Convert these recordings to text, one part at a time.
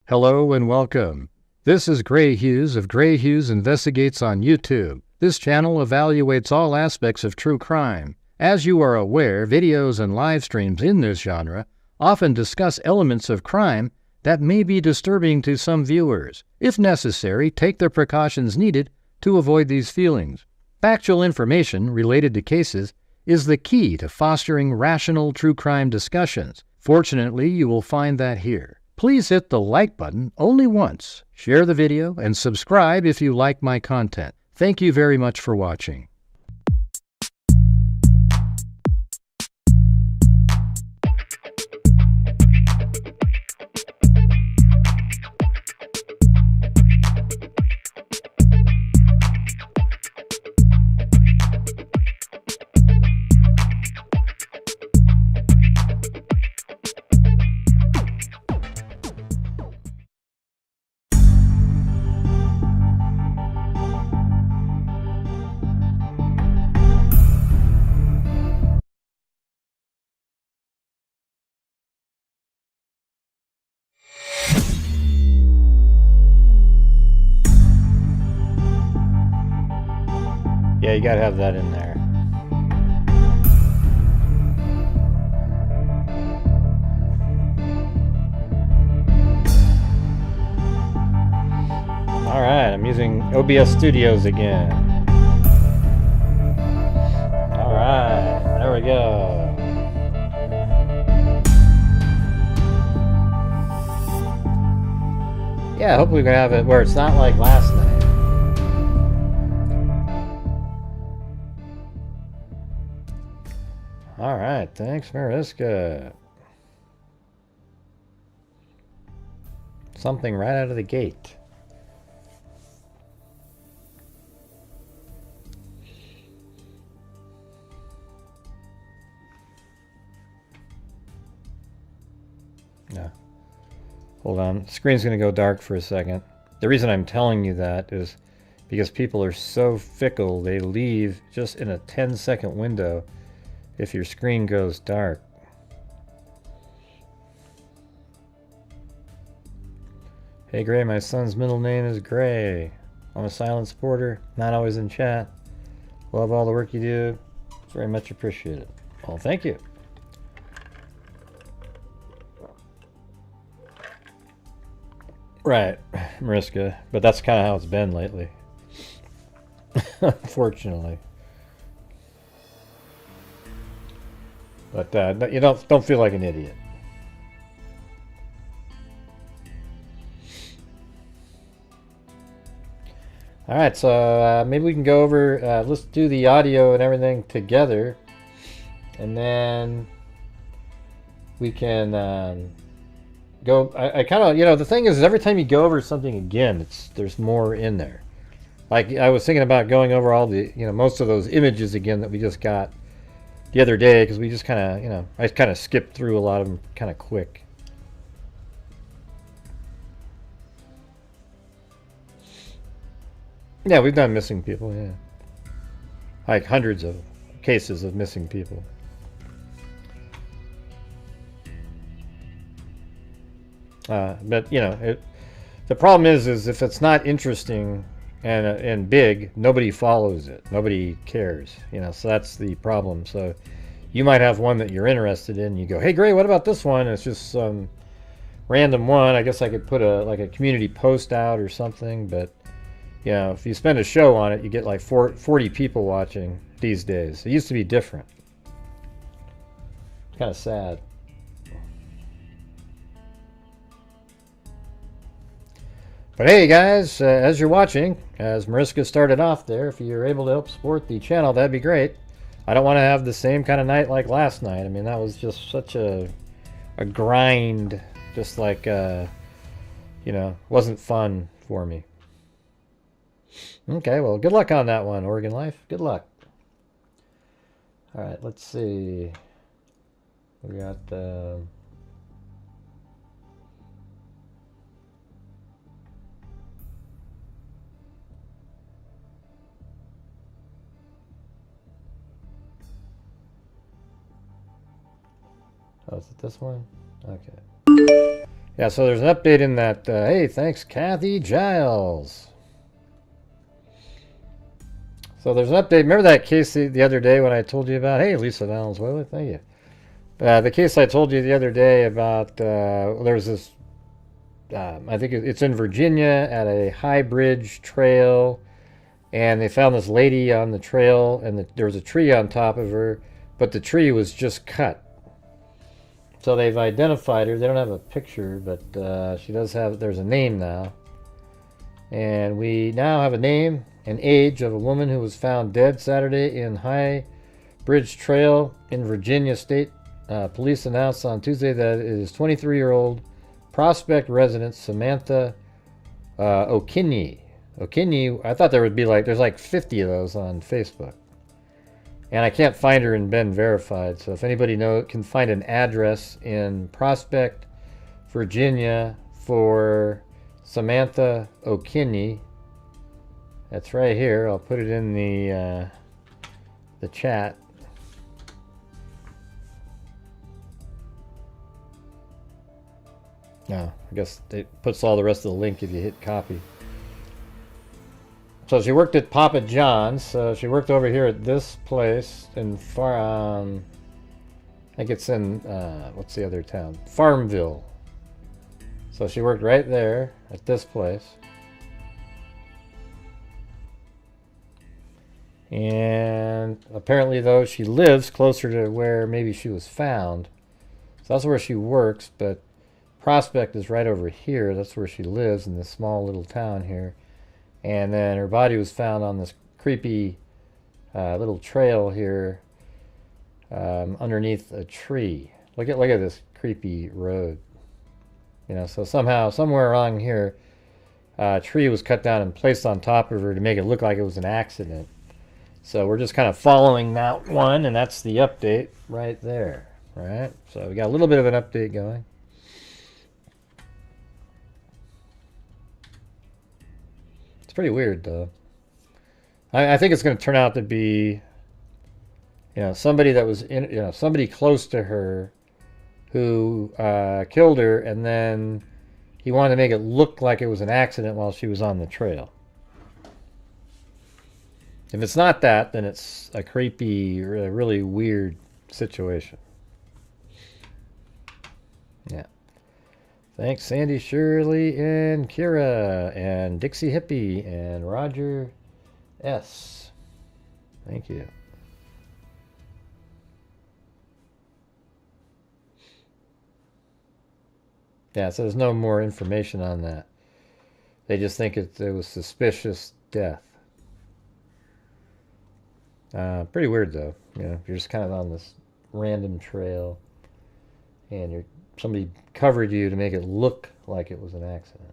Hello and welcome. This is Grant Hughes of Grant Hughes Investigates on YouTube. This channel evaluates all aspects of true crime. As you are aware, videos and live streams in this genre often discuss elements of crime that may be disturbing to some viewers. If necessary, take the precautions needed to avoid these feelings. Factual information related to cases is the key to fostering rational true crime discussions. Fortunately, you will find that here. Please hit the like button only once, share the video, and subscribe if you like my content. Thank you very much for watching. Yeah, you gotta have that in there. Alright, I'm using OBS Studios again. Alright, there we go. Yeah, hopefully we can have it where it's not like last night. Alright, thanks Mariska. Something right out of the gate. No. Hold on, the screen's gonna go dark for a second. The reason I'm telling you that is because people are so fickle, they leave just in a 10-second window if your screen goes dark. Hey Gray, my son's middle name is Gray. I'm a silent supporter, not always in chat. Love all the work you do. Very much appreciated. Well, thank you. Right, Mariska, but that's kind of how it's been lately. Unfortunately. But you don't feel like an idiot. All right, so maybe we can go over. Let's do the audio and everything together, and then we can go. I kind of, the thing is every time you go over something again, there's more in there. Like I was thinking about going over all the, most of those images again that we just got the other day, because we just kind of, I kind of skipped through a lot of them kind of quick. Yeah, we've done missing people, yeah. Like hundreds of cases of missing people. But, the problem is if it's not interesting and big, nobody follows it, nobody cares, so that's the problem. So you might have one that you're interested in, you go, hey Gray, what about this one? And it's just some random one. I guess I could put a community post out or something, but if you spend a show on it, you get like 40 people watching these days. It used to be different. It's kind of sad. But hey guys, as you're watching, as Mariska started off there, if you're able to help support the channel, that'd be great. I don't want to have the same kind of night like last night. I mean, that was just such a grind, just like, wasn't fun for me. Okay, well, good luck on that one, Oregon Life. Good luck. All right, let's see. We got... Oh, is it this one? Okay. Yeah, so there's an update in that. Hey, thanks, Kathy Giles. So there's an update. Remember that case the other day when I told you about? Hey, Lisa Valenzuela, thank you. The case I told you the other day about, there's this, I think it's in Virginia at a high bridge trail, and they found this lady on the trail, and there was a tree on top of her, but the tree was just cut. So they've identified her. They don't have a picture, but she does have, there's a name now. And we now have a name and age of a woman who was found dead Saturday in High Bridge Trail in Virginia State. Police announced on Tuesday that it is 23-year-old Prospect resident Samantha O'Kinney. O'Kinney, I thought there would be there's like 50 of those on Facebook. And I can't find her in Ben Verified, so if anybody can find an address in Prospect, Virginia for Samantha O'Kinney, that's right here. I'll put it in the chat. No, I guess it puts all the rest of the link if you hit copy. So she worked at Papa John's. She worked over here at this place in I think it's in, what's the other town? Farmville. So she worked right there at this place. And apparently, though, she lives closer to where maybe she was found. So that's where she works, but Prospect is right over here. That's where she lives, in this small little town here. And then her body was found on this creepy little trail here underneath a tree. Look at this creepy road. You know, so somehow, somewhere along here, a tree was cut down and placed on top of her to make it look like it was an accident. So we're just kind of following that one, and that's the update right there. All right, so we got a little bit of an update going. It's pretty weird, though. I think it's going to turn out to be, somebody that was in, somebody close to her who killed her, and then he wanted to make it look like it was an accident while she was on the trail. If it's not that, then it's a creepy, really weird situation. Yeah. Thanks, Sandy, Shirley, and Kira, and Dixie Hippie, and Roger S. Thank you. Yeah, so there's no more information on that. They just think it was suspicious death. Pretty weird, though. You're just kind of on this random trail, and somebody covered you to make it look like it was an accident.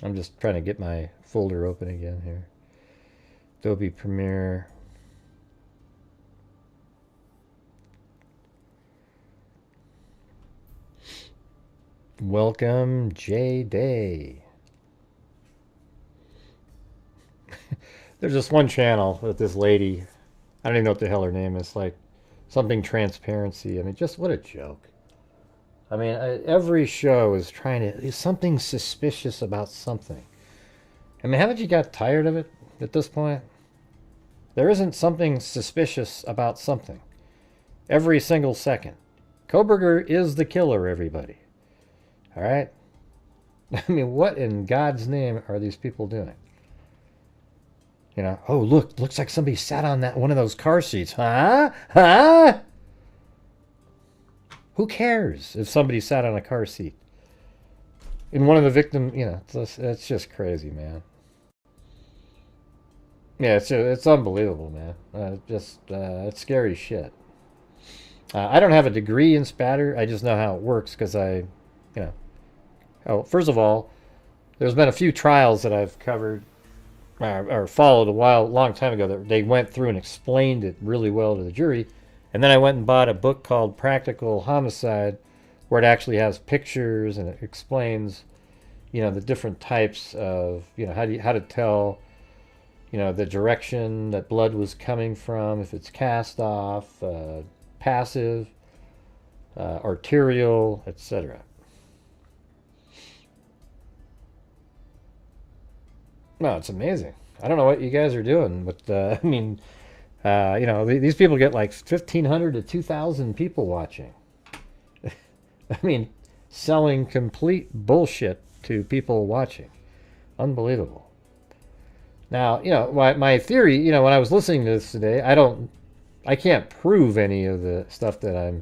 I'm just trying to get my folder open again here. Adobe Premiere. Welcome, J Day. There's this one channel with this lady. I don't even know what the hell her name is. Like something transparency. I mean, just what a joke. I mean, every show is trying to. Is something suspicious about something. I mean, haven't you got tired of it at this point? There isn't something suspicious about something. Every single second. Koberger is the killer, everybody. All right? I mean, what in God's name are these people doing? Oh, look, looks like somebody sat on one of those car seats. Huh? Huh? Who cares if somebody sat on a car seat? In one of the victims, it's just crazy, man. Yeah, it's unbelievable, man. It's scary shit. I don't have a degree in spatter. I just know how it works because first of all, there's been a few trials that I've covered or followed a long time ago that they went through and explained it really well to the jury. And then I went and bought a book called Practical Homicide, where it actually has pictures and it explains, the different types of, how to tell, you know, the direction that blood was coming from, if it's cast off, passive, arterial, etc. No, it's amazing. I don't know what you guys are doing, but I mean, you know, these people get like 1,500 to 2,000 people watching. I mean, selling complete bullshit to people watching. Unbelievable. Now, you know, my theory, you know, when I was listening to this today, I can't prove any of the stuff that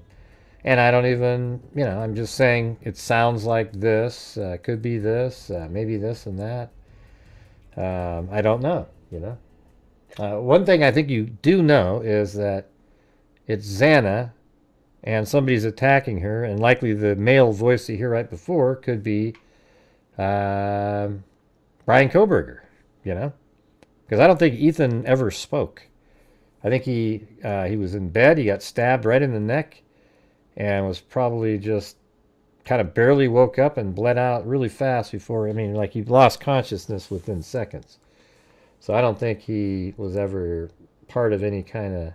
and I don't even, you know, I'm just saying it sounds like this, could be this, maybe this and that. I don't know, you know. One thing I think you do know is that it's Xana and somebody's attacking her, and likely the male voice you hear right before could be Brian Kohberger, you know. Because I don't think Ethan ever spoke. I think he was in bed, he got stabbed right in the neck, and was probably just kind of barely woke up and bled out really fast before, I mean, like he lost consciousness within seconds. So I don't think he was ever part of any kind of,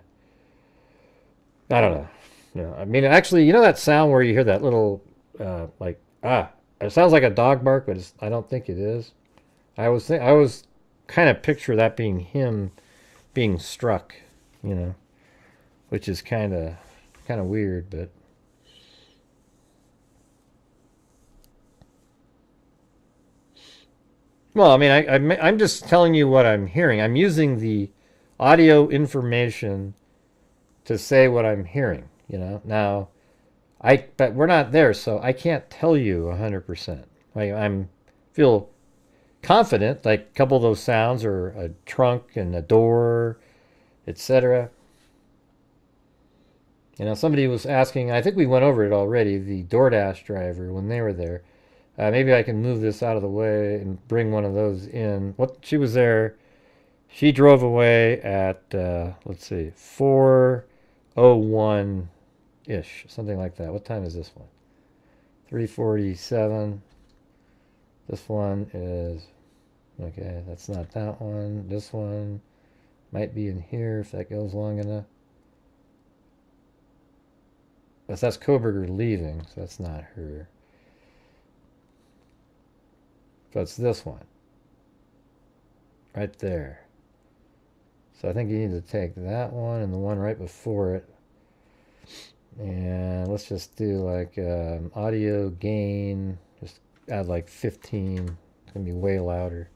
I don't know. No, I mean, actually, you know that sound where you hear that little, it sounds like a dog bark, but I don't think it is. I was kind of picture that being him being struck, you know, which is kind of weird, but. Well, I mean, I'm just telling you what I'm hearing. I'm using the audio information to say what I'm hearing, you know. Now, but we're not there, so I can't tell you 100%. Like, feel confident, like a couple of those sounds are a trunk and a door, etc. You know, somebody was asking, I think we went over it already, the DoorDash driver when they were there. Maybe I can move this out of the way and bring one of those in. She was there. She drove away at, let's see, 4:01-ish, something like that. What time is this one? 3:47. This one is, okay, that's not that one. This one might be in here if that goes long enough. That's Kohberger leaving, so that's not her. So it's this one. Right there. So I think you need to take that one and the one right before it. And let's just do like audio gain. Just add like 15. It's going to be way louder.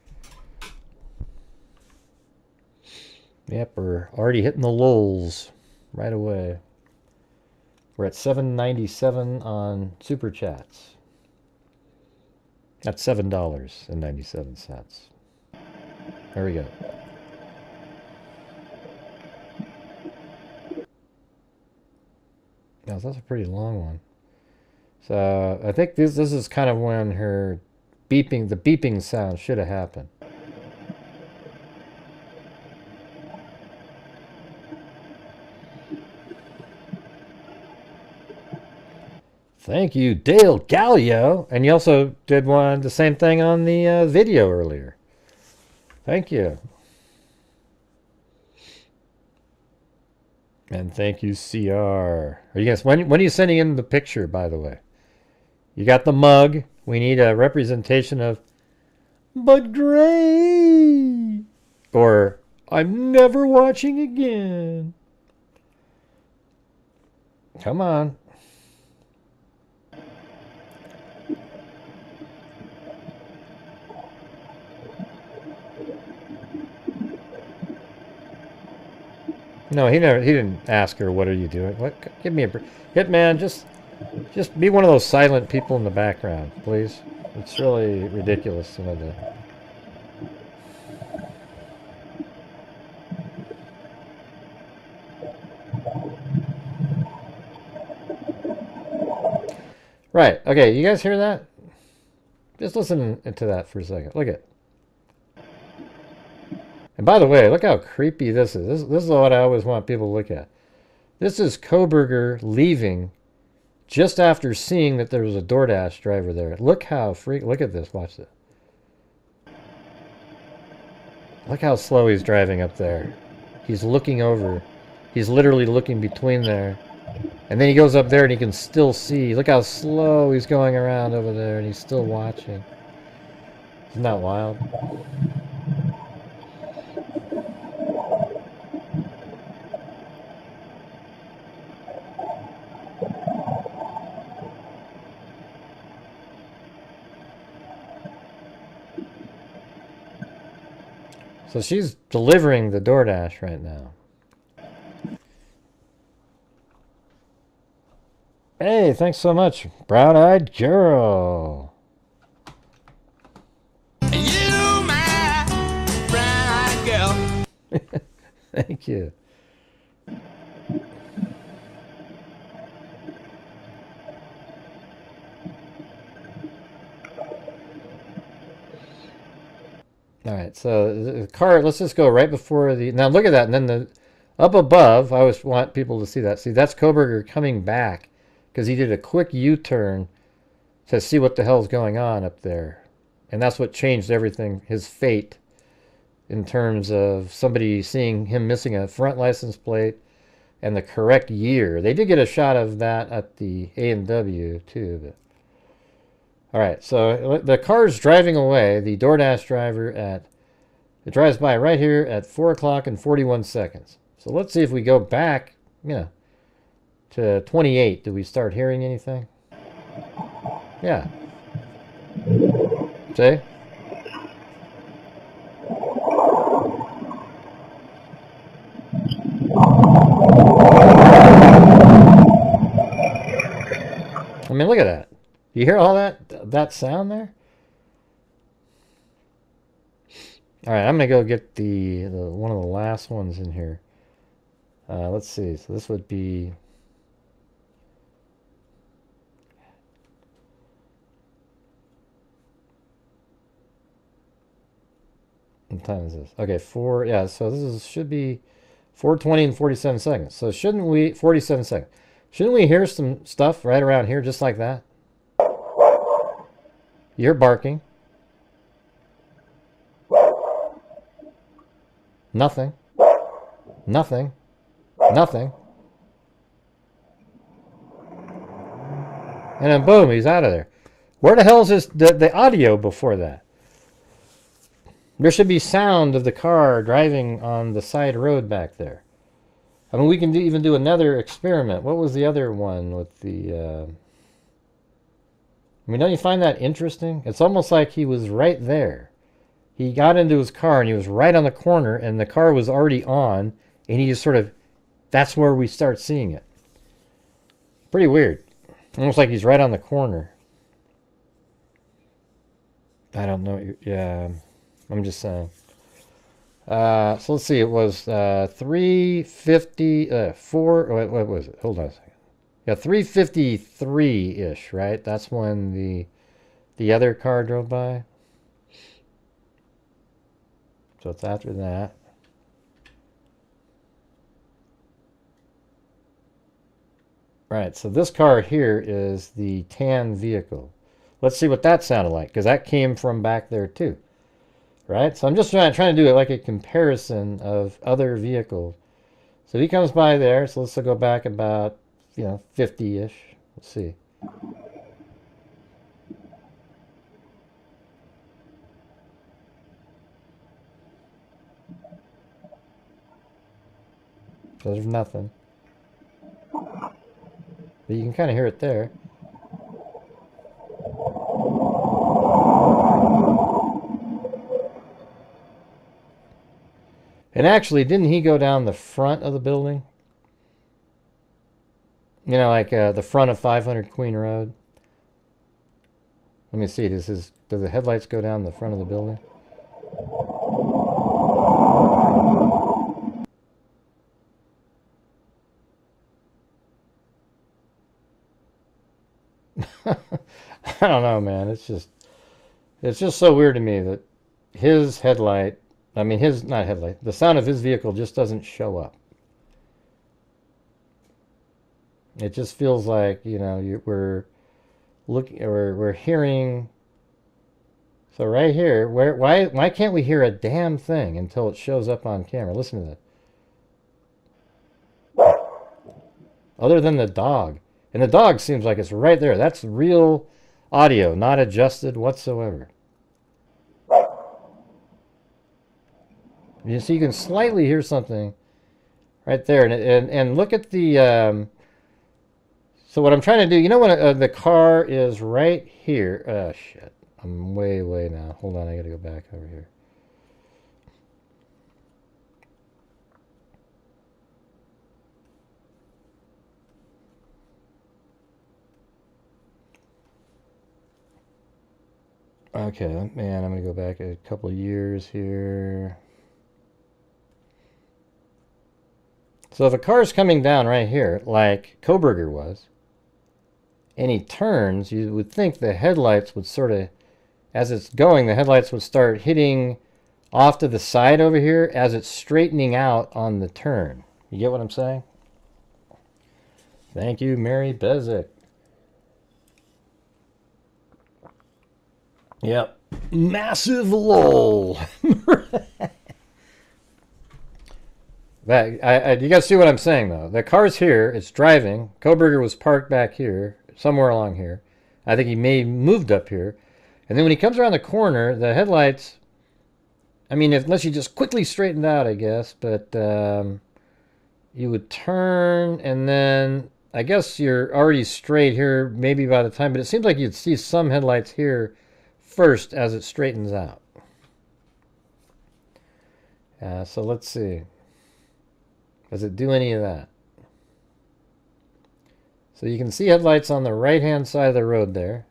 Yep, we're already hitting the lulls right away. We're at $7.97 on Super Chats. That's $7.97. There we go. Now that's a pretty long one. So I think this is kind of when her beeping, the beeping sound should have happened. Thank you, Dale Gallio. And you also did the same thing on the video earlier. Thank you. And thank you, CR. Are you guys, when are you sending in the picture, by the way? You got the mug. We need a representation of But Gray. Or I'm never watching again. Come on. No, he didn't ask her, what are you doing? What? Give me a break. Hitman, just be one of those silent people in the background, please. It's really ridiculous, some of the... Right, okay, you guys hear that? Just listen to that for a second. Look at it. And by the way, look how creepy this is. This is what I always want people to look at. This is Kohberger leaving just after seeing that there was a DoorDash driver there. Look how look at this. Watch this. Look how slow he's driving up there. He's looking over. He's literally looking between there. And then he goes up there and he can still see. Look how slow he's going around over there and he's still watching. Isn't that wild? So she's delivering the DoorDash right now. Hey, thanks so much, brown-eyed girl. You, my brown-eyed girl. Thank you. All right, so the car, let's just go right before the, now look at that, and then the, up above, I always want people to see that. See, that's Koberger coming back, because he did a quick U-turn to see what the hell's going on up there. And that's what changed everything, his fate, in terms of somebody seeing him missing a front license plate and the correct year. They did get a shot of that at the A&W too, but. All right, so the car's driving away. The DoorDash driver it drives by right here at 4 o'clock and 41 seconds. So let's see if we go back, to 28. Do we start hearing anything? Yeah. See? I mean, look at that. You hear all that sound there? All right, I'm gonna go get the one of the last ones in here. Let's see. So this would be. What time is this? Okay, 4. Yeah, so should be 4:20 and 47 seconds. So shouldn't we 47 seconds? Shouldn't we hear some stuff right around here, just like that? You're barking. Nothing. Nothing. Nothing. And then boom, he's out of there. Where the hell is the audio before that? There should be sound of the car driving on the side road back there. I mean, we can even do another experiment. What was the other one with the... I mean, don't you find that interesting? It's almost like he was right there. He got into his car and he was right on the corner and the car was already on and he just sort of, that's where we start seeing it. Pretty weird. Almost like he's right on the corner. I don't know. Yeah, I'm just saying. So let's see. It was 3:54. What was it? Hold on a second. Yeah, 3:53-ish, right? That's when the other car drove by. So it's after that. Right, so this car here is the tan vehicle. Let's see what that sounded like, because that came from back there too. Right? So I'm just trying to do it like a comparison of other vehicles. So he comes by there, so let's go back about, 50-ish. Let's see. So there's nothing. But you can kind of hear it there. And actually, didn't he go down the front of the building? Like the front of 500 Queen Road. Let me see. Do the headlights go down the front of the building? I don't know, man. It's just so weird to me that his headlight, not headlight, the sound of his vehicle just doesn't show up. It just feels like, we're looking, or we're hearing So right here, why can't we hear a damn thing until it shows up on camera? Listen to that. Other than the dog. And the dog seems like it's right there. That's real audio, not adjusted whatsoever. You see, you can slightly hear something right there. And look at the... so what I'm trying to do, you know when the car is right here... Oh, shit. I'm way now. Hold on, I gotta go back over here. Okay, man, I'm gonna go back a couple of years here. So if a car's coming down right here, like Kohberger was, and he turns, you would think the headlights would sort of, as it's going, the headlights would start hitting off to the side over here as it's straightening out on the turn. You get what I'm saying? Thank you, Mary Bezick. Yep. Massive lull. You guys see what I'm saying, though? The car's here. It's driving. Kohberger was parked back here, somewhere along here. I think he may have moved up here. And then when he comes around the corner, the headlights... I mean, unless you just quickly straightened out, I guess. But you would turn, and then... I guess you're already straight here, maybe by the time... But it seems like you'd see some headlights here first as it straightens out. So let's see. Does it do any of that? So you can see headlights on the right-hand side of the road there.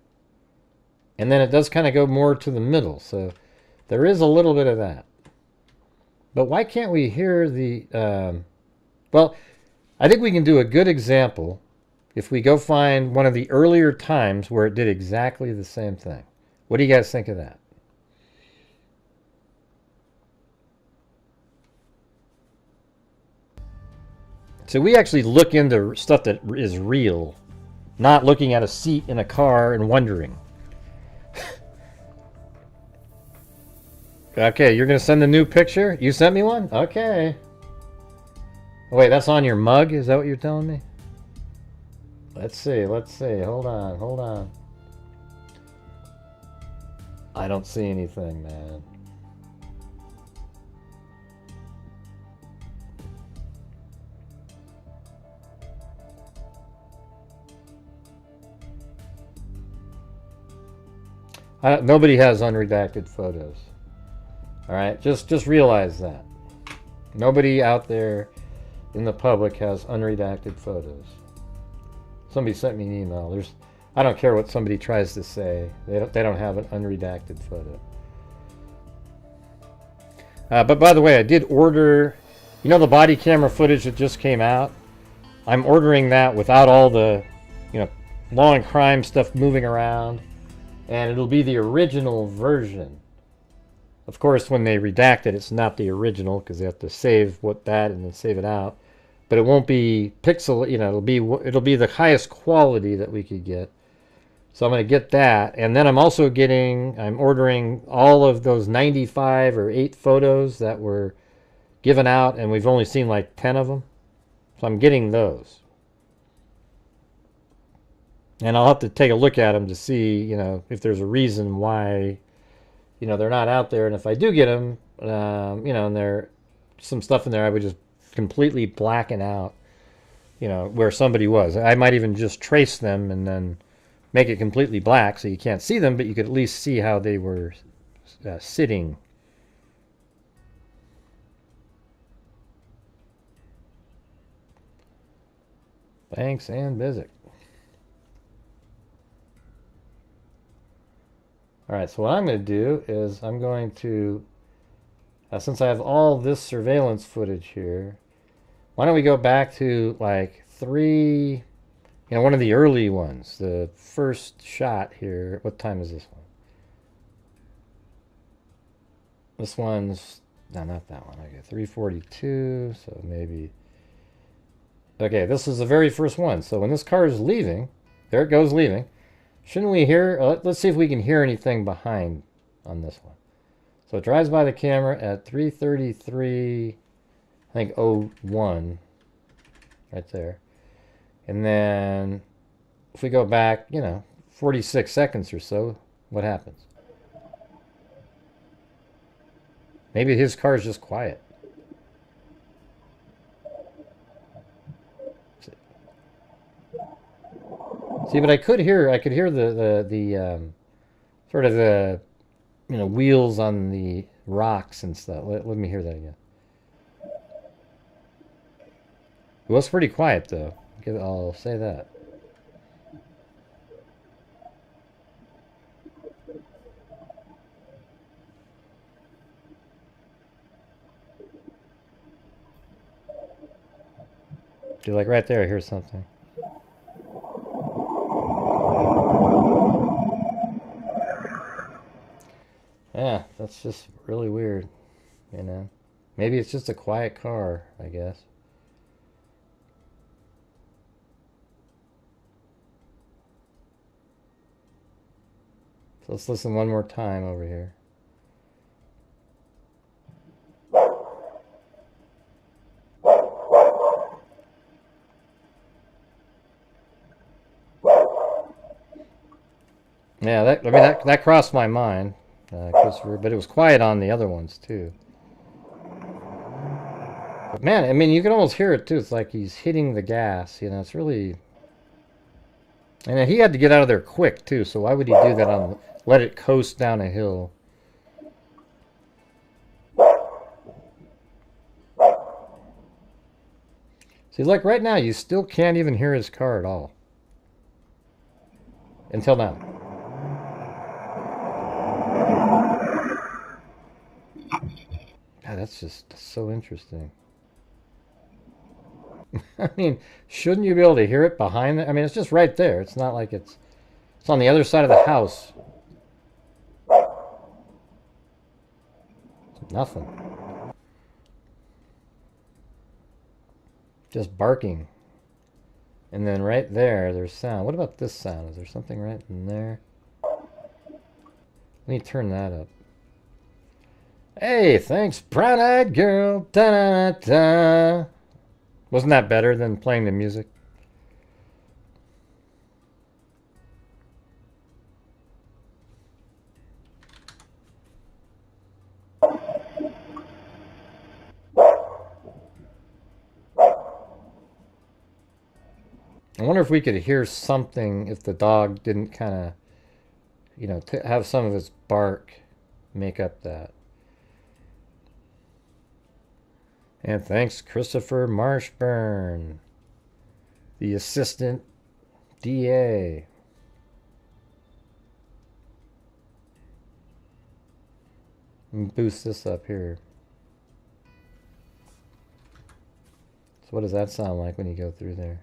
And then it does kind of go more to the middle. So there is a little bit of that. But why can't we hear the... well, I think we can do a good example if we go find one of the earlier times where it did exactly the same thing. What do you guys think of that? So we actually look into stuff that is real, not looking at a seat in a car and wondering. Okay, you're going to send a new picture? You sent me one? Okay. Oh, wait, that's on your mug? Is that what you're telling me? Let's see. Hold on. I don't see anything, man. Nobody has unredacted photos. All right, just realize that. Nobody out there in the public has unredacted photos. Somebody sent me an email. I don't care what somebody tries to say. They don't have an unredacted photo. But by the way, I did order, you know, the body camera footage that just came out. I'm ordering that without all the, law and crime stuff moving around. And it'll be the original version. Of course, when they redact it, it's not the original because they have to save that and then save it out. But it won't be pixel. It'll be the highest quality that we could get. So I'm going to get that, and then I'm ordering all of those 95 or 8 photos that were given out, and we've only seen like 10 of them. So I'm getting those. And I'll have to take a look at them to see, if there's a reason why, they're not out there. And if I do get them, and there's some stuff in there, I would just completely blacken out, where somebody was. I might even just trace them and then make it completely black so you can't see them, but you could at least see how they were sitting. Thanks, Ann Bizik. All right, so what I'm going to do is I'm going to, since I have all this surveillance footage here, why don't we go back to like 3, one of the early ones, the first shot here. What time is this one? This one's, no, not that one. Okay, 3:42, so maybe. Okay, this is the very first one. So when this car is leaving, there it goes leaving. Shouldn't we hear, let's see if we can hear anything behind on this one. So it drives by the camera at 3:33, I think 01, right there. And then if we go back, you know, 46 seconds or so, what happens? Maybe his car is just quiet. See, but I could hear the sort of the, you know, wheels on the rocks and stuff. Let me hear that again. It was pretty quiet though. I'll say that. Dude, like right there, I hear something. Yeah, that's just really weird, you know. Maybe it's just a quiet car, I guess. So let's listen one more time over here. Yeah, that crossed my mind, Christopher, but it was quiet on the other ones too. But man, I mean, you can almost hear it too. It's like he's hitting the gas, you know. It's really, and he had to get out of there quick too. So why would he do that on? Let it coast down a hill. See, like right now, you still can't even hear his car at all. Until now. God, that's just so interesting. I mean, shouldn't you be able to hear it behind it? I mean, it's just right there. It's not like it's on the other side of the house. Nothing. Just barking. And then right there, there's sound. What about this sound? Is there something right in there? Let me turn that up. Hey, thanks, brown-eyed girl. Da-da-da-da. Wasn't that better than playing the music? I wonder if we could hear something if the dog didn't kind of, you know, have some of his bark make up that. And thanks, Christopher Marshburn, the assistant DA. Let me boost this up here. So what does that sound like when you go through there?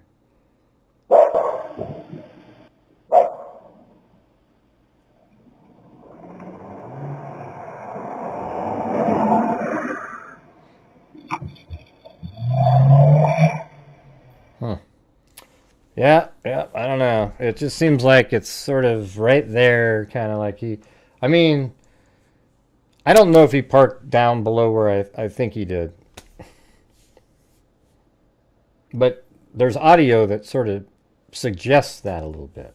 Yeah, I don't know. It just seems like it's sort of right there, kind of like I mean, I don't know if he parked down below where I think he did. But there's audio that sort of suggests that a little bit.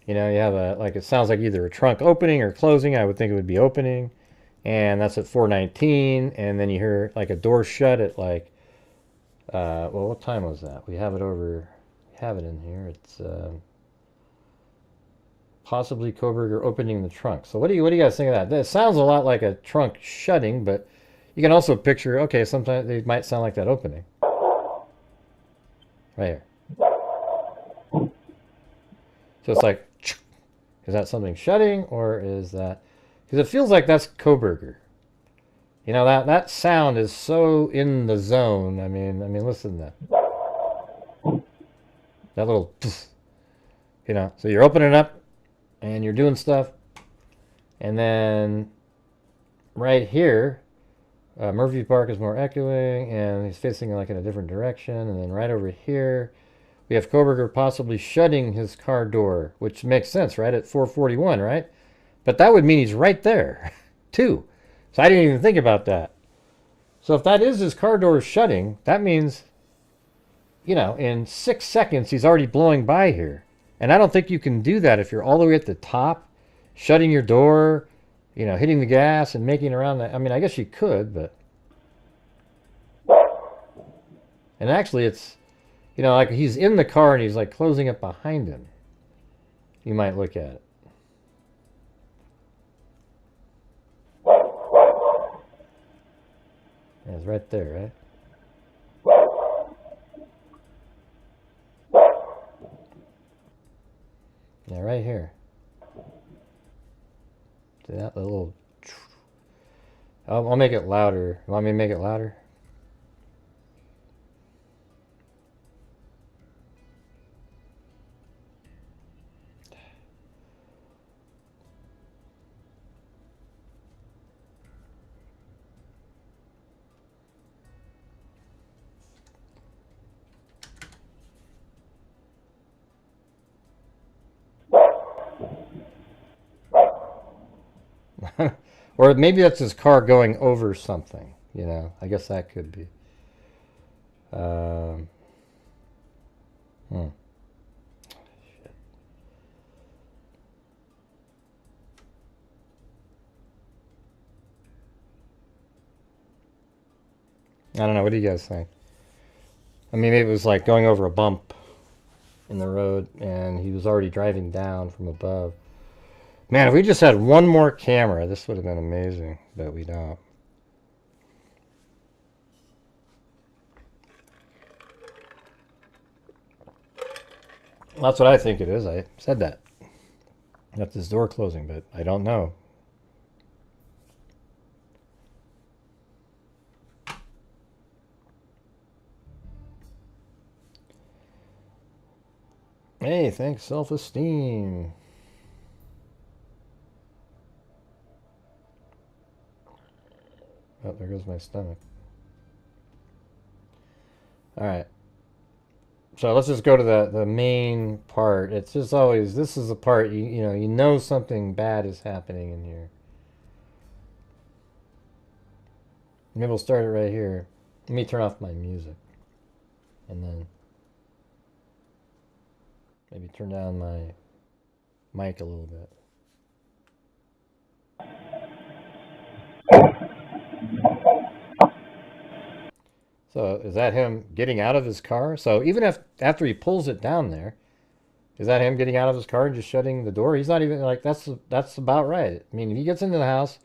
You know, you have it sounds like either a trunk opening or closing. I would think it would be opening. And that's at 4:19. And then you hear like a door shut at like, well, what time was that? We have it in here. It's possibly Koberger opening the trunk. So what do you guys think of that? That sounds a lot like a trunk shutting, but you can also picture, okay, sometimes they might sound like that opening. Right here. So it's like, is that something shutting, or is that, because it feels like that's Koberger. You know, that sound is so in the zone. I mean, listen to that. That little, you know, so you're opening up and you're doing stuff. And then right here, Murphy Park is more echoing and he's facing like in a different direction. And then right over here, we have Koberger possibly shutting his car door, which makes sense, right? At 4:41, right? But that would mean he's right there, too. So I didn't even think about that. So if that is his car door shutting, that means, you know, in 6 seconds, he's already blowing by here. And I don't think you can do that if you're all the way at the top, shutting your door, you know, hitting the gas and making around that. I mean, I guess you could, but... And actually, it's, you know, like he's in the car and he's like closing it behind him. You might look at it. Yeah, it's right there, right? Yeah, right here. See that little... I'll make it louder. You want me to make it louder? Or maybe that's his car going over something, you know. I guess that could be. Shit. I don't know. What do you guys think? I mean, it was like going over a bump in the road, and he was already driving down from above. Man, if we just had one more camera, this would have been amazing, but we don't. Well, that's what I think it is. I said that. That's this door closing, but I don't know. Hey, thanks, self-esteem. Oh, there goes my stomach. All right. So let's just go to the main part. It's just always, this is the part, you know something bad is happening in here. Maybe we'll start it right here. Let me turn off my music. And then maybe turn down my mic a little bit. So is that him getting out of his car? So even if after he pulls it down there, is that him getting out of his car and just shutting the door? He's not even like, that's about right. I mean, if he gets into the house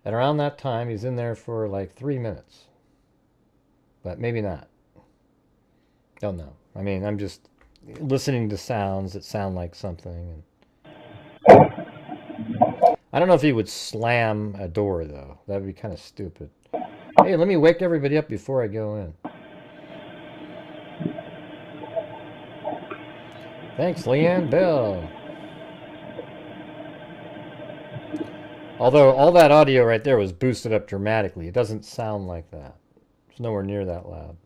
at around that time, he's in there for like 3 minutes. But maybe not. Don't know. I mean, I'm just listening to sounds that sound like something. And I don't know if he would slam a door, though. That would be kind of stupid. Hey, let me wake everybody up before I go in. Thanks, Leanne Bell. Although all that audio right there was boosted up dramatically. It doesn't sound like that. It's nowhere near that loud.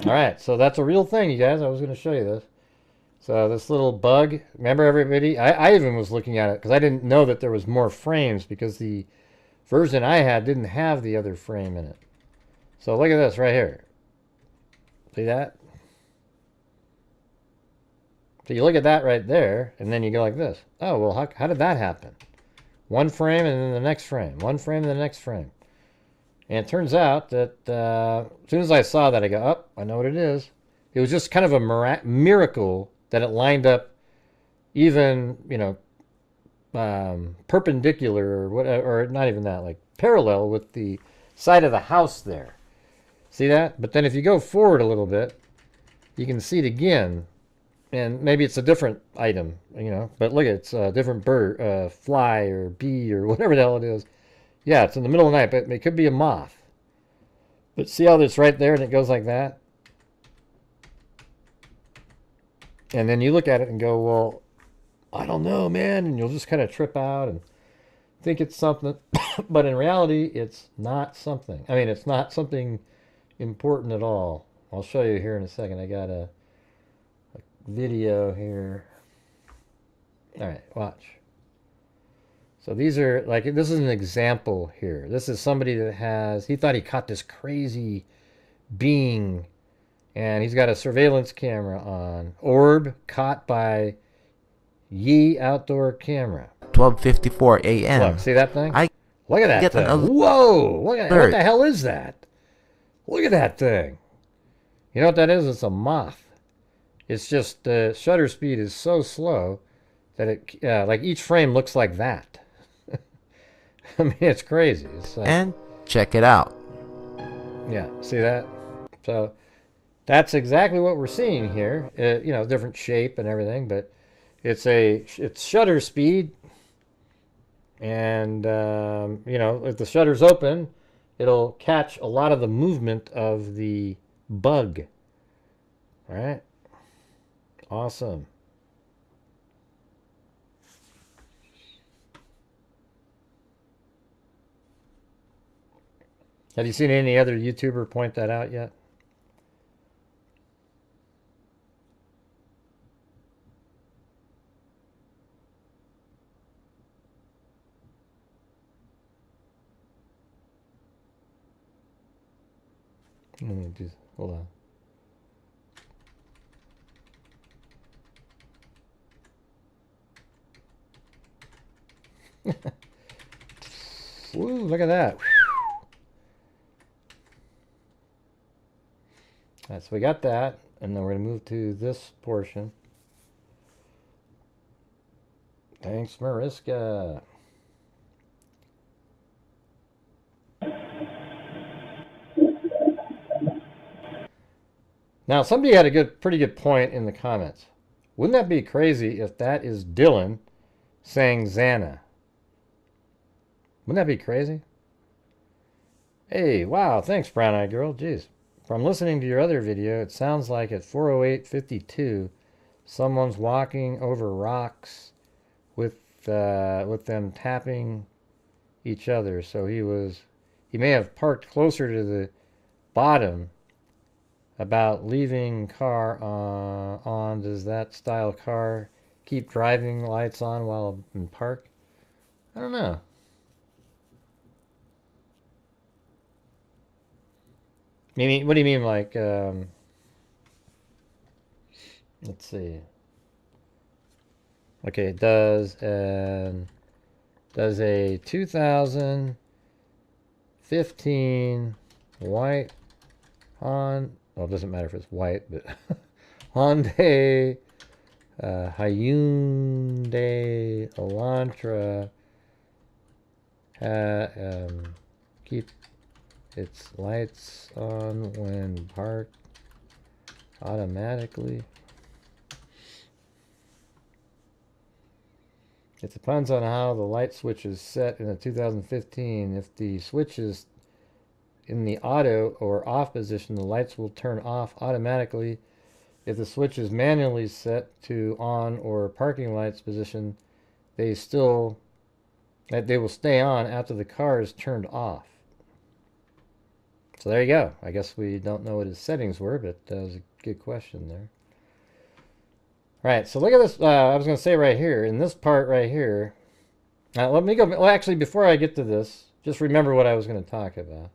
All right, so that's a real thing, you guys. I was going to show you this. So this little bug, remember everybody? I even was looking at it because I didn't know that there was more frames because the version I had didn't have the other frame in it. So look at this right here. See that? So you look at that right there, and then you go like this. Oh, well, how did that happen? One frame and then the next frame. One frame and the next frame. And it turns out that as soon as I saw that, I go, oh, I know what it is. It was just kind of a miracle that it lined up even, perpendicular or whatever, or not even that, like parallel with the side of the house there. See that? But then if you go forward a little bit, you can see it again. And maybe it's a different item, but look, it's a different bird, fly or bee or whatever the hell it is. Yeah, it's in the middle of the night, but it could be a moth. But see how it's right there and it goes like that? And then you look at it and go, well, I don't know, man. And you'll just kind of trip out. think it's something, but in reality, it's not something. I mean, it's not something important at all. I'll show you here in a second. I got a video here. All right, watch. So these are like, this is an example here. This is somebody that has, he thought he caught this crazy being, and he's got a surveillance camera on. Orb caught by Ye outdoor camera. 12:54 a.m. Look, see that thing? Look at that get thing. an Whoa! Look at that. What the hell is that? Look at that thing. You know what that is? It's a moth. It's just the shutter speed is so slow that it, like each frame looks like that. I mean, it's crazy. It's like, and check it out. yeah, see that? So that's exactly what we're seeing here. You know, different shape and everything, but it's shutter speed, and you know, if the shutter's open, it'll catch a lot of the movement of the bug. All right, awesome. Have you seen any other YouTuber point that out yet? Let me just, hold on. Woo, look at that. All right, so we got that, and then we're going to move to this portion. Thanks, Mariska. Now, somebody had a pretty good point in the comments. Wouldn't that be crazy if that is Dylan saying Xana? Wouldn't that be crazy? Hey, wow, thanks, Brown Eyed Girl. Jeez. From listening to your other video, it sounds like at 4:08:52, someone's walking over rocks with them tapping each other. So he may have parked closer to the bottom. About leaving car on. Does that style car keep driving lights on while in park? I don't know. Maybe, what do you mean, like, let's see. Okay, does a 2015 white well, it doesn't matter if it's white, but Hyundai Elantra keep its lights on when parked automatically? It depends on how the light switch is set in a 2015. If the switch is in the auto or off position, the lights will turn off automatically. If the switch is manually set to on or parking lights position, they will stay on after the car is turned off. So there you go. I guess we don't know what his settings were, but that was a good question there. All right, so look at this. I was going to say right here, in this part right here. Let me go. Well, actually, before I get to this, just remember what I was going to talk about.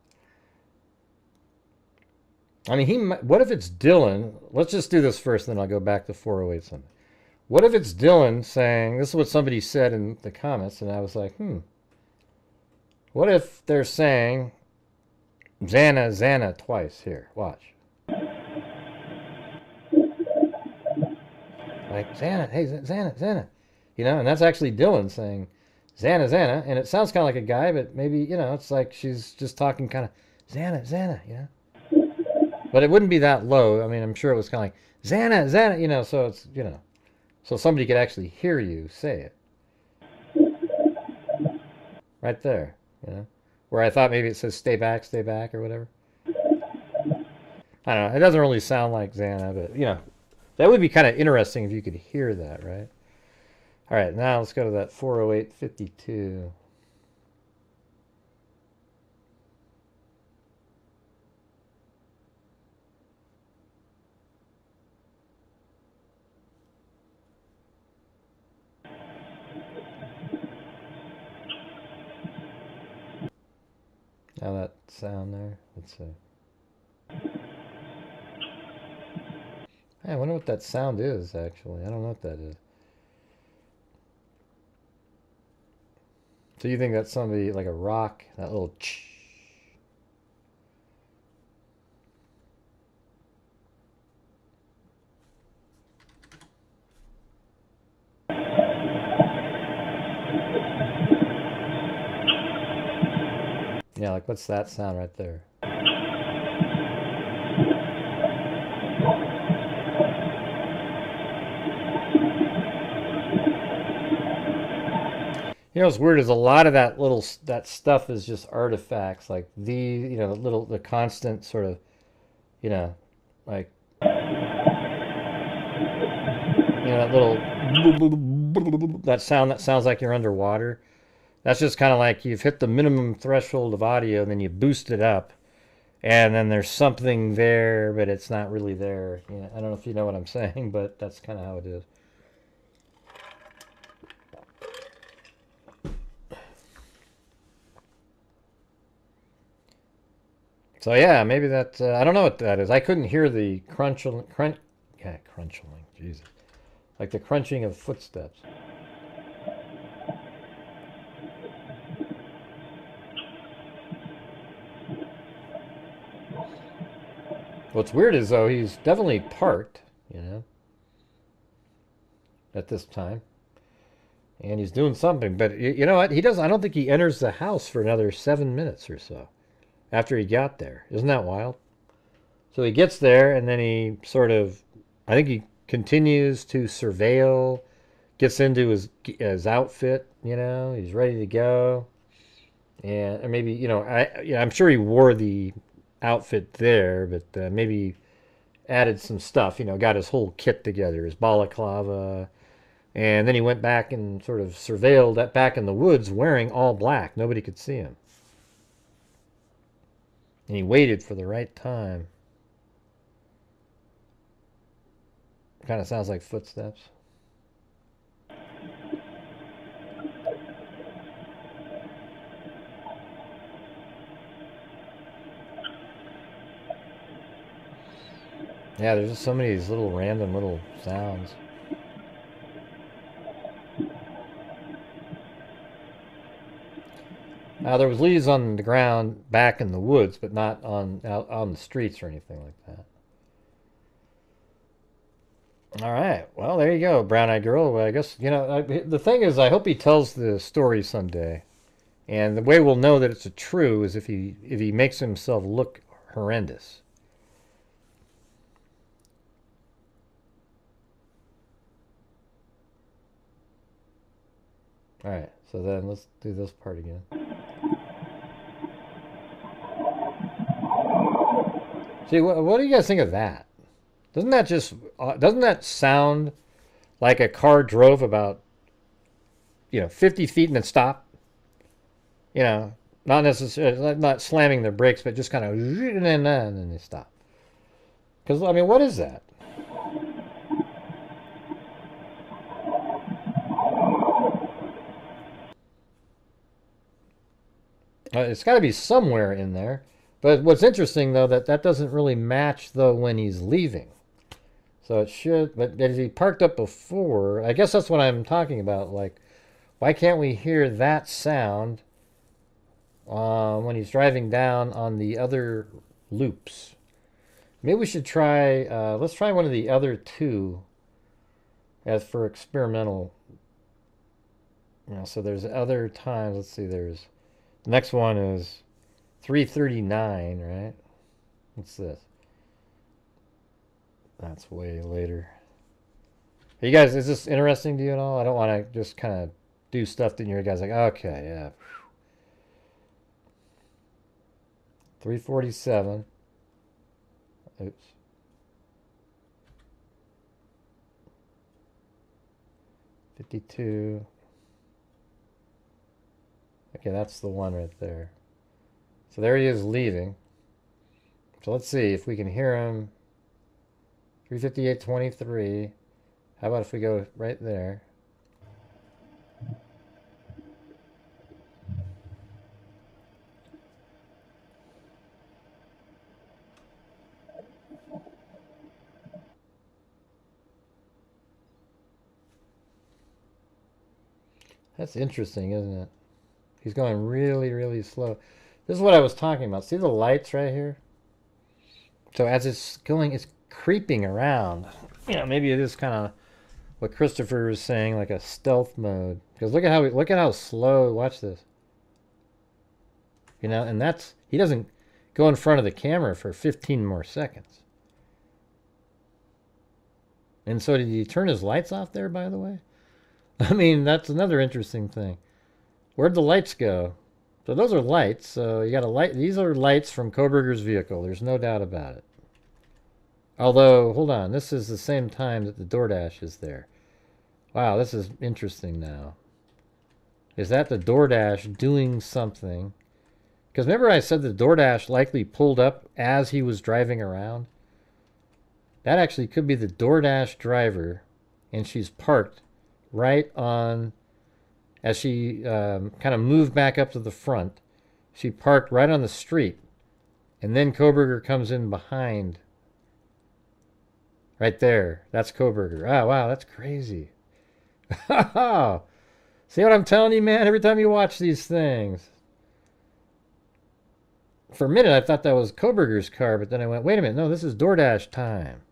I mean, what if it's Dylan? Let's just do this first, then I'll go back to 408 something. What if it's Dylan saying, this is what somebody said in the comments, and I was like, what if they're saying Xana, Xana twice here? Watch. Like, Xana, hey, Xana, Xana. You know, and that's actually Dylan saying Xana, Xana, and it sounds kind of like a guy, but maybe, you know, it's like she's just talking kind of Xana, Xana, you know? But it wouldn't be that low. I mean, I'm sure it was kind of like, Xana, Xana, you know, so it's, you know, so somebody could actually hear you say it. Right there, you know, where I thought maybe it says stay back, or whatever. I don't know. It doesn't really sound like Xana, but, you know, that would be kind of interesting if you could hear that, right? All right, now let's go to that 408:52. Now that sound there. Let's see. Hey, I wonder what that sound is, actually. I don't know what that is. So you think that's somebody, like a rock? That little ch. Yeah, like what's that sound right there? You know what's weird is a lot of that stuff is just artifacts, like the constant sort of, like that little that sound that sounds like you're underwater. That's just kind of like you've hit the minimum threshold of audio, and then you boost it up, and then there's something there, but it's not really there. I don't know if you know what I'm saying, but that's kind of how it is. So yeah, maybe that, I don't know what that is. I couldn't hear the crunching, Jesus. Like the crunching of footsteps. What's weird is, though, he's definitely parked, at this time. And he's doing something. But you know what? I don't think he enters the house for another 7 minutes or so after he got there. Isn't that wild? So he gets there, and then he sort of, I think he continues to surveil, gets into his outfit, he's ready to go. And maybe, I'm sure he wore the outfit there, but maybe added some stuff, got his whole kit together, his balaclava. And then he went back and sort of surveilled back in the woods wearing all black. Nobody could see him. And he waited for the right time. Kind of sounds like footsteps. Yeah, there's just so many of these little random little sounds. There was leaves on the ground back in the woods, but not out on the streets or anything like that. All right. Well, there you go, brown-eyed girl. Well, I guess, the thing is, I hope he tells the story someday. And the way we'll know that it's true is if he makes himself look horrendous. All right. So then let's do this part again. See, what do you guys think of that? Doesn't that sound like a car drove about, 50 feet and then stopped? Not necessarily, not slamming their brakes, but just kind of, and then they stop. Because, what is that? It's got to be somewhere in there. But what's interesting, though, that doesn't really match, though, when he's leaving. So it should, but as he parked up before, I guess that's what I'm talking about. Like, why can't we hear that sound when he's driving down on the other loops? Maybe we should try, let's try one of the other two as for experimental. So there's other times, let's see, the next one is 3:39, right? What's this? That's way later. Hey, you guys, is this interesting to you at all? I don't want to just kind of do stuff that you guys like, okay, yeah. 3:47. Oops. $52. Okay, that's the one right there. So there he is leaving. So let's see if we can hear him. 3:58:23. How about if we go right there? That's interesting, isn't it? He's going really, really slow. This is what I was talking about. See the lights right here? So as it's going, it's creeping around. You know, maybe it is kind of what Christopher was saying, like a stealth mode. Because look at how slow. Watch this. You know, and that's, he doesn't go in front of the camera for 15 more seconds. And so did he turn his lights off there, by the way? I mean, that's another interesting thing. Where'd the lights go? So those are lights. So you got a light. These are lights from Kohberger's vehicle. There's no doubt about it. Although, hold on. This is the same time that the DoorDash is there. Wow, this is interesting now. Is that the DoorDash doing something? Because remember I said the DoorDash likely pulled up as he was driving around? That actually could be the DoorDash driver, and she's parked right on, as she kind of moved back up to the front, she parked right on the street, and then Kohberger comes in behind. Right there. That's Kohberger. Oh, wow, that's crazy. See what I'm telling you, man? Every time you watch these things. For a minute, I thought that was Kohberger's car, but then I went, wait a minute, no, this is DoorDash time.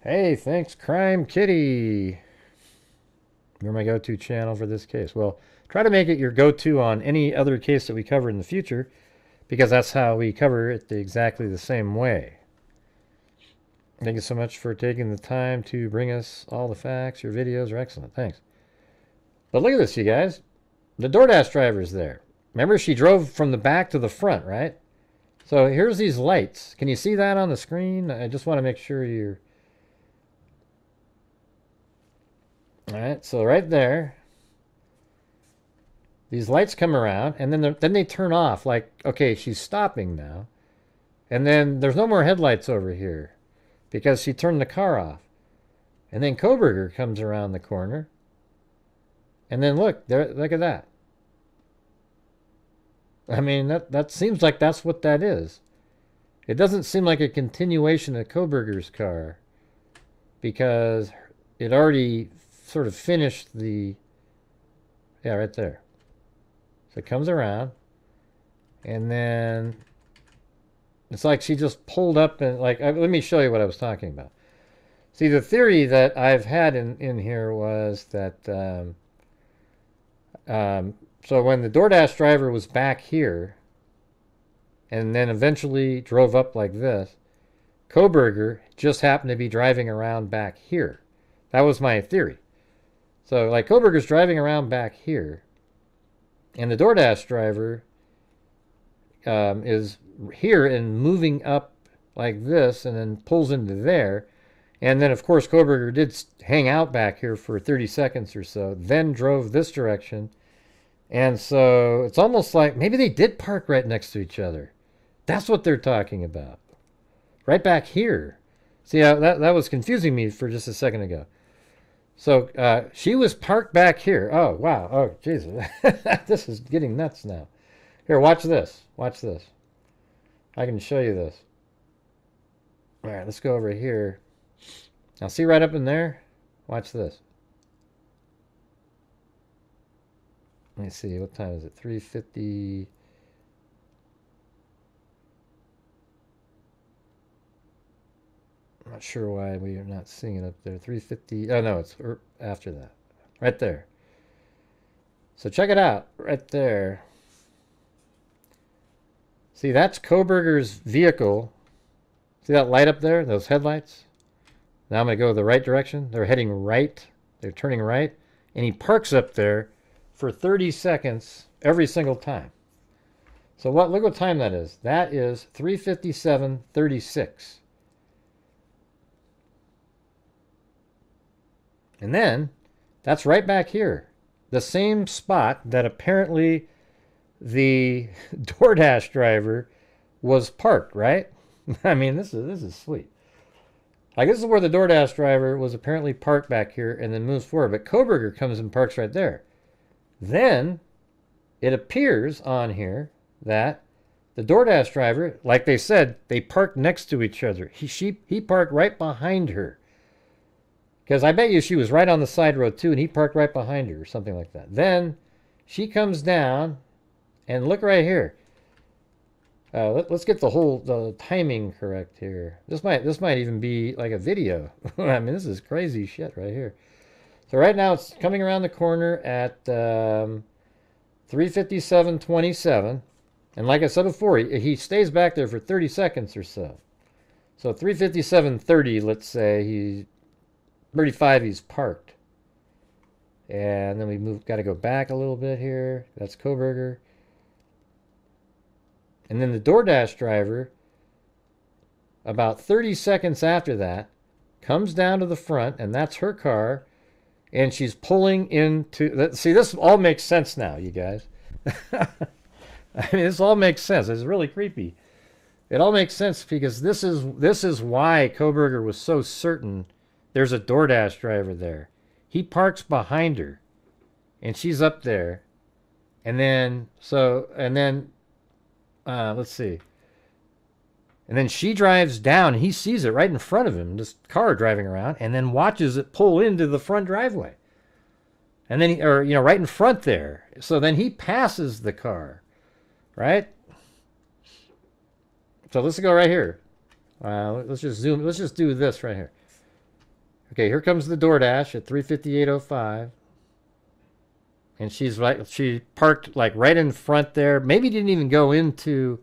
Hey, thanks, Crime Kitty. You're my go-to channel for this case. Well, try to make it your go-to on any other case that we cover in the future, because that's how we cover it exactly the same way. Thank you so much for taking the time to bring us all the facts. Your videos are excellent. Thanks. But look at this, you guys. The DoorDash driver is there. Remember, she drove from the back to the front, right? So here's these lights. Can you see that on the screen? I just want to make sure you're... All right, so right there, these lights come around, and then they turn off, like, okay, she's stopping now. And then there's no more headlights over here because she turned the car off. And then Kohberger comes around the corner. And then look, there, look at that. I mean, that seems like that's what that is. It doesn't seem like a continuation of Kohberger's car because it already sort of finished the... Yeah, right there. So it comes around, and then it's like she just pulled up and like, let me show you what I was talking about. See, the theory that I've had in here was that so when the DoorDash driver was back here and then eventually drove up like this, Kohberger just happened to be driving around back here. That was my theory. So like Kohberger's driving around back here, and the DoorDash driver is here and moving up like this and then pulls into there. And then, of course, Kohberger did hang out back here for 30 seconds or so, then drove this direction. And so it's almost like maybe they did park right next to each other. That's what they're talking about. Right back here. See, that was confusing me for just a second ago. So she was parked back here. Oh, wow. Oh, Jesus. This is getting nuts now. Here, watch this. Watch this. I can show you this. All right, let's go over here. Now, see right up in there? Watch this. Let me see. What time is it? 3:50. I'm not sure why we are not seeing it up there. 3:50. Oh, no, it's after that. Right there. So check it out. Right there. See, that's Kohberger's vehicle. See that light up there? Those headlights? Now I'm going to go the right direction. They're heading right. They're turning right. And he parks up there for 30 seconds every single time. So look what time that is. That is 3:57:36. And then, that's right back here. The same spot that apparently the DoorDash driver was parked, right? I mean, this is sweet. Like, this is where the DoorDash driver was apparently parked back here and then moves forward. But Kohberger comes and parks right there. Then, it appears on here that the DoorDash driver, like they said, they parked next to each other. He parked right behind her. Because I bet you she was right on the side road too, and he parked right behind her or something like that. Then she comes down, and look right here. Let's get the timing correct here. This might even be like a video. I mean, this is crazy shit right here. So right now it's coming around the corner at 3:57:27, and like I said before, he stays back there for 30 seconds or so. So 3:57:30, let's say 35, he's parked, and then we got to go back a little bit here. That's Kohberger. And then the DoorDash driver, about 30 seconds after that, comes down to the front, and that's her car, and she's pulling into... See, this all makes sense now, you guys. I mean, this all makes sense. It's really creepy. It all makes sense because this is why Kohberger was so certain there's a DoorDash driver there. He parks behind her, and she's up there, and then... let's see. And then she drives down, and he sees it right in front of him, this car driving around, and then watches it pull into the front driveway. And then, right in front there. So then he passes the car, right? So let's go right here. Let's just zoom. Let's just do this right here. Okay, here comes the DoorDash at 3:58:05. And she parked like right in front there. Maybe didn't even go into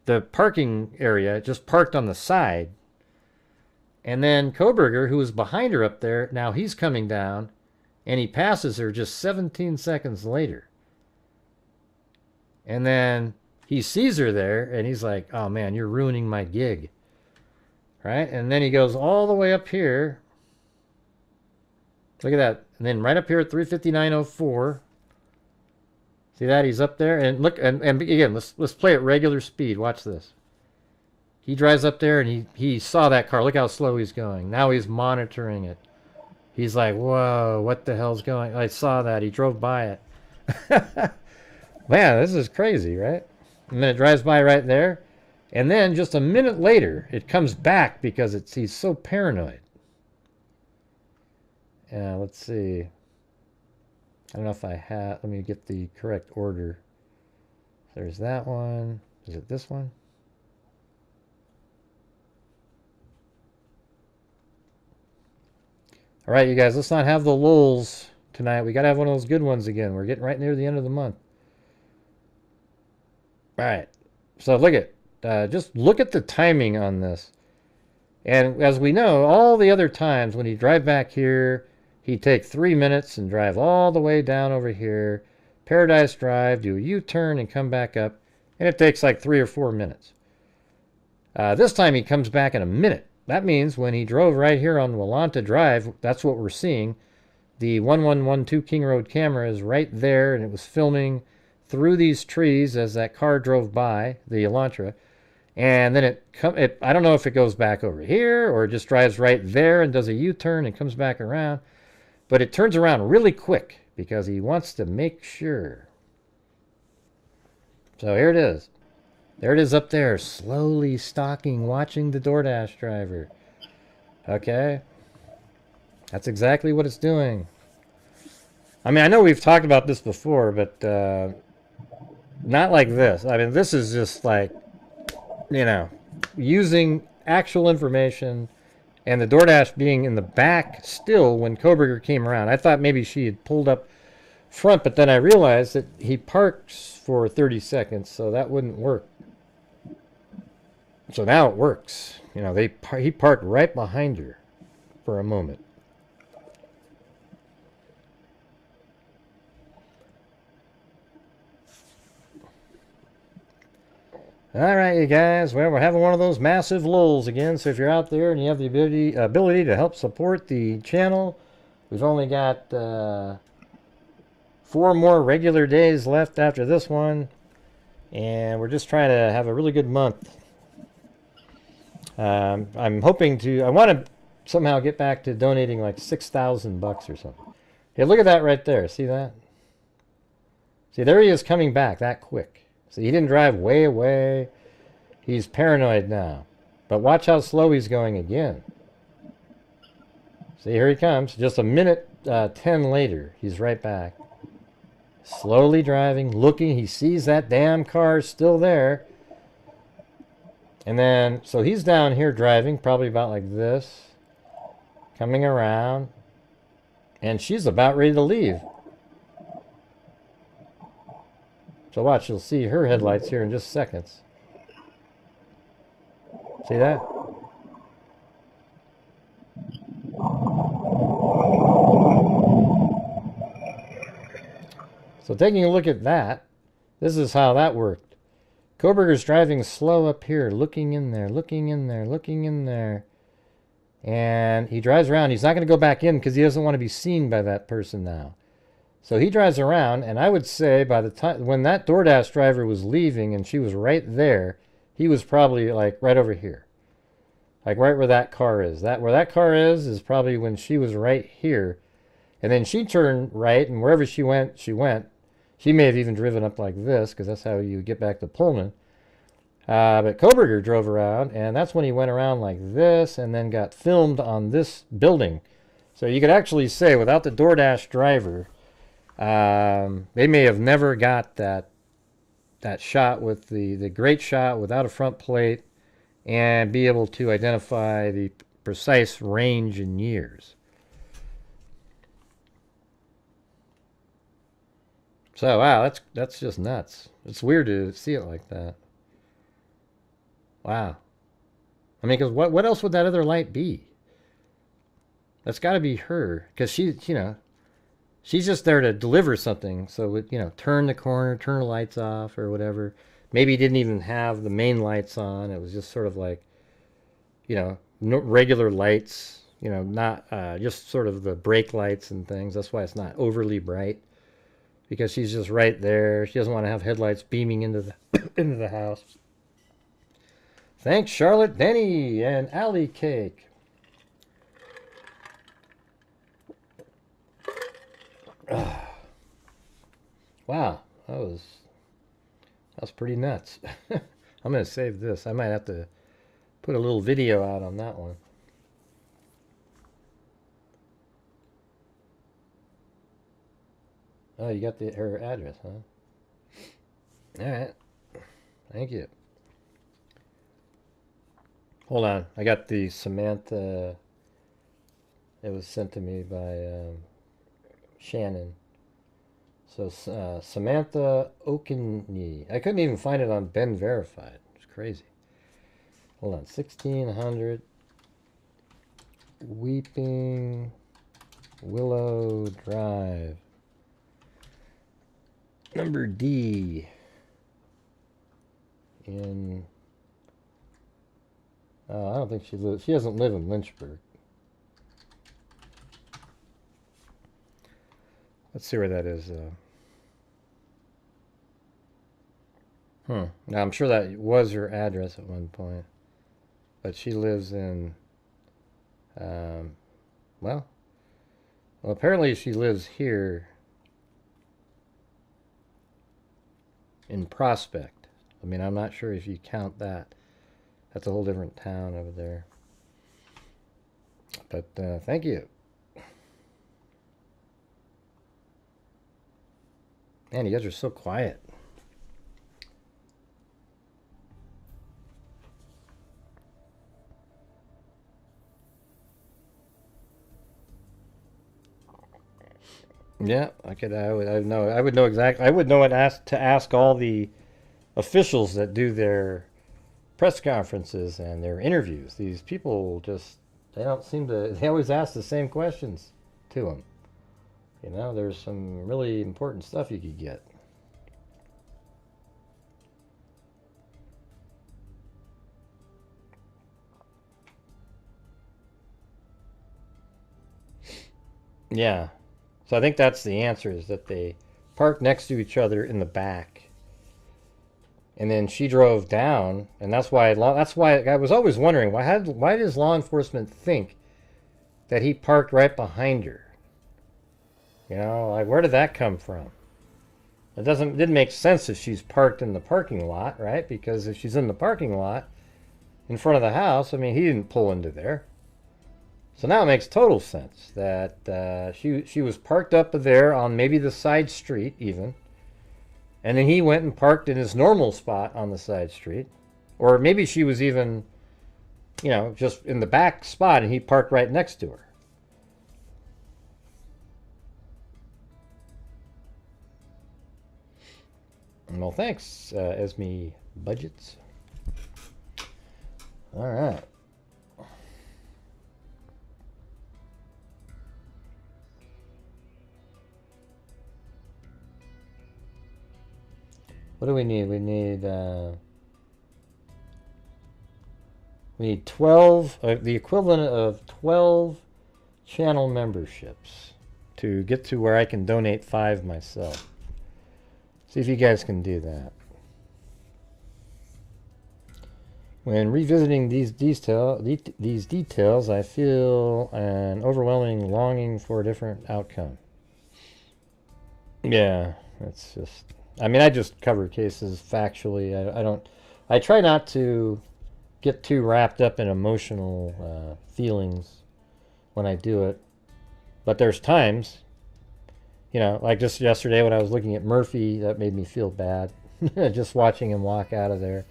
the parking area, just parked on the side. And then Kohberger, who was behind her up there, now he's coming down, and he passes her just 17 seconds later. And then he sees her there, and he's like, oh man, you're ruining my gig. Right? And then he goes all the way up here. Look at that. And then right up here at 3:59:04. See that? He's up there. And look, and again, let's play at regular speed. Watch this. He drives up there, and he saw that car. Look how slow he's going. Now he's monitoring it. He's like, whoa, what the hell's going on? I saw that. He drove by it. Man, this is crazy, right? And then it drives by right there. And then just a minute later, it comes back because he's so paranoid. Let's see. I don't know if I have... Let me get the correct order. There's that one. Is it this one? All right, you guys, let's not have the lulls tonight. We got to have one of those good ones again. We're getting right near the end of the month. All right. So look at... just look at the timing on this. And as we know, all the other times when you drive back here... He'd take 3 minutes and drive all the way down over here, Paradise Drive, do a U-turn and come back up, and it takes like 3 or 4 minutes. This time he comes back in a minute. That means when he drove right here on Wallanta Drive, that's what we're seeing. The 1112 King Road camera is right there, and it was filming through these trees as that car drove by, the Elantra. And then I don't know if it goes back over here or it just drives right there and does a U-turn and comes back around. But it turns around really quick because he wants to make sure. So here it is. There it is up there, slowly stalking, watching the DoorDash driver. Okay? That's exactly what it's doing. I mean, I know we've talked about this before, but not like this. I mean, this is just like, using actual information. And the DoorDash being in the back still when Kohberger came around. I thought maybe she had pulled up front, but then I realized that he parks for 30 seconds, so that wouldn't work. So now it works. He parked right behind her for a moment. All right, you guys. Well, we're having one of those massive lulls again. So if you're out there and you have the ability to help support the channel, we've only got 4 more regular days left after this one, and we're just trying to have a really good month. I'm hoping to. I want to somehow get back to donating like $6,000 or something. Hey, look at that right there. See that? See, there he is coming back that quick. So he didn't drive way away. He's paranoid now. But watch how slow he's going again. See, here he comes. Just a minute 10 later, he's right back. Slowly driving, looking. He sees that damn car still there. And then, so he's down here driving, probably about like this. Coming around. And she's about ready to leave. So watch, you'll see her headlights here in just seconds. See that? So taking a look at that, this is how that worked. Koberger's driving slow up here, looking in there, looking in there, looking in there. And he drives around. He's not going to go back in because he doesn't want to be seen by that person now. So he drives around, and I would say by the time, when that DoorDash driver was leaving and she was right there, he was probably like right over here. Like right where that car is. Where that car is probably when she was right here. And then she turned right, and wherever she went, she went. She may have even driven up like this, because that's how you get back to Pullman. But Koberger drove around, and that's when he went around like this, and then got filmed on this building. So you could actually say, without the DoorDash driver, they may have never got that shot with the great shot without a front plate, and be able to identify the precise range in years. So wow, that's just nuts. It's weird to see it like that. Wow. I mean, because what else would that other light be? That's got to be her, because she's just there to deliver something. So turn the corner, turn the lights off, or whatever. Maybe he didn't even have the main lights on. It was just sort of like, no regular lights. Not just sort of the brake lights and things. That's why it's not overly bright. Because she's just right there. She doesn't want to have headlights beaming into the into the house. Thanks, Charlotte, Denny, and Alley Cake. Wow, that was pretty nuts. I'm gonna save this. I might have to put a little video out on that one. Oh, you got her address, huh? All right. Thank you. Hold on. I got the Samantha. It was sent to me by Shannon. So Samantha Okenye. I couldn't even find it on Ben Verified. It's crazy. Hold on. 1600 Weeping Willow Drive. Number D in I don't think she doesn't live in Lynchburg. Let's see where that is. Now I'm sure that was her address at one point, but she lives in well apparently she lives here in Prospect. I mean, I'm not sure if you count that. That's a whole different town over there. But thank you. Man, you guys are so quiet. Yeah, I would know exactly. I would know to ask all the officials that do their press conferences and their interviews. These people they don't seem to. They always ask the same questions to them. There's some really important stuff you could get. Yeah. So I think that's the answer, is that they parked next to each other in the back. And then she drove down, and that's why I was always wondering, why does law enforcement think that he parked right behind her? Like, where did that come from? It didn't make sense if she's parked in the parking lot, right? Because if she's in the parking lot in front of the house, I mean, he didn't pull into there. So now it makes total sense that she was parked up there on maybe the side street even. And then he went and parked in his normal spot on the side street. Or maybe she was even, you know, just in the back spot and he parked right next to her. Well, thanks, Esme Budgets. All right. What do we need? We need 12, the equivalent of 12 channel memberships to get to where I can donate 5 myself. See if you guys can do that. When revisiting these details, I feel an overwhelming longing for a different outcome. Yeah, it's just... I mean, I just cover cases factually. I try not to get too wrapped up in emotional feelings when I do it. But there's times, you know, like just yesterday when I was looking at Murphy, that made me feel bad. Just watching him walk out of there.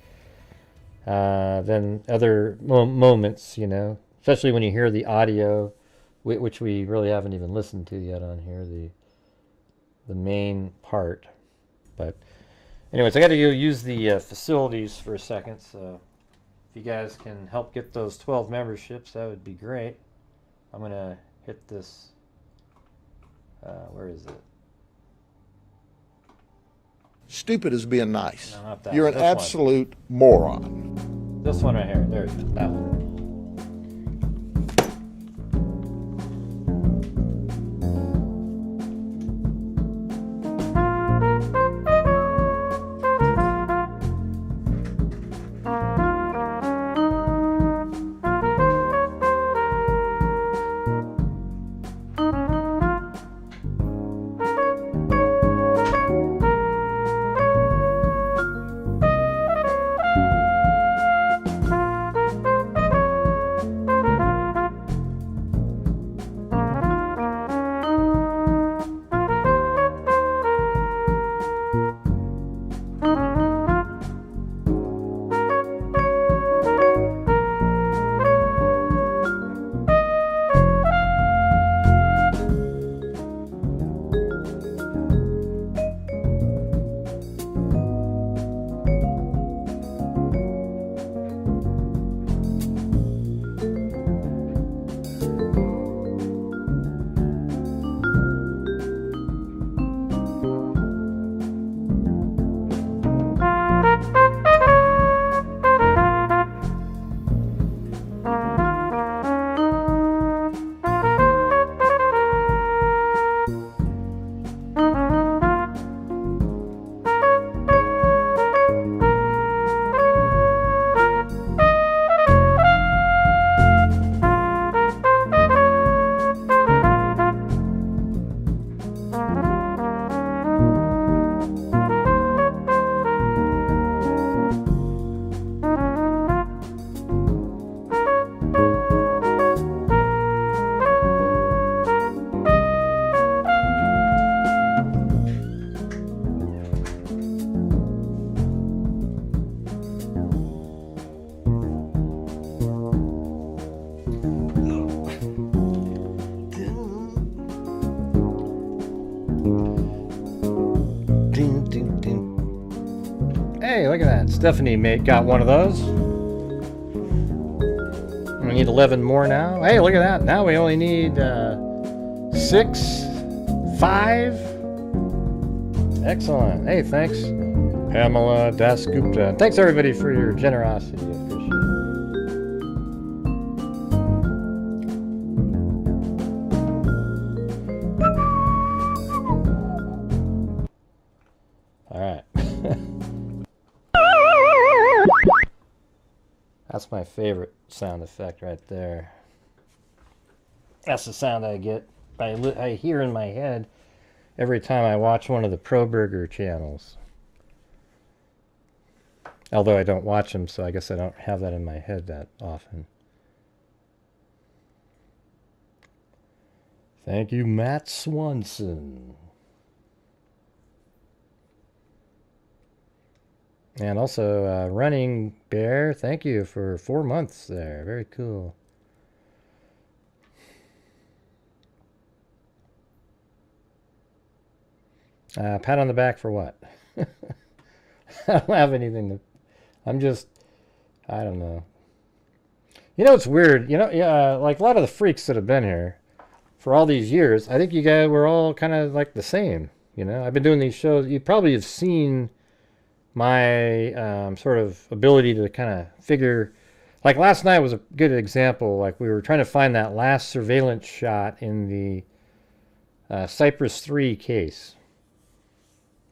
Then other moments, you know, especially when you hear the audio, which we really haven't even listened to yet on here, the main part. But anyways, I got to go use the facilities for a second, so if you guys can help get those 12 memberships, that would be great. I'm going to hit this, where is it? Stupid is being nice. No, not that You're one. an This absolute moron. This one right here. There's that one. Hey, look at that. Stephanie got one of those. We need 11 more now. Hey, look at that. Now we only need 6, 5. Excellent. Hey, thanks, Pamela Dasgupta. Thanks, everybody, for your generosity. I appreciate it. All right. That's my favorite sound effect right there. That's the sound I get. I hear in my head every time I watch one of the Pro Burger channels. Although I don't watch them, so I guess I don't have that in my head that often. Thank you, Matt Swanson. And also, Running Bear, thank you for 4 months there. Very cool. Pat on the back for what? I don't have anything to... I'm just... I don't know. You know, it's weird. You know, yeah, like a lot of the freaks that have been here for all these years, I think you guys were all kind of like the same. You know, I've been doing these shows. You probably have seen my sort of ability to kind of figure... Like last night was a good example. Like we were trying to find that last surveillance shot in the Cypress 3 case.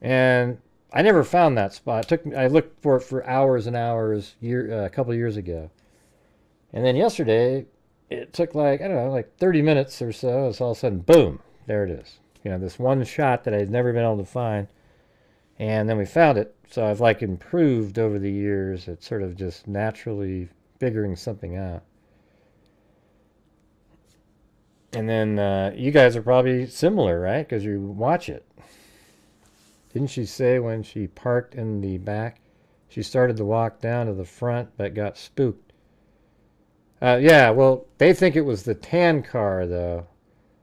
And I never found that spot. I looked for it for hours and hours a couple of years ago. And then yesterday, it took like, I don't know, like 30 minutes or so. It's all of a sudden, boom, there it is. You know, this one shot that I'd never been able to find. And then we found it. So I've like improved over the years at sort of just naturally figuring something out. And then you guys are probably similar, right? Because you watch it. Didn't she say when she parked in the back, she started to walk down to the front but got spooked? Yeah, well, they think it was the tan car, though.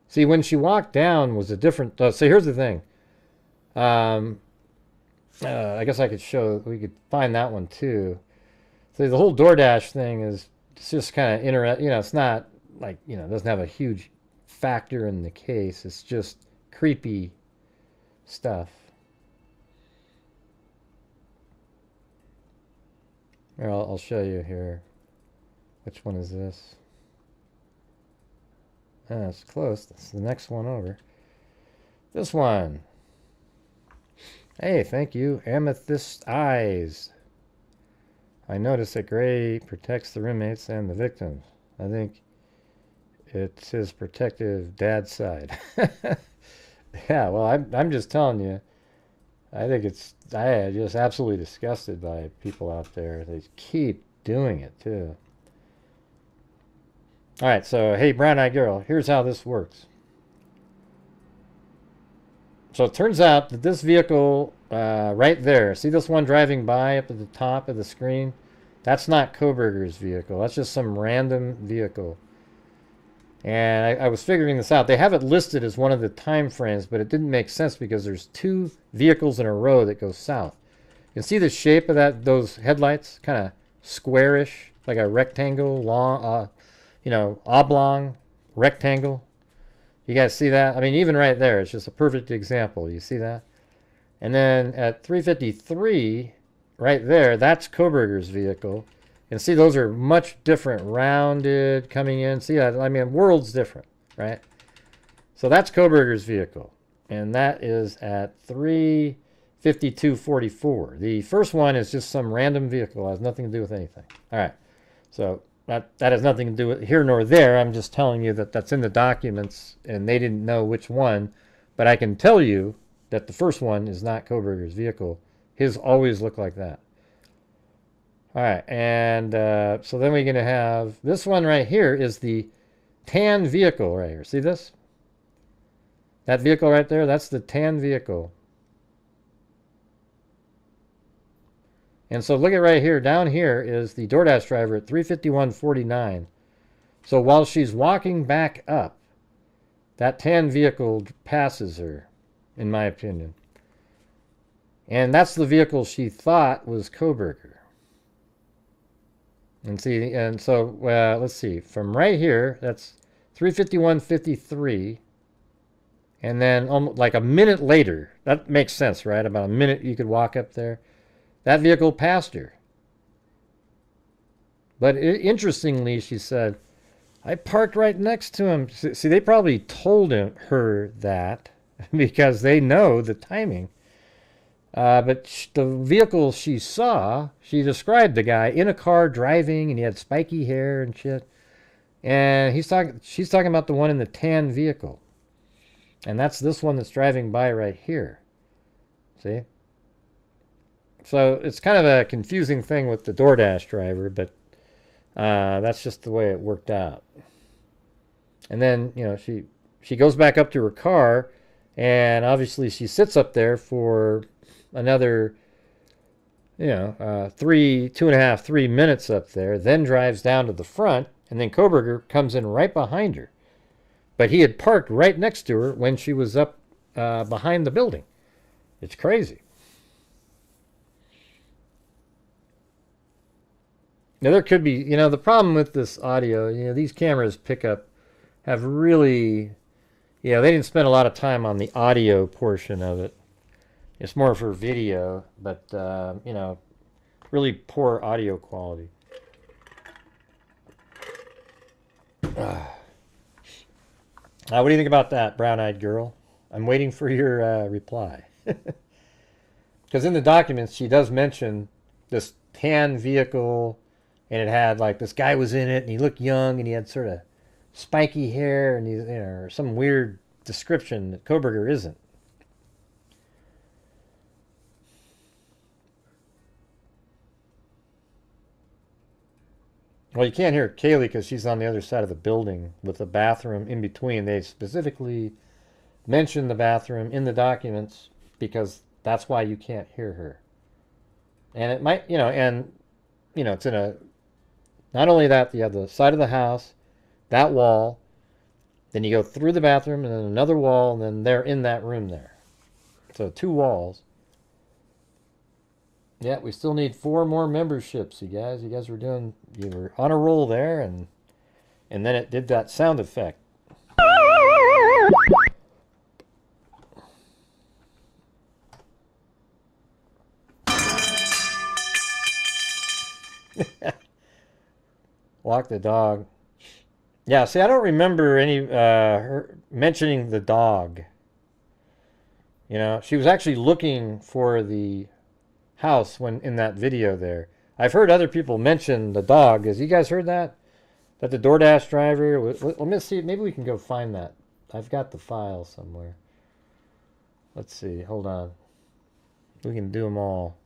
See, when she walked down was a different... So here's the thing. I guess I could show... We could find that one, too. So the whole DoorDash thing is it's just kind of interesting. You know, it's not like, you know, it doesn't have a huge factor in the case. It's just creepy stuff. Here, I'll show you here. Which one is this? It's close. That's the next one over. This one. Hey, thank you. Amethyst Eyes. I noticed that Gray protects the roommates and the victims. I think it's his protective dad side. Yeah, well, I'm just telling you. I am just absolutely disgusted by people out there. They keep doing it, too. All right, so, hey, brown-eyed girl, here's how this works. So it turns out that this vehicle right there, see this one driving by up at the top of the screen? That's not Koberger's vehicle. That's just some random vehicle. And I was figuring this out. They have it listed as one of the time frames, but it didn't make sense because there's 2 vehicles in a row that go south. You can see the shape of those headlights, kind of squarish, like a rectangle, long, you know, oblong rectangle. You guys see that? I mean, even right there, it's just a perfect example. You see that? And then at 353, right there, that's Koberger's vehicle. And see, those are much different, rounded, coming in. See, I mean, world's different, right? So that's Koberger's vehicle. And that is at 352.44. The first one is just some random vehicle. It has nothing to do with anything. All right. So that has nothing to do with here nor there. I'm just telling you that that's in the documents, and they didn't know which one. But I can tell you that the first one is not Koberger's vehicle. His always look like that. All right, and so then we're going to have this one right here is the tan vehicle right here. See this? That vehicle right there, that's the tan vehicle. And so look at right here. Down here is the DoorDash driver at 351.49. So while she's walking back up, that tan vehicle passes her, in my opinion. And that's the vehicle she thought was Koberger. And see, and so let's see, from right here, that's 351.53, and then like a minute later, that makes sense, right? About a minute you could walk up there. That vehicle passed her. But interestingly, she said, I parked right next to him. See, they probably told her that because they know the timing. But the vehicle she saw, she described the guy in a car driving, and he had spiky hair and shit. And she's talking about the one in the tan vehicle. And that's this one that's driving by right here. See? So it's kind of a confusing thing with the DoorDash driver, but that's just the way it worked out. And then, you know, she she goes back up to her car, and obviously she sits up there for another, 2.5, 3 minutes up there, then drives down to the front, and then Kohberger comes in right behind her. But he had parked right next to her when she was up behind the building. It's crazy. Now, there could be, the problem with this audio, these cameras have really, they didn't spend a lot of time on the audio portion of it. It's more for video, but, really poor audio quality. What do you think about that, brown-eyed girl? I'm waiting for your reply. Because in the documents, she does mention this tan vehicle, and it had, like, this guy was in it, and he looked young, and he had sort of spiky hair, and he's, or some weird description that Kohberger isn't. Well, you can't hear Kaylee because she's on the other side of the building with the bathroom in between. They specifically mention the bathroom in the documents because that's why you can't hear her. And it might, it's in a, not only that, you have the side of the house, that wall, then you go through the bathroom and then another wall, and then they're in that room there. So 2 walls. Yeah, we still need 4 more memberships, you guys. You guys you were on a roll there, and then it did that sound effect. Walk the dog. Yeah, see, I don't remember any her mentioning the dog. She was actually looking for the house when in that video there. I've heard other people mention the dog. Has you guys heard that? That the DoorDash driver... Let me see. Maybe we can go find that. I've got the file somewhere. Let's see. Hold on. We can do them all.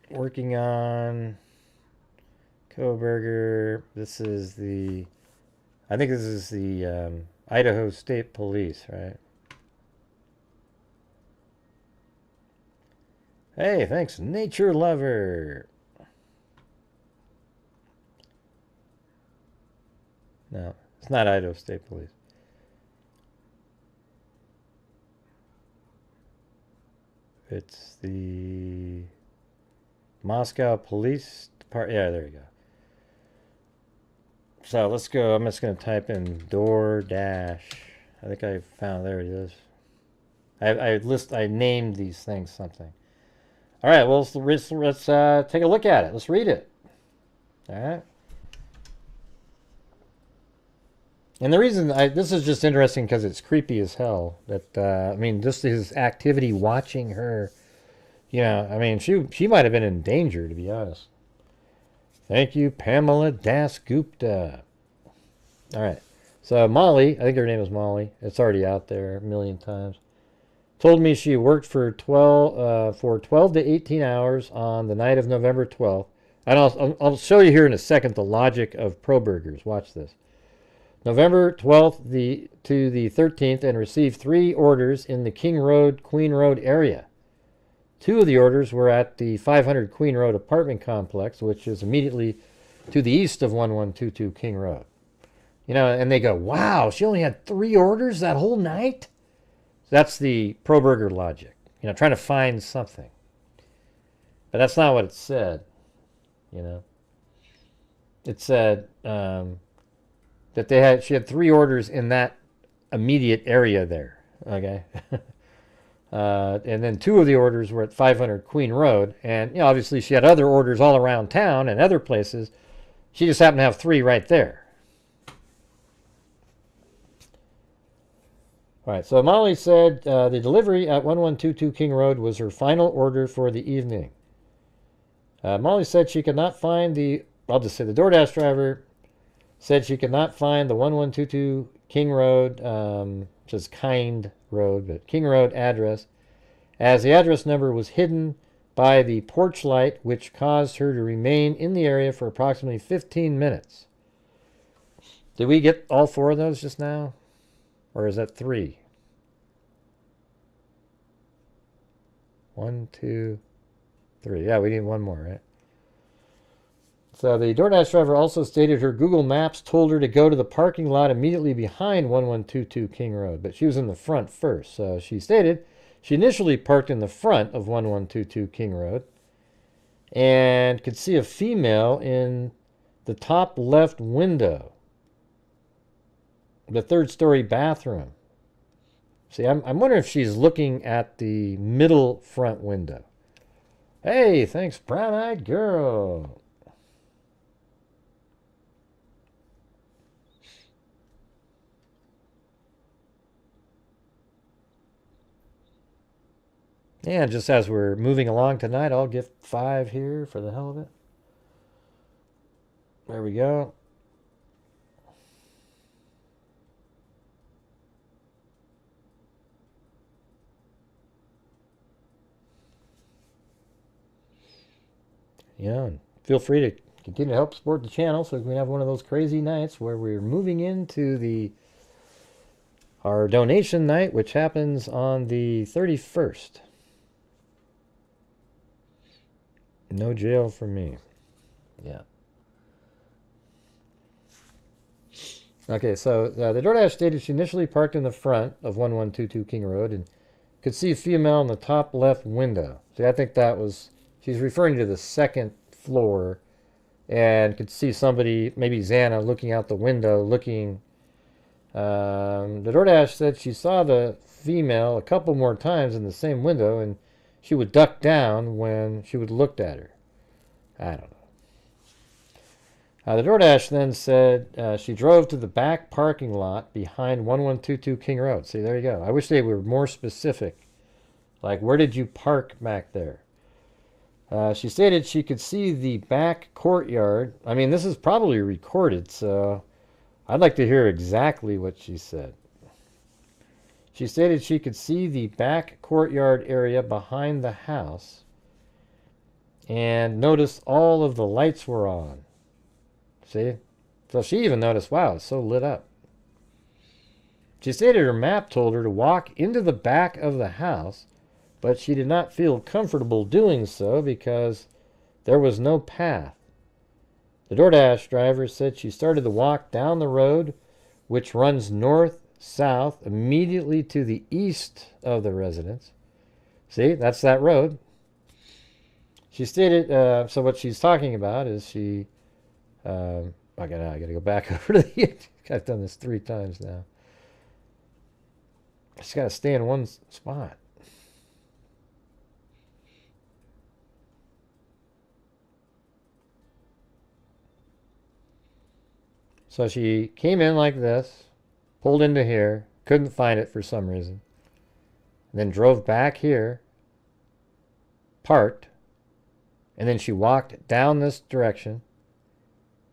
Working on Kohberger. This is the... I think this is the Idaho State Police, right? Hey, thanks, Nature Lover. No, it's not Idaho State Police. It's the Moscow Police Department. Yeah, there you go. So let's go. I'm just going to type in DoorDash. I think I found, there it is. I named these things something. All right, well, let's take a look at it. Let's read it. All right. And the reason this is just interesting because it's creepy as hell. That I mean, just his activity watching her. I mean, she might have been in danger, to be honest. Thank you, Pamela Dasgupta. All right. So Molly, I think her name is Molly. It's already out there a million times. Told me she worked for 12 to 18 hours on the night of November 12th. And I'll show you here in a second the logic of Kohberger's. Watch this. November 12th to the 13th, and received 3 orders in the King Road, Queen Road area. 2 of the orders were at the 500 Queen Road apartment complex, which is immediately to the east of 1122 King Road. And they go, wow, she only had 3 orders that whole night? That's the Kohberger logic, trying to find something. But that's not what it said, It said that she had 3 orders in that immediate area there, okay? And then 2 of the orders were at 500 Queen Road. And, obviously she had other orders all around town and other places. She just happened to have 3 right there. All right, so Molly said the delivery at 1122 King Road was her final order for the evening. Molly said she could not find I'll just say the DoorDash driver said she could not find the 1122 King Road, which is Kind Road, but King Road address, as the address number was hidden by the porch light, which caused her to remain in the area for approximately 15 minutes. Did we get all 4 of those just now? Or is that 3? 1, 2, 3. Yeah, we need 1 more, right? So the DoorDash driver also stated her Google Maps told her to go to the parking lot immediately behind 1122 King Road, but she was in the front first. So she stated she initially parked in the front of 1122 King Road and could see a female in the top left window, the 3rd-story bathroom. See, I'm wondering if she's looking at the middle front window. Hey, thanks, brown-eyed girl. And just as we're moving along tonight, I'll give 5 here for the hell of it. There we go. Yeah, and feel free to continue to help support the channel so we can have one of those crazy nights where we're moving into our donation night, which happens on the 31st. No jail for me. Yeah. Okay, so the DoorDash stated she initially parked in the front of 1122 King Road and could see a female in the top left window. See, I think that was... She's referring to the 2nd floor and could see somebody, maybe Xana, looking out the window, looking. The DoorDash said she saw the female a couple more times in the same window and she would duck down when she would look at her. I don't know. The DoorDash then said she drove to the back parking lot behind 1122 King Road. See, there you go. I wish they were more specific. Like, where did you park back there? She stated she could see the back courtyard. I mean, this is probably recorded, so I'd like to hear exactly what she said. She stated she could see the back courtyard area behind the house and noticed all of the lights were on. See? So she even noticed, wow, it's so lit up. She stated her map told her to walk into the back of the house, but she did not feel comfortable doing so because there was no path. The DoorDash driver said she started to walk down the road, which runs north-south immediately to the east of the residence. See, that's that road. She stated, so what she's talking about is she, I gotta go back over to the, I've done this 3 times now. I just gotta stay in one spot. So she came in like this, pulled into here, couldn't find it for some reason, then drove back here, parked, and then she walked down this direction,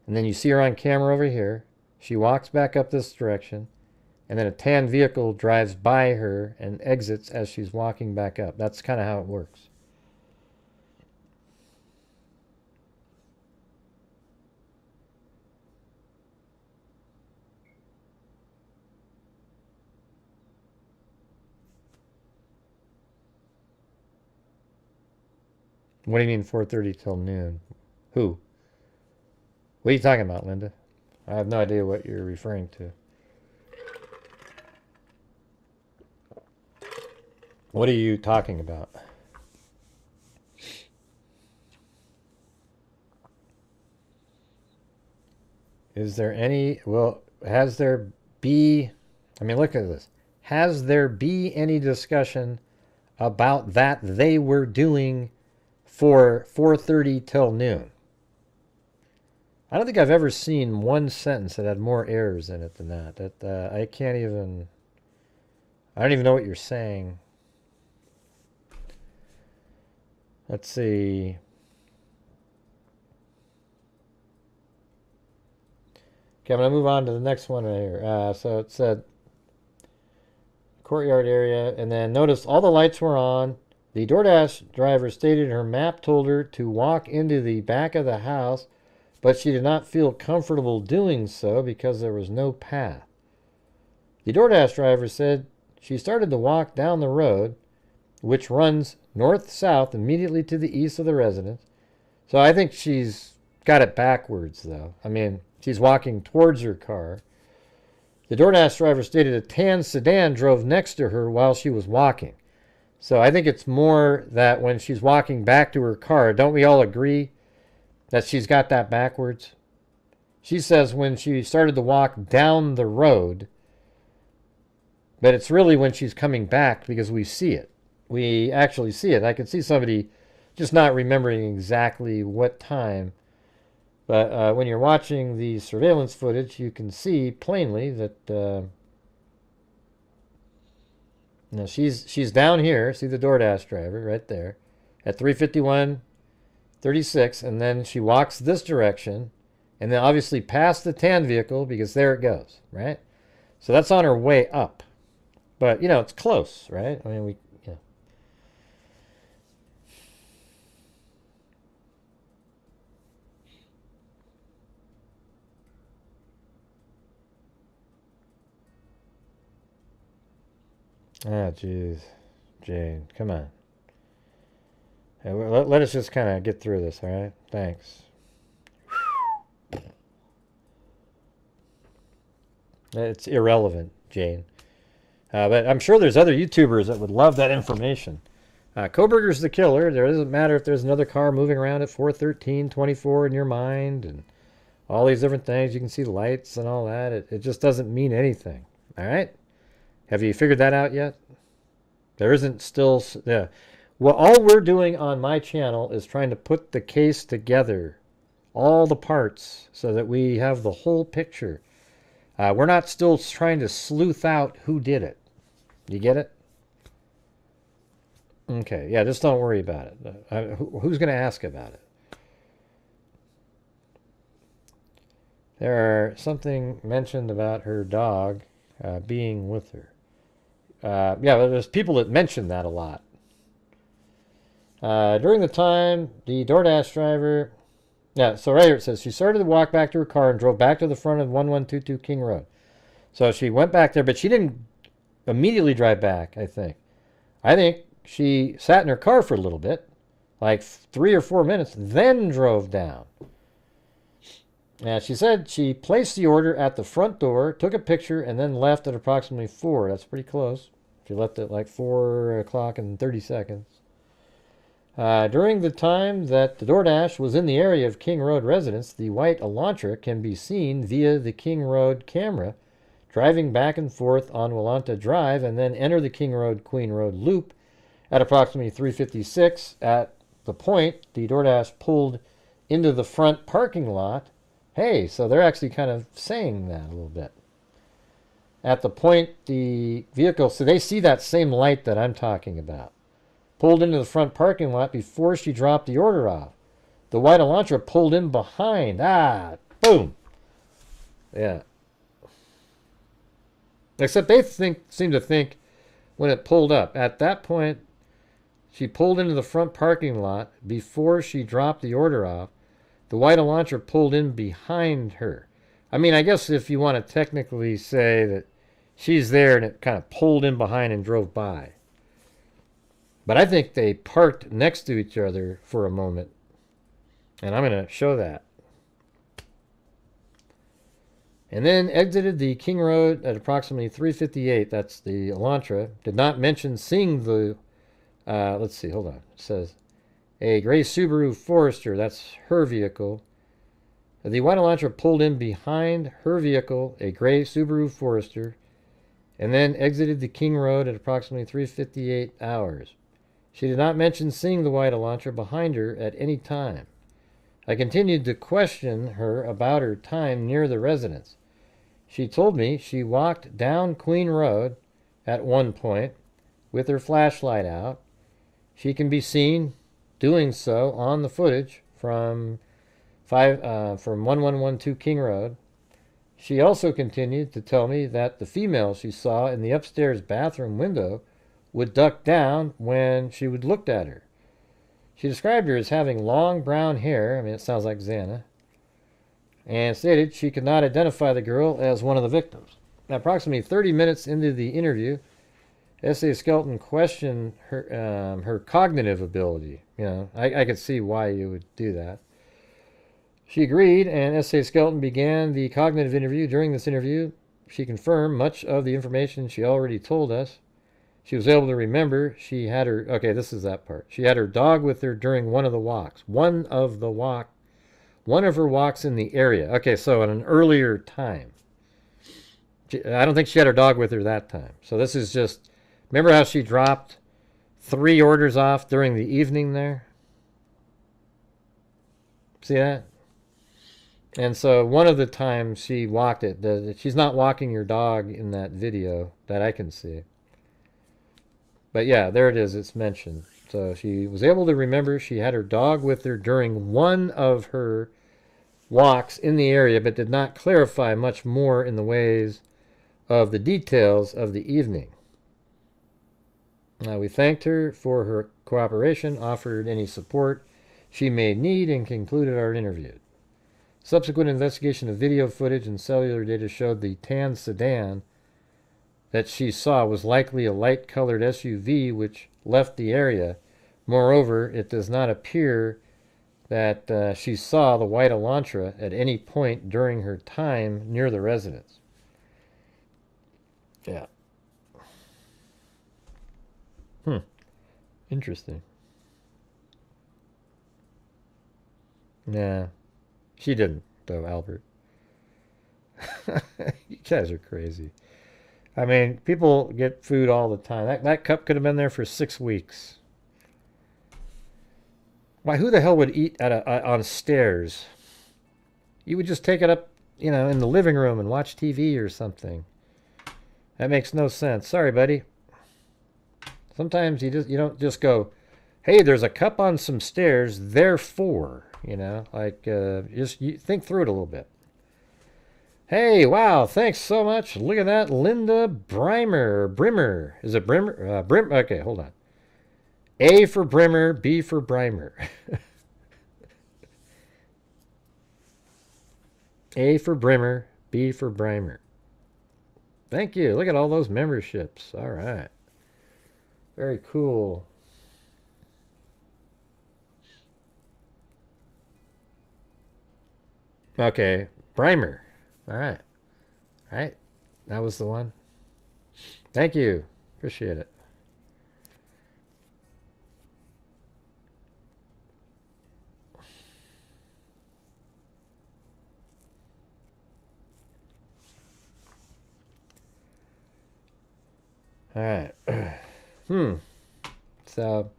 and then you see her on camera over here. She walks back up this direction, and then a tan vehicle drives by her and exits as she's walking back up. That's kind of how it works. What do you mean 4:30 till noon? Who? What are you talking about, Linda? I have no idea what you're referring to. What are you talking about? Is there any, well, has there be, I mean, look at this. Has there be any discussion about that they were doing for 4:30 till noon? I don't think I've ever seen one sentence that had more errors in it than that. I can't even, I don't even know what you're saying. Let's see. Okay, I'm going to move on to the next one right here. So it said courtyard area, and then notice all the lights were on. The DoorDash driver stated her map told her to walk into the back of the house, but she did not feel comfortable doing so because there was no path. The DoorDash driver said she started to walk down the road, which runs north-south immediately to the east of the residence. So I think she's got it backwards, though. I mean, she's walking towards her car. The DoorDash driver stated a tan sedan drove next to her while she was walking. So I think it's more that when she's walking back to her car, don't we all agree that she's got that backwards? She says when she started to walk down the road, but it's really when she's coming back because we see it. We actually see it. I could see somebody just not remembering exactly what time. But when you're watching the surveillance footage, you can see plainly that she's down here. See the DoorDash driver right there at 3:51:36, and then she walks this direction, and then obviously past the tan vehicle because there it goes, right? So that's on her way up. But, you know, it's close, right? I mean, Ah, jeez. Jane, come on. Hey, let us just kind of get through this, all right? Thanks. It's irrelevant, Jane. But I'm sure there's other YouTubers that would love that information. Koberger's the killer. There doesn't matter if there's another car moving around at 4:13:24 in your mind and all these different things. You can see lights and all that. It just doesn't mean anything. All right? Have you figured that out yet? There isn't still... Yeah. Well, all we're doing on my channel is trying to put the case together. All the parts so that we have the whole picture. We're not still trying to sleuth out who did it. You get it? Okay, yeah, just don't worry about it. Who's going to ask about it? There are something mentioned about her dog being with her. Yeah, there's people that mention that a lot. During the time, the DoorDash driver... Yeah, so right here it says, she started to walk back to her car and drove back to the front of 1122 King Road. So she went back there, but she didn't immediately drive back, I think. I think she sat in her car for a little bit, like 3 or 4 minutes, then drove down. She said she placed the order at the front door, took a picture, and then left at approximately 4. That's pretty close. She left at like 4 o'clock and 30 seconds. During the time that the DoorDash was in the area of King Road residence, the white Elantra can be seen via the King Road camera, driving back and forth on Willanta Drive, and then enter the King Road Queen Road loop at approximately 3:56. At the point, the DoorDash pulled into the front parking lot. Hey, so they're actually kind of saying that a little bit. At the point, the vehicle, so they see that same light that I'm talking about. Pulled into the front parking lot before she dropped the order off. The white Elantra pulled in behind. Boom. Yeah. Except they seem to think when it pulled up. At that point, she pulled into the front parking lot before she dropped the order off. The white Elantra pulled in behind her. I mean, I guess if you want to technically say that she's there and it kind of pulled in behind and drove by. But I think they parked next to each other for a moment. And I'm going to show that. And then exited the King Road at approximately 3:58. That's the Elantra. Did not mention seeing the... let's see, hold on. It says, a gray Subaru Forester. That's her vehicle. The white Elantra pulled in behind her vehicle, a gray Subaru Forester, and then exited the King Road at approximately 3:58 hours. She did not mention seeing the white Elantra behind her at any time. I continued to question her about her time near the residence. She told me she walked down Queen Road at one point with her flashlight out. She can be seen doing so on the footage from 1112 King Road. She also continued to tell me that the female she saw in the upstairs bathroom window would duck down when she would look at her. She described her as having long brown hair. I mean, it sounds like Xana. and stated she could not identify the girl as one of the victims. Approximately 30 minutes into the interview, S.A. Skelton questioned her cognitive ability. You know, I could see why you would do that. She agreed, and S.A. Skelton began the cognitive interview. During this interview, she confirmed much of the information she already told us. She was able to remember she had her... Okay, this is that part. She had her dog with her during one of the walks. One of her walks in the area. Okay, so at an earlier time. I don't think she had her dog with her that time. So this is just... Remember how she dropped 3 orders off during the evening there? See that? And so one of the times she walked it, she's not walking your dog in that video that I can see. But yeah, there it is, it's mentioned. So she was able to remember she had her dog with her during one of her walks in the area, but did not clarify much more in the ways of the details of the evening. We thanked her for her cooperation, offered any support she may need, and concluded our interview. Subsequent investigation of video footage and cellular data showed the tan sedan that she saw was likely a light-colored SUV which left the area. Moreover, it does not appear that she saw the white Elantra at any point during her time near the residence. Yeah. Interesting. Nah. She didn't, though, Albert. You guys are crazy. I mean, people get food all the time. That cup could have been there for 6 weeks. Why, who the hell would eat on stairs? You would just take it up, you know, in the living room and watch TV or something. That makes no sense. Sorry, buddy. Sometimes you don't just go, hey, there's a cup on some stairs, therefore... You know, like, just think through it a little bit. Hey, wow, thanks so much. Look at that, Linda Brimmer. Is it Brimmer? Okay, hold on. A for Brimmer, B for Brimer. A for Brimmer, B for Brimer. Thank you. Look at all those memberships. All right. Very cool. Okay, Brimer. All right. All right. That was the one. Thank you. Appreciate it. All right. So,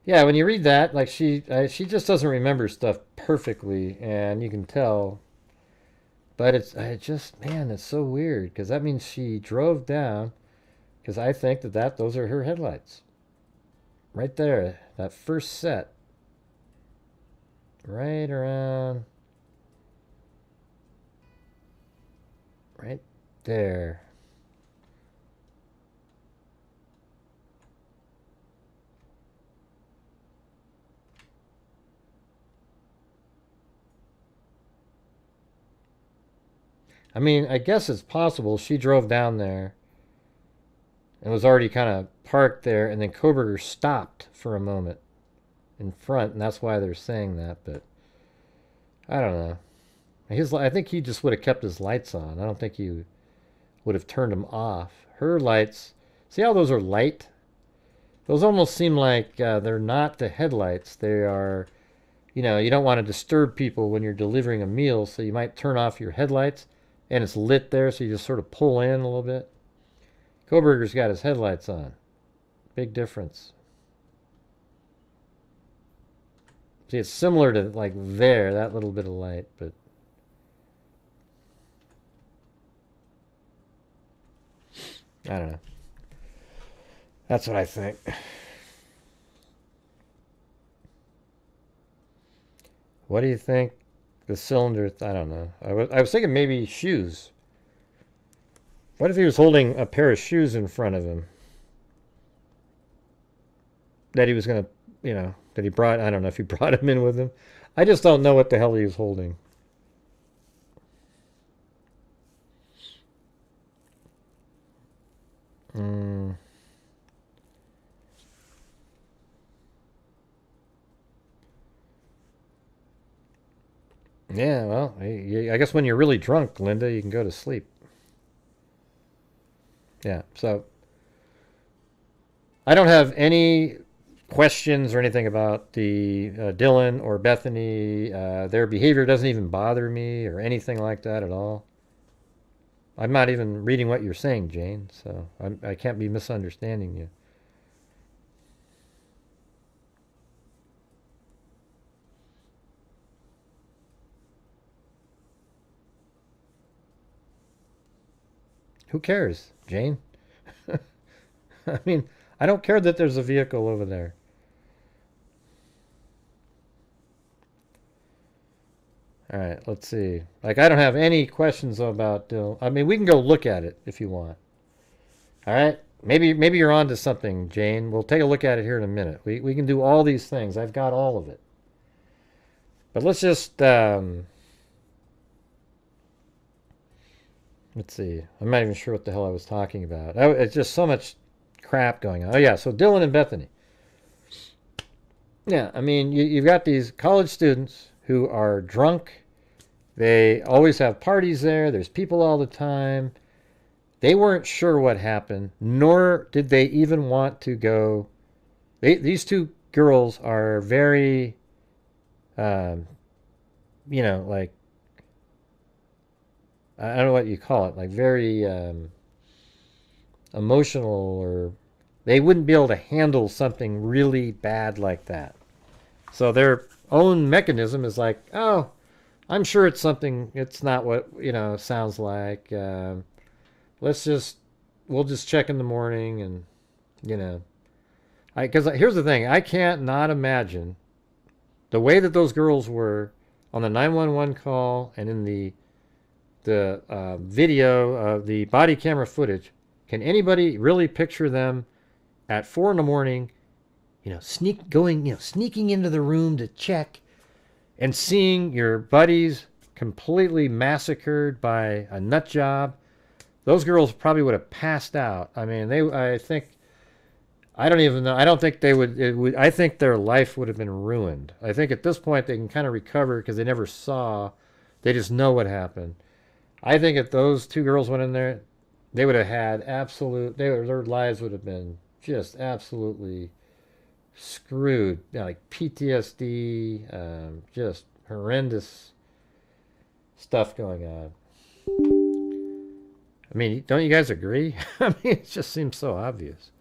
yeah, when you read that, like she just doesn't remember stuff perfectly, and you can tell. But it's so weird, because that means she drove down, because I think that those are her headlights. Right there, that first set. Right around. Right there. I mean, I guess it's possible she drove down there and was already kind of parked there, and then Koberger stopped for a moment in front, and that's why they're saying that, but I don't know. I think he just would have kept his lights on. I don't think he would have turned them off. Her lights, see how those are light? Those almost seem like they're not the headlights. They are, you know, you don't want to disturb people when you're delivering a meal, so you might turn off your headlights. And it's lit there, so you just sort of pull in a little bit. Koberger's got his headlights on. Big difference. See, it's similar to, like, there, that little bit of light, but... I don't know. That's what I think. What do you think? The cylinder, I don't know. I was thinking maybe shoes. What if he was holding a pair of shoes in front of him? That he was going to, you know, that he brought, I don't know if he brought him in with him. I just don't know what the hell he was holding. Mm. Yeah, well, I guess when you're really drunk, Linda, you can go to sleep. Yeah, so I don't have any questions or anything about the Dylan or Bethany. Their behavior doesn't even bother me or anything like that at all. I'm not even reading what you're saying, Jane, so I can't be misunderstanding you. Who cares, Jane? I mean, I don't care that there's a vehicle over there. All right, let's see. Like, I don't have any questions about Dill. I mean, we can go look at it if you want. All right? Maybe you're onto something, Jane. We'll take a look at it here in a minute. We can do all these things. I've got all of it. But let's just let's see. I'm not even sure what the hell I was talking about. It's just so much crap going on. Oh yeah, so Dylan and Bethany. Yeah, I mean, you've got these college students who are drunk. They always have parties there. There's people all the time. They weren't sure what happened, nor did they even want to go. These two girls are very, like, I don't know what you call it, like very emotional, or they wouldn't be able to handle something really bad like that. So their own mechanism is like, oh, I'm sure it's something, it's not what, sounds like. We'll just check in the morning and, because here's the thing, I can't not imagine the way that those girls were on the 911 call and in the video of the body camera footage. Can anybody really picture them at 4 in the morning, sneaking into the room to check and seeing your buddies completely massacred by a nut job? Those girls probably would have passed out. I mean, I don't even know. I don't think they would. I think their life would have been ruined. I think at this point they can kind of recover because they never saw. They just know what happened. I think if those two girls went in there, they would have had their lives would have been just absolutely screwed. Like PTSD, just horrendous stuff going on. I mean, don't you guys agree? I mean, it just seems so obvious.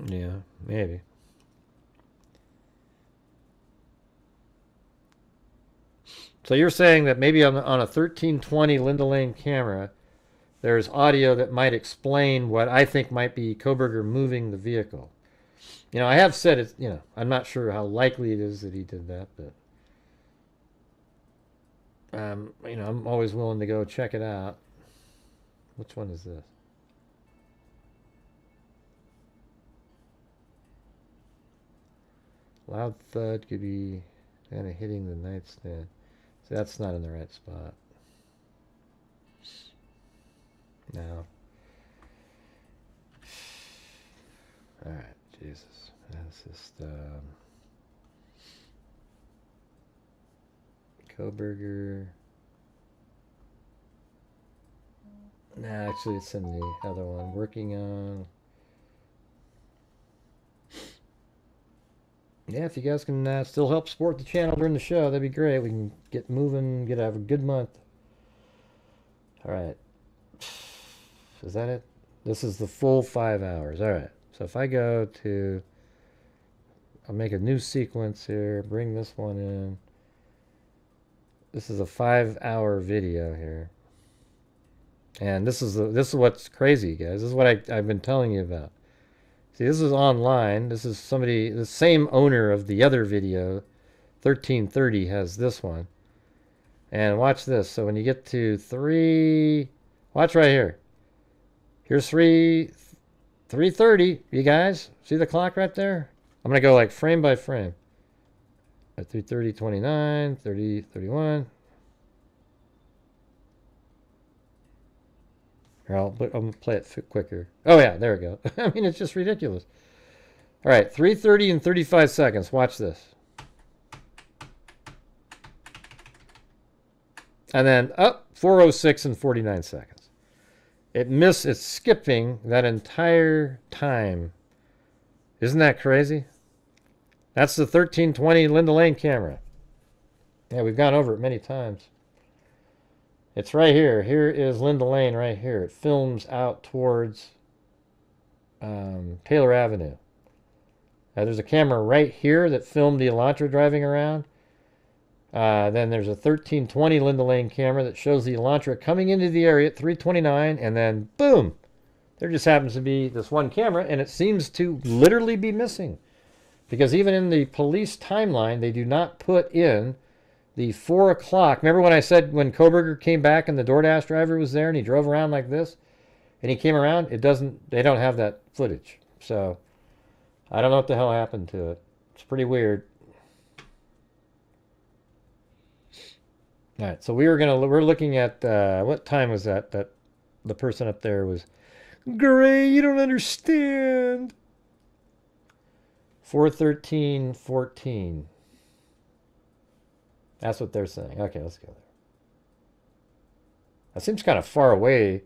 Yeah, maybe. So you're saying that maybe on a 1320 Linda Lane camera, there's audio that might explain what I think might be Koberger moving the vehicle. I have said it's, I'm not sure how likely it is that he did that, but, I'm always willing to go check it out. Which one is this? Loud thud could be kind of hitting the nightstand. See, that's not in the right spot. No. Alright, Jesus. That's just, Koberger. No, actually it's in the other one. Working on. Yeah, if you guys can still help support the channel during the show, that'd be great. We can get moving, have a good month. Alright. Is that it? This is the full 5 hours. Alright. So if I go to... I'll make a new sequence here. Bring this one in. This is a 5-hour video here. And this is what's crazy, guys. This is what I've been telling you about. See, this is online. This is somebody, the same owner of the other video, 1330, has this one. And watch this. So when you get to 3, watch right here. Here's 3:30, you guys. See the clock right there? I'm going to go like frame by frame. At 3:30, 29, 30, 31. Here, I'm going to play it quicker. Oh, yeah, there we go. I mean, it's just ridiculous. All right, 3:30 and 35 seconds. Watch this. And then up 4:06 and 49 seconds. It's skipping that entire time. Isn't that crazy? That's the 1320 Linda Lane camera. Yeah, we've gone over it many times. It's right here. Here is Linda Lane right here. It films out towards Taylor Avenue. There's a camera right here that filmed the Elantra driving around. Then there's a 1320 Linda Lane camera that shows the Elantra coming into the area at 3:29, and then boom, there just happens to be this one camera, and it seems to literally be missing. Because even in the police timeline, they do not put in the 4 o'clock. Remember when I said when Koberger came back and the DoorDash driver was there and he drove around like this? And he came around? They don't have that footage. So I don't know what the hell happened to it. It's pretty weird. All right, so we're looking at what time was that? That the person up there was, Gray, you don't understand. 4:13:14. That's what they're saying. Okay, let's go there. That seems kind of far away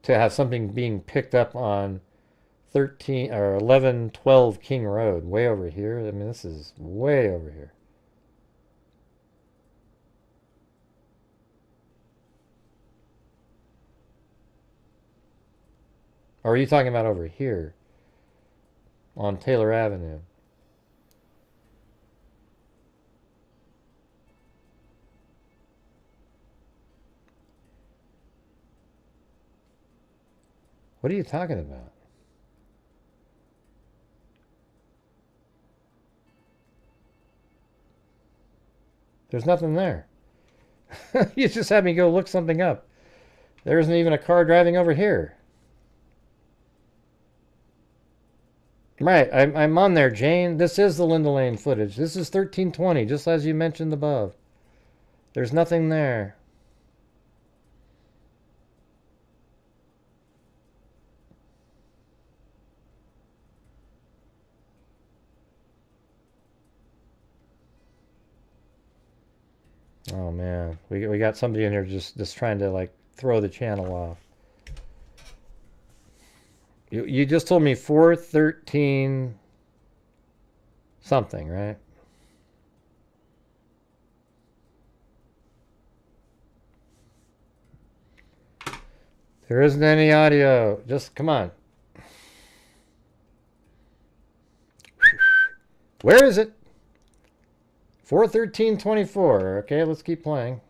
to have something being picked up on 13 or 1112 King Road, way over here. I mean, this is way over here. Or are you talking about over here on Taylor Avenue? What are you talking about? There's nothing there. You just had me go look something up. There isn't even a car driving over here. Right, I'm on there, Jane. This is the Linda Lane footage. This is 1320, just as you mentioned above. There's nothing there. Oh man, we got somebody in here just trying to like throw the channel off. You just told me 4:13 something, right? There isn't any audio. Just come on. Where is it? 4:13:24. Okay, let's keep playing.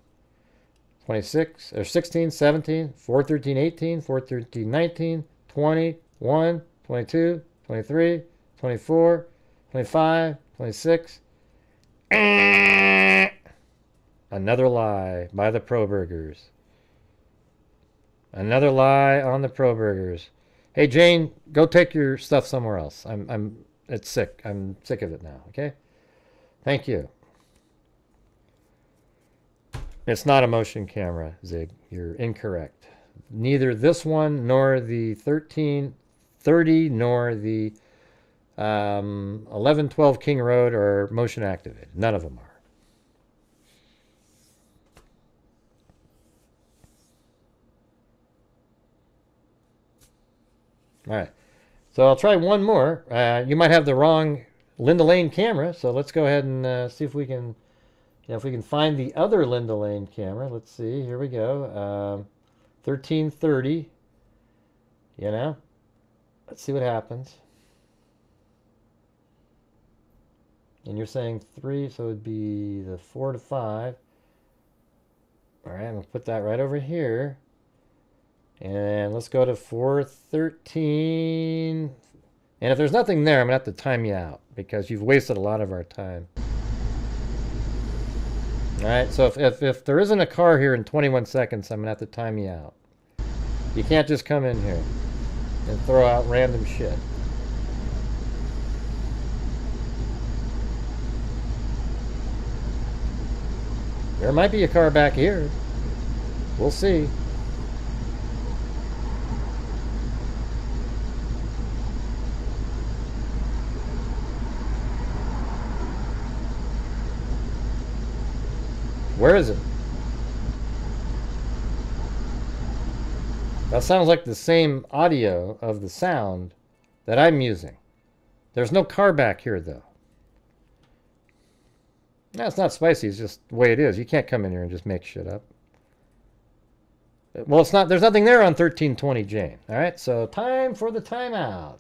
26 or 16, 17, 4:13:18, 4:13:19, 20. 1, 22, 23, 24, 25, 26. Another lie by the Pro Burgers. Another lie on the Pro Burgers. Hey Jane, go take your stuff somewhere else. It's sick. I'm sick of it now, okay? Thank you. It's not a motion camera, Zig. You're incorrect. Neither this one nor the 1330 nor the 1112 King Road are motion activated. None of them are. All right. So I'll try one more. You might have the wrong Linda Lane camera, so let's go ahead and see if we can, if we can find the other Linda Lane camera. Let's see. Here we go. 1330. You know. Let's see what happens. And you're saying 3, so it would be the 4 to 5. All right, I'm going to put that right over here. And let's go to 4:13. And if there's nothing there, I'm going to have to time you out because you've wasted a lot of our time. All right, so if there isn't a car here in 21 seconds, I'm going to have to time you out. You can't just come in here and throw out random shit. There might be a car back here. We'll see. Where is it? That sounds like the same audio of the sound that I'm using. There's no car back here, though. No, it's not spicy. It's just the way it is. You can't come in here and just make shit up. Well, it's not. There's nothing there on 1320 Jane. All right, so time for the timeout.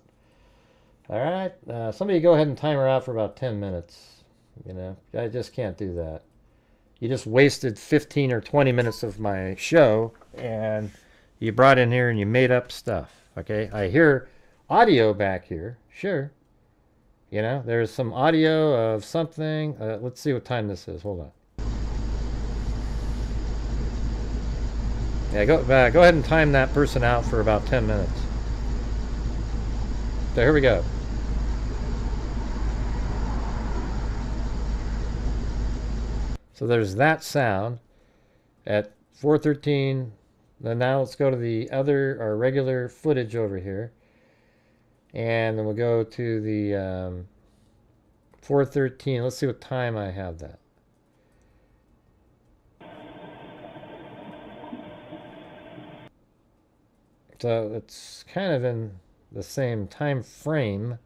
All right, somebody go ahead and time her out for about 10 minutes. You know, I just can't do that. You just wasted 15 or 20 minutes of my show, and you brought in here and you made up stuff. Okay, I hear audio back here. Sure. You know, there's some audio of something. Let's see what time this is. Hold on. Yeah, go ahead and time that person out for about 10 minutes. So here we go. So there's that sound at 4:13. Then now let's go to the other, our regular footage over here. And then we'll go to the 4:13. Let's see what time I have that. So it's kind of in the same time frame.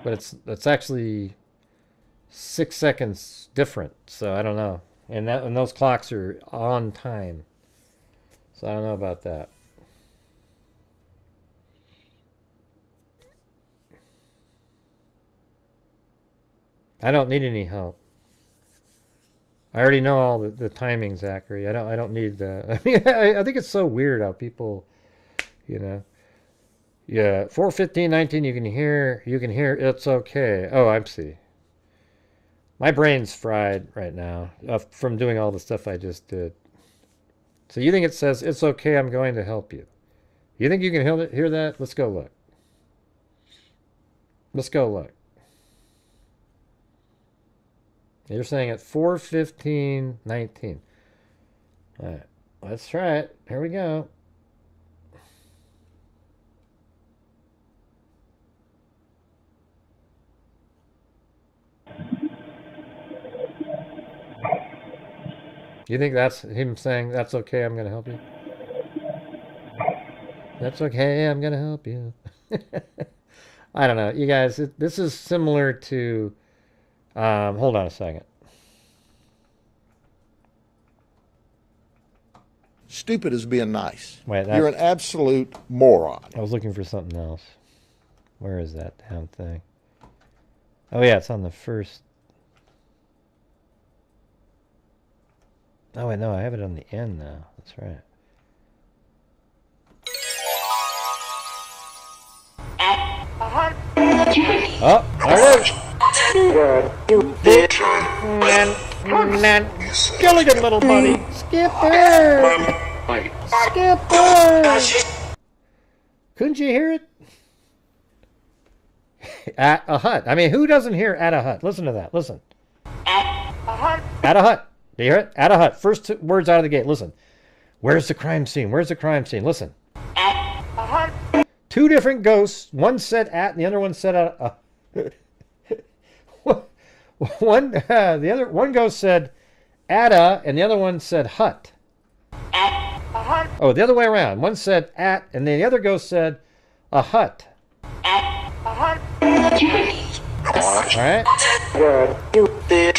But it's actually 6 seconds different. So I don't know. And those clocks are on time. So I don't know about that. I don't need any help. I already know all the timing, Zachary. I don't need the. I mean, I think it's so weird how people, you know. Yeah, 4:15:19. You can hear. It's okay. Oh, I see. My brain's fried right now from doing all the stuff I just did. So you think it says, it's okay, I'm going to help you. You think you can hear that? Let's go look. Let's go look. You're saying at 4:15:19. All right, let's try it. Here we go. You think that's him saying, that's okay, I'm going to help you? That's okay, I'm going to help you. I don't know. You guys, this is similar to... hold on a second. Stupid is being nice. Wait, You're an absolute moron. I was looking for something else. Where is that damn thing? Oh yeah, it's on the first... Oh wait, no, I have it on the end now. That's right. Oh, there it is. Skilligan, little buddy. Skipper! Skipper! Couldn't you hear it? At a hut. I mean, who doesn't hear at a hut? Listen to that. Listen. At a hut. At a hut. Do you hear it? At a hut. First two words out of the gate. Listen. Where's the crime scene? Where's the crime scene? Listen. At a hut. Two different ghosts. One said at, and the other one said at. One ghost said at a, and the other one said hut. At a hut. Oh, the other way around. One said at, and then the other ghost said a hut. At a hut. All right.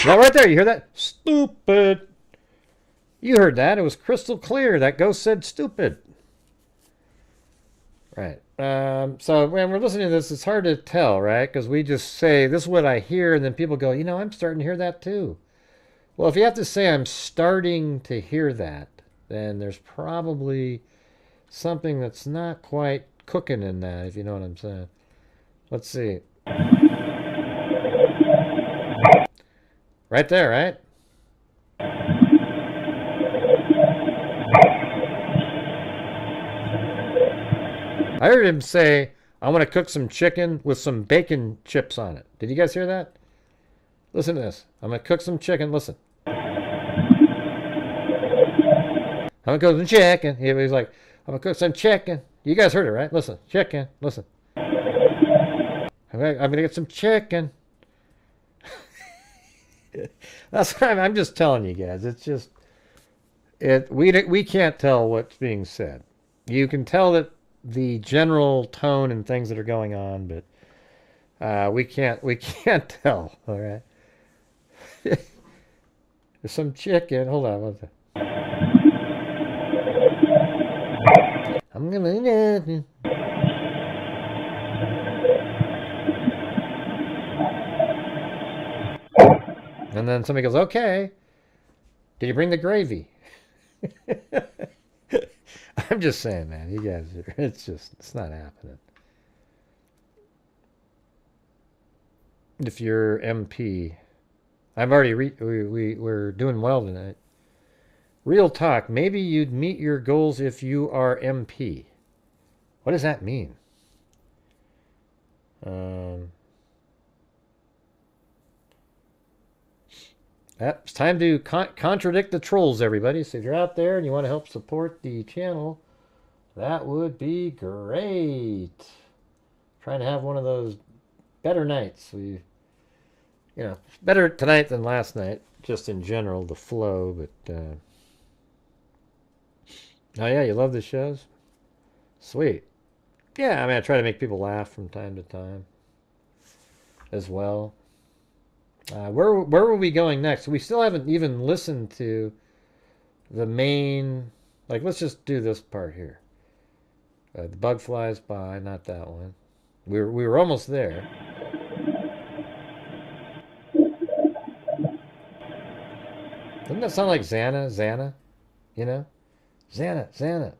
Now right there, you hear that? Stupid. You heard that. It was crystal clear. That ghost said stupid. Right. So when we're listening to this, it's hard to tell, right? Because we just say, this is what I hear, and then people go, you know, I'm starting to hear that too. Well, if you have to say I'm starting to hear that, then there's probably something that's not quite cooking in that, if you know what I'm saying. Let's see. Right there, right? I heard him say, I want to cook some chicken with some bacon chips on it. Did you guys hear that? Listen to this. I'm going to cook some chicken. Listen. I'm going to cook some chicken. He was like, I'm going to cook some chicken. You guys heard it, right? Listen. Chicken. Listen. I'm going to get some chicken. That's what I'm just telling you guys. It's just, we can't tell what's being said. You can tell that the general tone and things that are going on, but we can't tell. All right. There's some chicken. Hold on. One second. I'm gonna. And then somebody goes, "Okay, did you bring the gravy?" I'm just saying, man. You guys, it's not happening. If you're MP, I've already we're doing well tonight. Real talk. Maybe you'd meet your goals if you are MP. What does that mean? It's time to contradict the trolls, everybody. So if you're out there and you want to help support the channel, that would be great. Trying to have one of those better nights. Better tonight than last night, just in general, the flow. But oh yeah, you love the shows? Sweet. Yeah, I mean, I try to make people laugh from time to time as well. Where were we going next? We still haven't even listened to the main. Like, let's just do this part here. The bug flies by, not that one. We were almost there. Doesn't that sound like Xana? You know? Xana.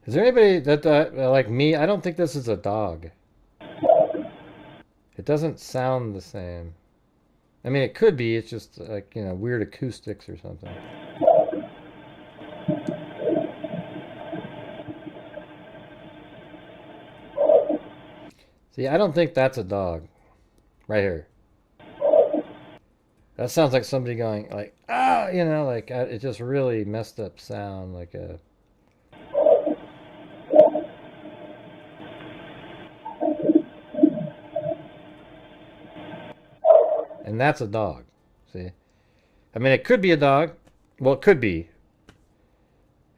Is there anybody that like me? I don't think this is a dog. It doesn't sound the same. I mean, it could be. It's just like, weird acoustics or something. See, I don't think that's a dog. Right here. That sounds like somebody going like, like it just really messed up sound, like a. And that's a dog. See? I mean, it could be a dog. Well, it could be.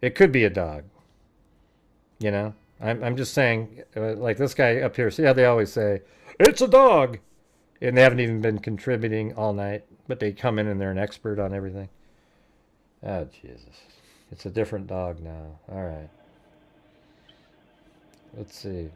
It could be a dog. I'm just saying, like this guy up here, see how they always say, it's a dog! And they haven't even been contributing all night, but they come in and they're an expert on everything. Oh, Jesus. It's a different dog now. All right. Let's see.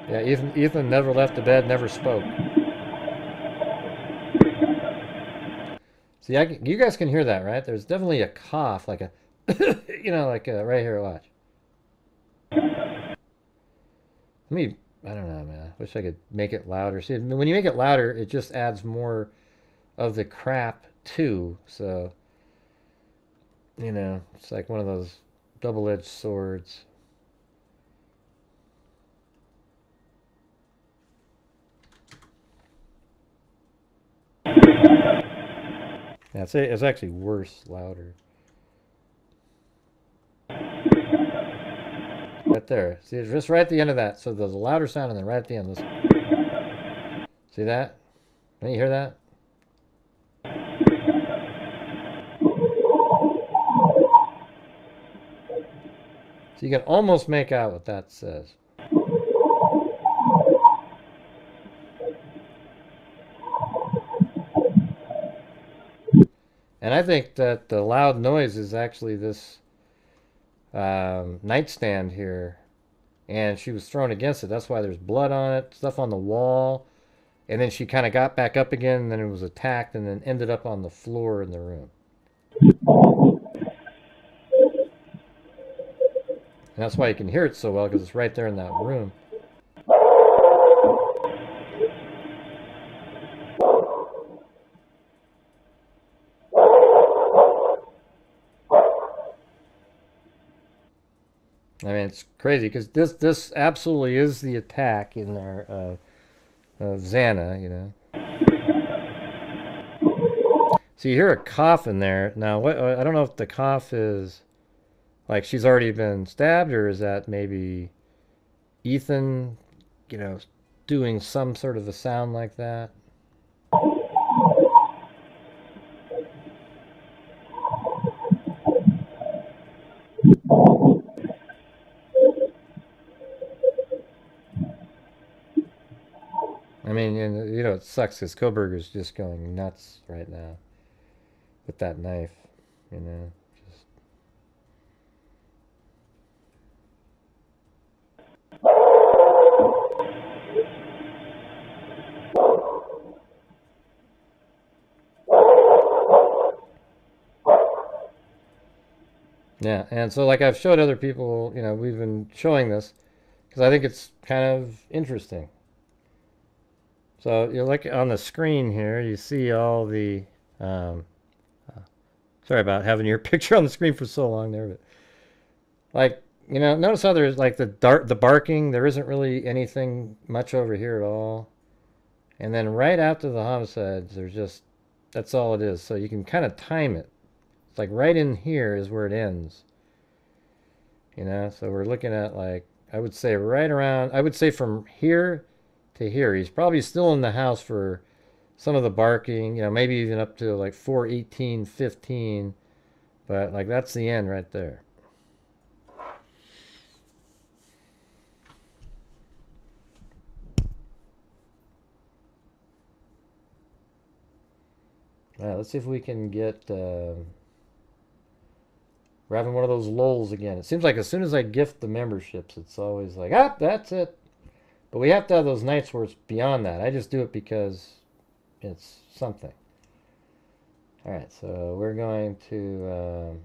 Yeah, Ethan never left the bed, never spoke. See, you guys can hear that, right? There's definitely a cough, like a, like right here, watch. I don't know, man. I wish I could make it louder. See, when you make it louder, it just adds more of the crap too. So, it's like one of those double-edged swords. Yeah, it's actually worse, louder. Right there. See, it's just right at the end of that. So there's a louder sound and then right at the end. Listen. See that? Can you hear that? So you can almost make out what that says. And I think that the loud noise is actually this nightstand here. And she was thrown against it. That's why there's blood on it, stuff on the wall. And then she kind of got back up again, and then it was attacked, and then ended up on the floor in the room. And that's why you can hear it so well, because it's right there in that room. I mean, it's crazy, because this absolutely is the attack in there of Xana, you know. So you hear a cough in there. Now, what, I don't know if the cough is like she's already been stabbed, or is that maybe Ethan, you know, doing some sort of a sound like that? I mean, you know, it sucks because Koberger's just going nuts right now with that knife, you know. Just... Yeah, and so like I've showed other people, you know, we've been showing this because I think it's kind of interesting. So you look on the screen here, you see all the, sorry about having your picture on the screen for so long there, but like, you know, notice how there's like the barking, there isn't really anything much over here at all. And then right after the homicides, there's just, that's all it is. So you can kind of time it. It's like right in here is where it ends. You know, so we're looking at like, I would say right around, I would say from here to here. He's probably still in the house for some of the barking, you know, maybe even up to like 4:18, 15. But like that's the end right there. All right, let's see if we can get... we're having one of those lulls again. It seems like as soon as I gift the memberships, it's always like, ah, that's it. But we have to have those nights where it's beyond that. I just do it because it's something. All right, so we're going to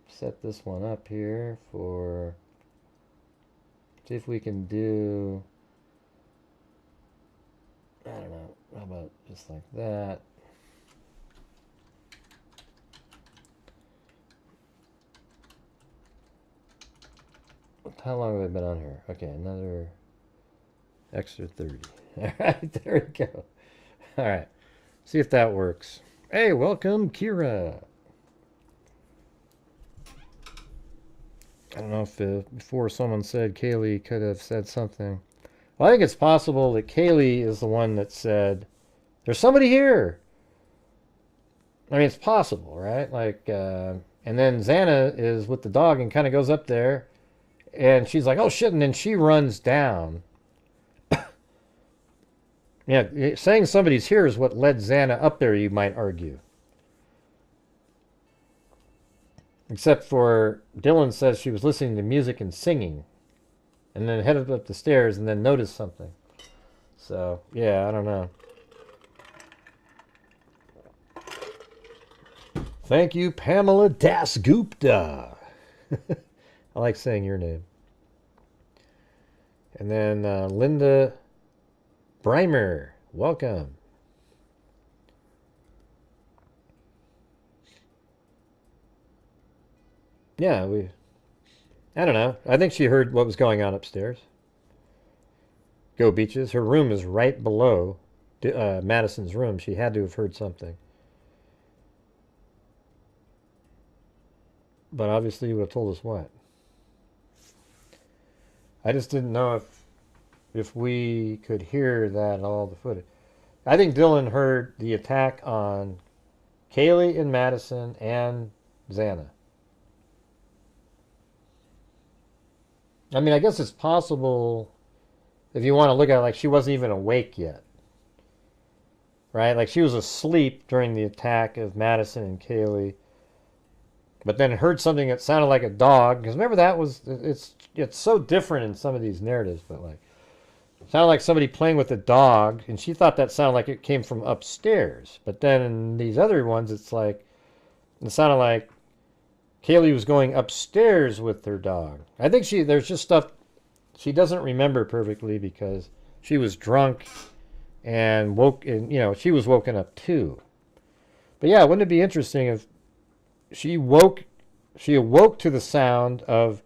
set this one up here for... See if we can do... I don't know. How about just like that? How long have I been on here? Okay, another extra 30. All right, there we go. All right, see if that works. Hey, welcome, Kira. I don't know if before someone said Kaylee could have said something. Well, I think it's possible that Kaylee is the one that said, there's somebody here. I mean, it's possible, right? Like, and then Xana is with the dog and kind of goes up there. And she's like, oh, shit. And then she runs down. Yeah, saying somebody's here is what led Xana up there, you might argue. Except for Dylan says she was listening to music and singing. And then headed up the stairs and then noticed something. So, yeah, I don't know. Thank you, Pamela Dasgupta. I like saying your name. And then Linda Breimer, welcome. Yeah, I don't know. I think she heard what was going on upstairs. Go Beaches. Her room is right below Madison's room. She had to have heard something. But obviously you would have told us what. I just didn't know if we could hear that all the footage. I think Dylan heard the attack on Kaylee and Madison and Xana. I mean, I guess it's possible if you want to look at it like she wasn't even awake yet. Right? Like she was asleep during the attack of Madison and Kaylee, but then heard something that sounded like a dog. Because remember that was, it's so different in some of these narratives, but like, it sounded like somebody playing with a dog, and she thought that sounded like it came from upstairs. But then in these other ones, it's like, it sounded like Kaylee was going upstairs with her dog. I think there's just stuff she doesn't remember perfectly because she was drunk and woke, and she was woken up too. But yeah, wouldn't it be interesting if she awoke to the sound of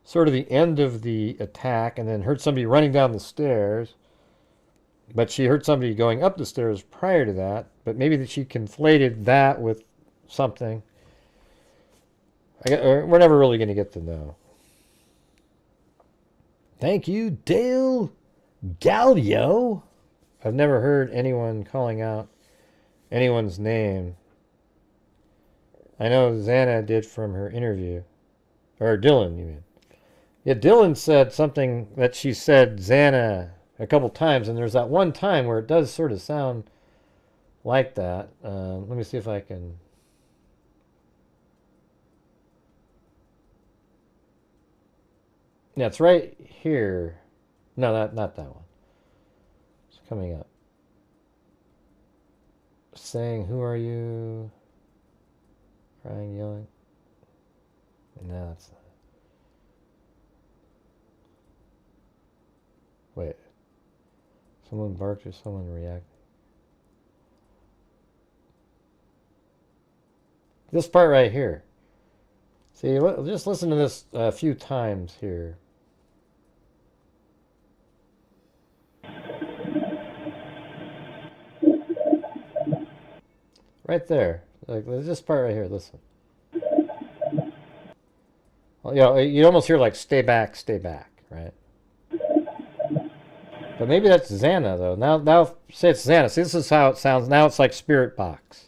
sort of the end of the attack and then heard somebody running down the stairs, but she heard somebody going up the stairs prior to that, but maybe that she conflated that with something. We're never really going to get to know. Thank you, Dale Gallio. I've never heard anyone calling out anyone's name. I know Xana did from her interview. Or Dylan, you mean. Yeah, Dylan said something that she said Xana a couple times, and there's that one time where it does sort of sound like that. Let me see if I can... Yeah, it's right here. No, not that one. It's coming up. Saying, who are you? Crying, yelling. No, that's not. Wait. Someone barked or someone reacted. This part right here. See, just listen to this a few times here. Right there. Like this part right here, listen. Well, you almost hear like stay back, right? But maybe that's Xana though. Now say it's Xana. See, this is how it sounds. Now it's like Spirit Box.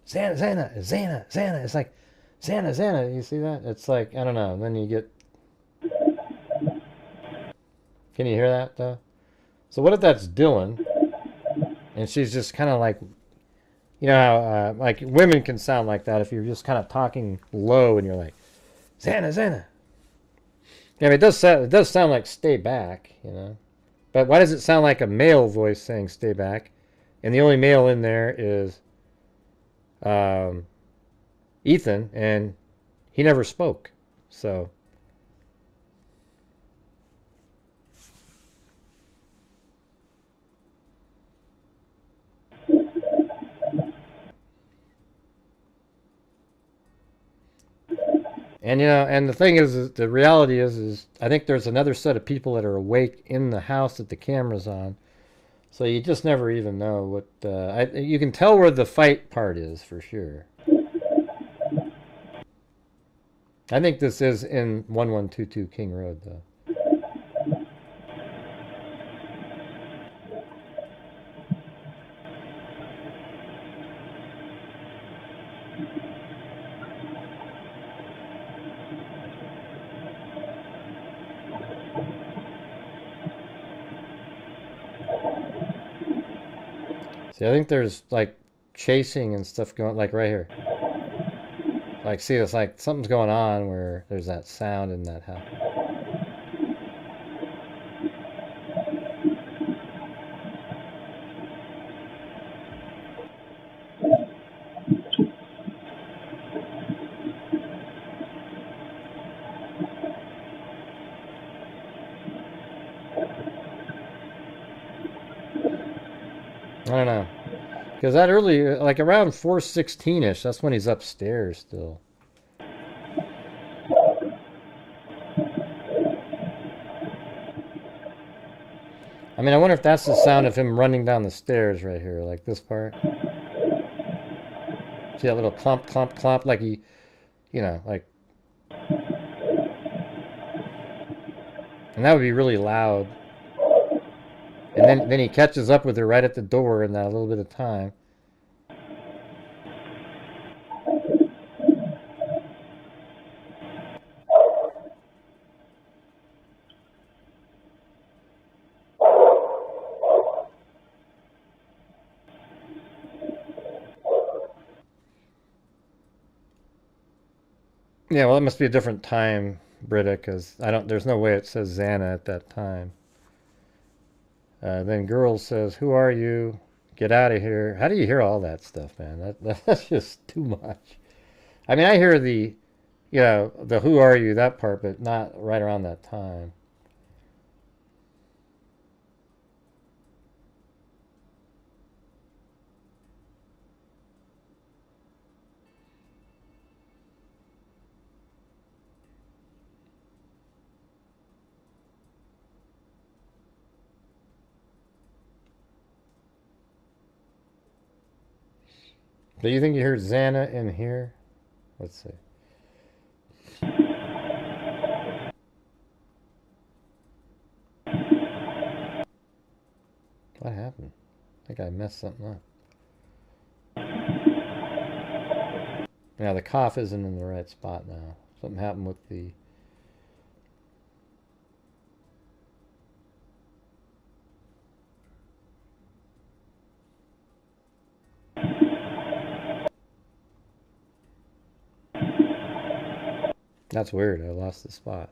Xana. It's like Xana. You see that? It's like, I don't know. And then you get... Can you hear that though? So what if that's Dylan? And she's just kind of like, how like women can sound like that if you're just kind of talking low and you're like, Xana. Yeah, it does sound like stay back, But why does it sound like a male voice saying stay back? And the only male in there is Ethan, and he never spoke. So and the thing is the reality is I think there's another set of people that are awake in the house that the camera's on. So you just never even know what... you can tell where the fight part is for sure. I think this is in 1122 King Road, though. See, I think there's like chasing and stuff going, like right here. Like, see, it's like something's going on where there's that sound in that house. I don't know. Because that early, like around 4:16-ish, that's when he's upstairs still. I mean, I wonder if that's the sound of him running down the stairs right here, like this part. See that little clomp, clomp, clomp, like he, like... And that would be really loud. And then he catches up with her right at the door in that little bit of time. Yeah, well, it must be a different time, Britta, because there's no way it says Xana at that time. Then girl says, "Who are you? Get out of here." How do you hear all that stuff, man? That's just too much. I mean, I hear the "Who are you?" that part, but not right around that time. Do you think you heard Xana in here? Let's see. What happened? I think I messed something up. Now the cough isn't in the right spot now. Something happened with the... That's weird. I lost the spot.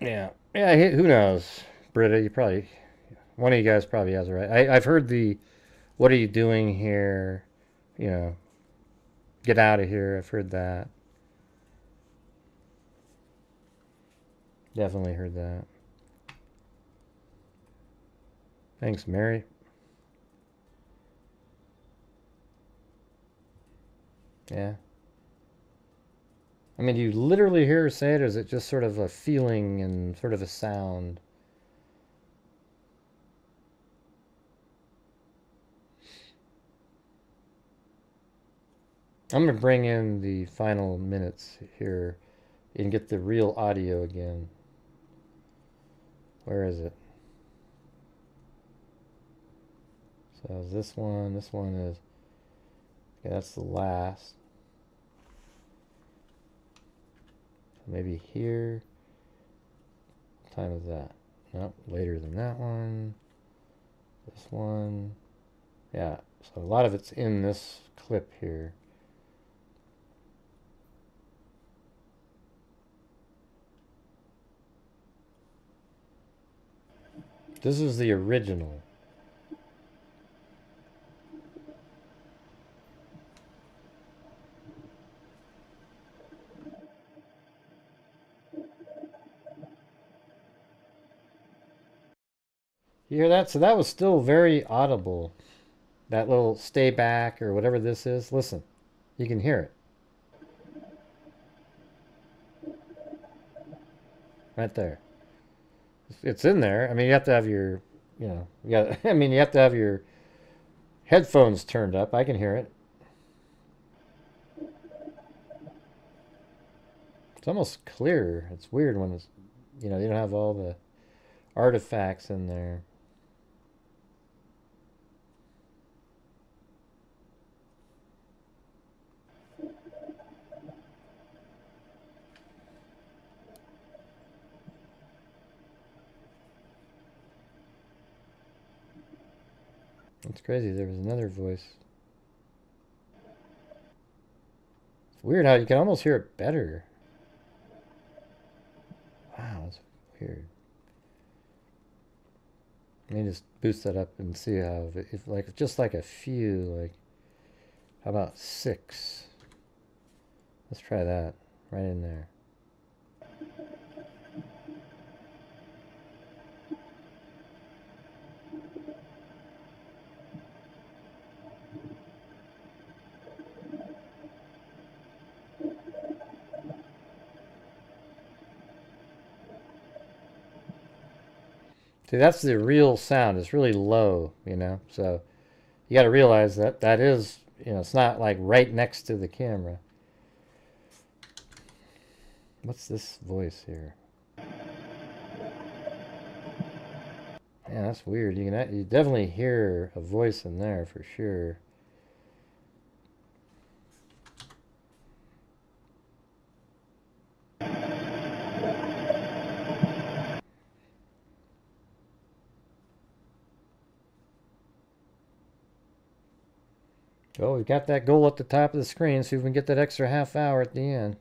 Yeah. Yeah, who knows? Britta, you probably... One of you guys probably has it right. I've heard the... What are you doing here? You know... Get out of here. I've heard that. Definitely heard that. Thanks, Mary. Yeah. I mean, do you literally hear her say it, or is it just sort of a feeling and sort of a sound? I'm going to bring in the final minutes here and get the real audio again. Where is it? So this one is... Okay, that's the last. Maybe here. What time is that? Nope, later than that one. This one. Yeah, so a lot of it's in this clip here. This is the original. You hear that? So that was still very audible. That little stay back or whatever this is. Listen, you can hear it. Right there. It's in there. I mean, you have to have your, I mean, you have to have your headphones turned up. I can hear it. It's almost clear. It's weird when it's, you don't have all the artifacts in there. It's crazy. There was another voice. It's weird how you can almost hear it better. Wow, that's weird. Let me just boost that up and see how, if like, just like a few, like, how about 6? Let's try that right in there. See, that's the real sound. It's really low, so you got to realize that that is, it's not like right next to the camera. What's this voice here? Yeah, that's weird. You definitely hear a voice in there for sure. Oh, we've got that goal at the top of the screen. See if we can get that extra half hour at the end.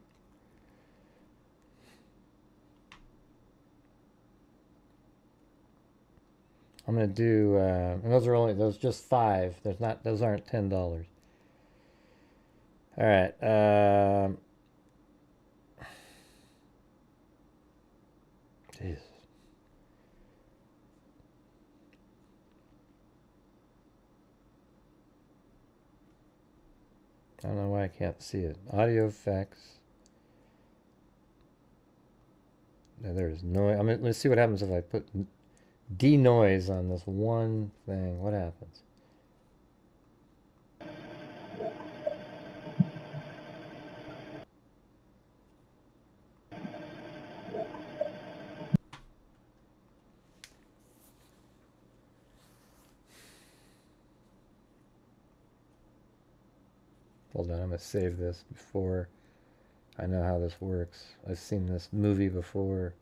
I'm gonna do. And those just 5. Those aren't $10. All right. Jeez. I don't know why I can't see it. Audio effects. Now there's noise. I mean, let's see what happens if I put denoise on this one thing. What happens? Hold on, I'm going to save this before I know how this works. I've seen this movie before.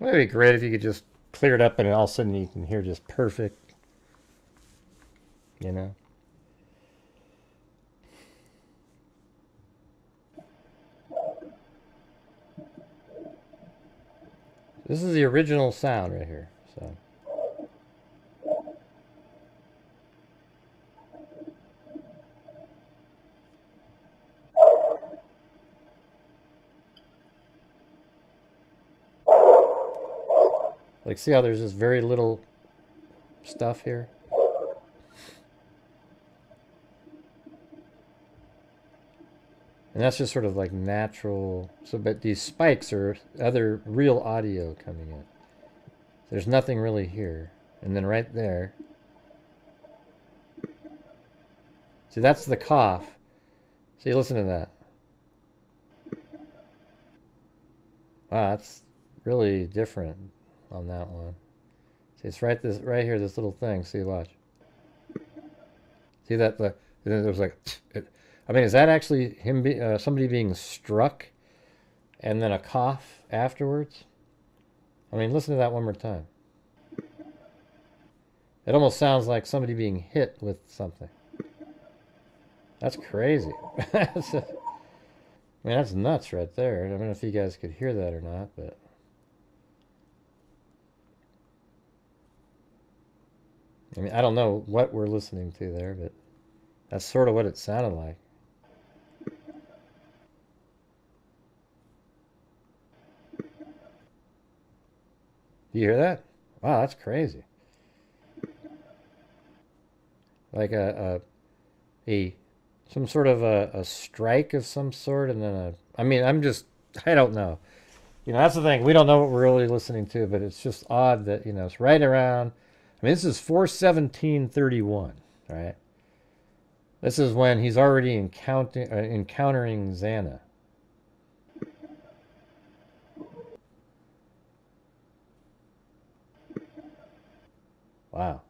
Well, it'd be great if you could just clear it up and all of a sudden you can hear just perfect, you know? This is the original sound right here, so. Like, see how there's just very little stuff here? And that's just sort of like natural. So, but these spikes are other real audio coming in. There's nothing really here. And then right there. See, that's the cough. See, listen to that. Wow, that's really different on that one. See, it's right here, this little thing. See, watch. See that? And then there was like, I mean, is that actually him? Somebody being struck, and then a cough afterwards? I mean, listen to that one more time. It almost sounds like somebody being hit with something. That's crazy. I mean, that's nuts right there. I don't know if you guys could hear that or not, but. I mean, I don't know what we're listening to there, but that's sort of what it sounded like. You hear that? Wow, that's crazy. Like some sort of a strike of some sort, and then I mean, I don't know. You know, that's the thing. We don't know what we're really listening to, but it's just odd that, you know, it's right around. I mean, this is 4/17/31, right? This is when he's already encountering Xana. Wow.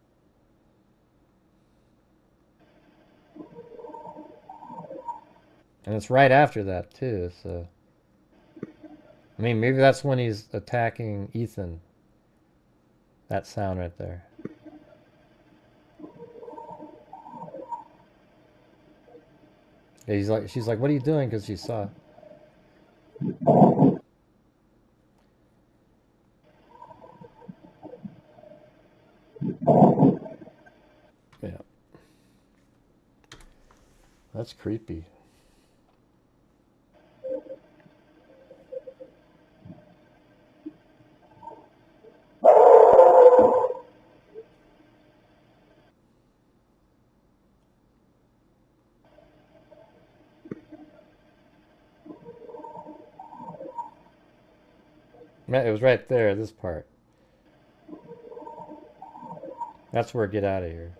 And it's right after that, too, so. I mean, maybe that's when he's attacking Ethan. That sound right there. She's like, what are you doing? Because she saw. Yeah. That's creepy. It was right there, this part. That's where get out of here.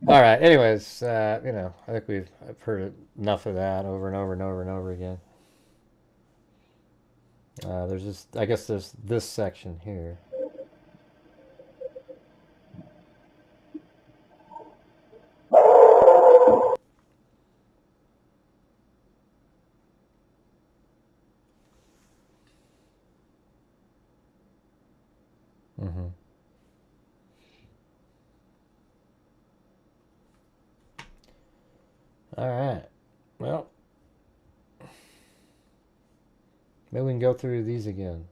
All right. Anyways, you know, I think I've heard enough of that over and over and over and over again. There's just, I guess there's this section here. Mm-hmm. All right. Well, maybe we can go through these again.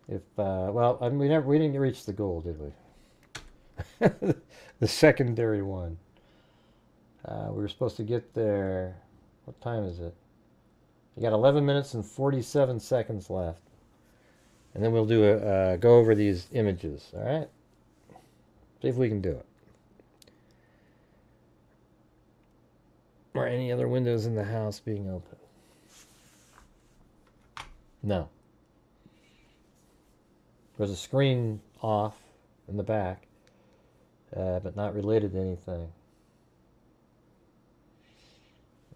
If well, I mean, we didn't reach the goal, did we? The secondary one. We were supposed to get there. What time is it? You got 11 minutes and 47 seconds left, and then we'll do go over these images. All right. See if we can do it. Or any other windows in the house being open? No. There's a screen off in the back, but not related to anything.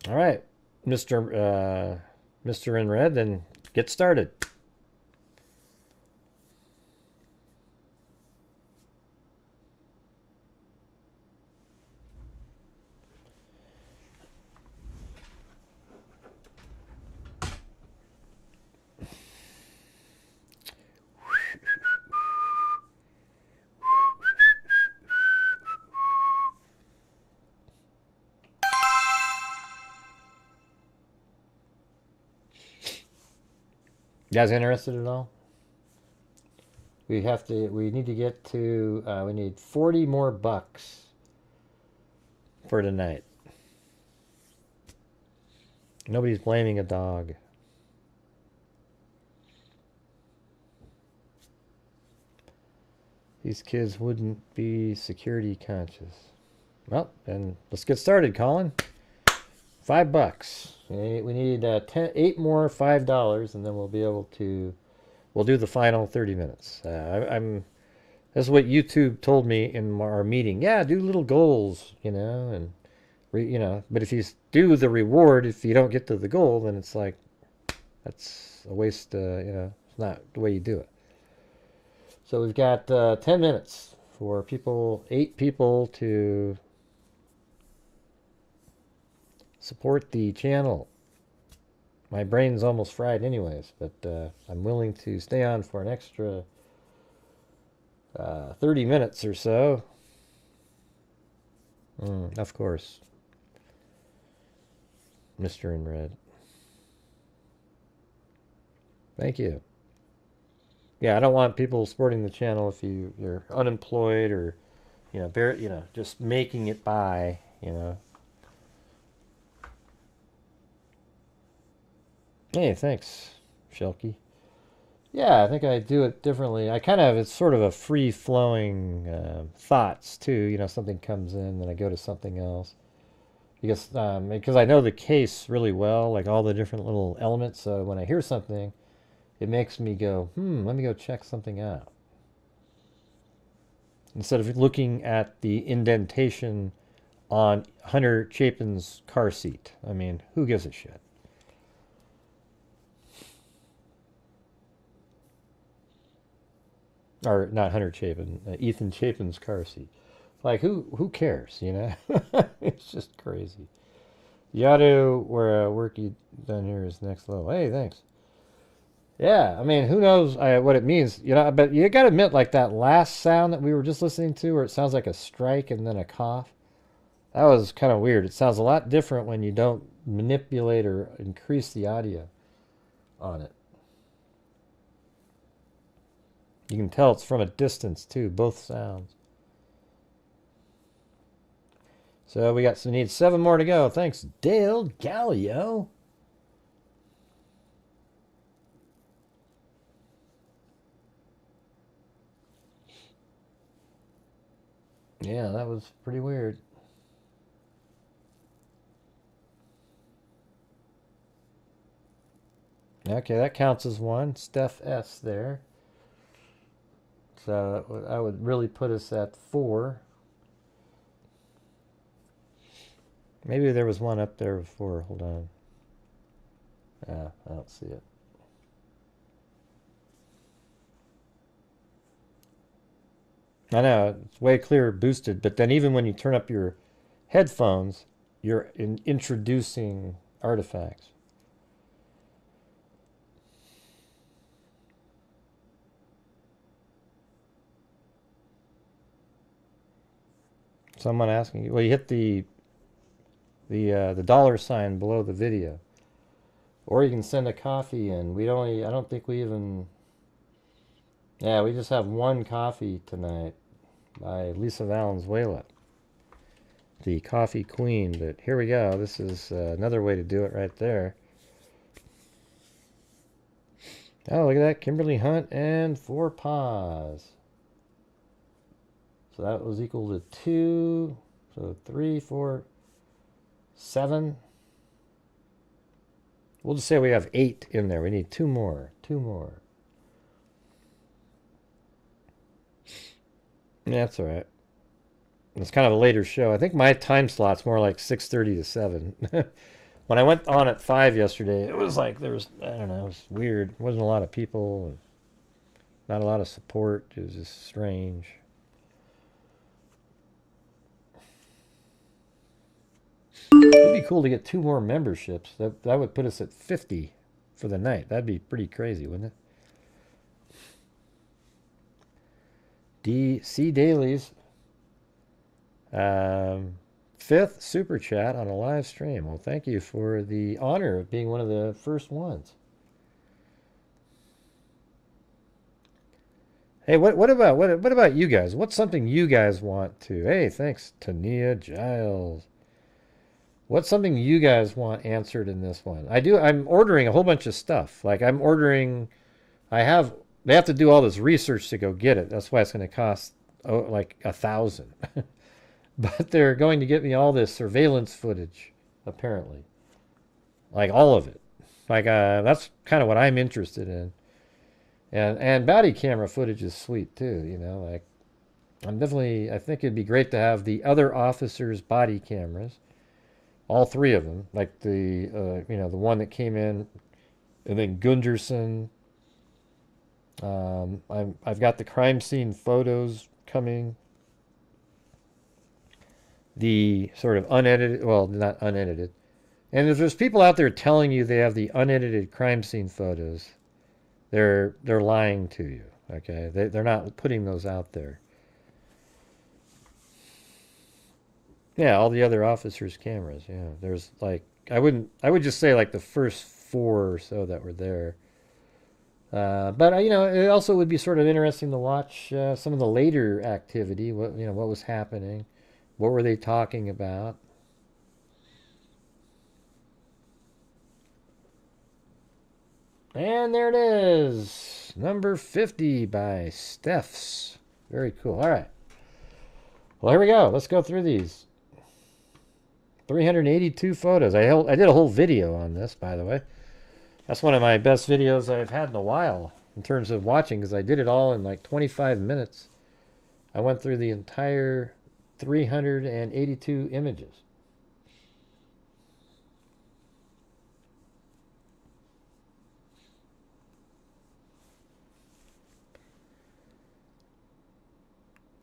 All right, Mr. in red, then get started. You guys interested at all? We need to get to, we need 40 more bucks for tonight. Nobody's blaming a dog. These kids wouldn't be security conscious. Well, then let's get started, Colin. $5. We need 8 more $5, and then we'll be able to. We'll do the final 30 minutes. This is what YouTube told me in our meeting. Yeah, do little goals, you know, and you know. But if you do the reward, if you don't get to the goal, then it's like that's a waste. You know, it's not the way you do it. So we've got 10 minutes for 8 people to support the channel. My brain's almost fried anyways, but I'm willing to stay on for an extra 30 minutes or so. Of course. Mr. in red. Thank you. Yeah, I don't want people supporting the channel if you're unemployed or, you know, just making it by, you know. Hey, thanks, Shelky. Yeah, I think I do it differently. It's sort of a free-flowing thoughts, too. You know, something comes in, then I go to something else. Because I know the case really well, like all the different little elements. So when I hear something, it makes me go, let me go check something out. Instead of looking at the indentation on Hunter Chapin's car seat. I mean, who gives a shit? Or not Hunter Chapin, Ethan Chapin's car seat. Like, who cares, you know? It's just crazy. The auto where work you done here is next level. Hey, thanks. Yeah, I mean, who knows what it means, you know, but you got to admit, like that last sound that we were just listening to, where it sounds like a strike and then a cough, that was kind of weird. It sounds a lot different when you don't manipulate or increase the audio on it. You can tell it's from a distance, too, both sounds. So we need 7 more to go. Thanks, Dale Gallio. Yeah, that was pretty weird. Okay, that counts as one. Steph S there. So I would really put us at 4. Maybe there was one up there before. Hold on. I don't see it. I know, it's way clearer boosted, but then even when you turn up your headphones, you're introducing artifacts. Someone asking you, well, you hit the dollar sign below the video, or you can send a coffee in. I don't think we even. Yeah, we just have one coffee tonight by Lisa Valenzuela, the coffee queen. But here we go. This is another way to do it right there. Oh, look at that. Kimberly Hunt and 4 paws. So that was equal to 2. So 3, 4, 7. We'll just say we have 8 in there. We need 2 more. 2 more. Yeah, that's all right. It's kind of a later show. I think my time slot's more like 6:30 to 7. When I went on at 5 yesterday, it was like I don't know, it was weird. There wasn't a lot of people, not a lot of support. It was just strange. It'd be cool to get 2 more memberships. That would put us at 50 for the night. That'd be pretty crazy, wouldn't it? DC Dailies. 5th super chat on a live stream. Well, thank you for the honor of being one of the first ones. Hey, what about you guys? What's something you guys want to? Hey, thanks, Tania Giles. What's something you guys want answered in this one? I'm ordering a whole bunch of stuff. Like they have to do all this research to go get it. That's why it's going to cost like $1,000. But they're going to get me all this surveillance footage, apparently. Like all of it. Like that's kind of what I'm interested in. And body camera footage is sweet too, you know, like I think it'd be great to have the other officers' body cameras, all 3 of them, like the one that came in, and then Gunderson. I've got the crime scene photos coming. The sort of unedited, well, not unedited. And if there's people out there telling you they have the unedited crime scene photos, they're lying to you. Okay, they're not putting those out there. Yeah, all the other officers' cameras. Yeah, there's like I would just say like the first 4 or so that were there. But it also would be sort of interesting to watch some of the later activity. What was happening, what were they talking about? And there it is, number 50 by Steph's. Very cool. All right. Well, here we go. Let's go through these. 382 photos. I did a whole video on this, by the way. That's one of my best videos I've had in a while in terms of watching, because I did it all in like 25 minutes. I went through the entire 382 images.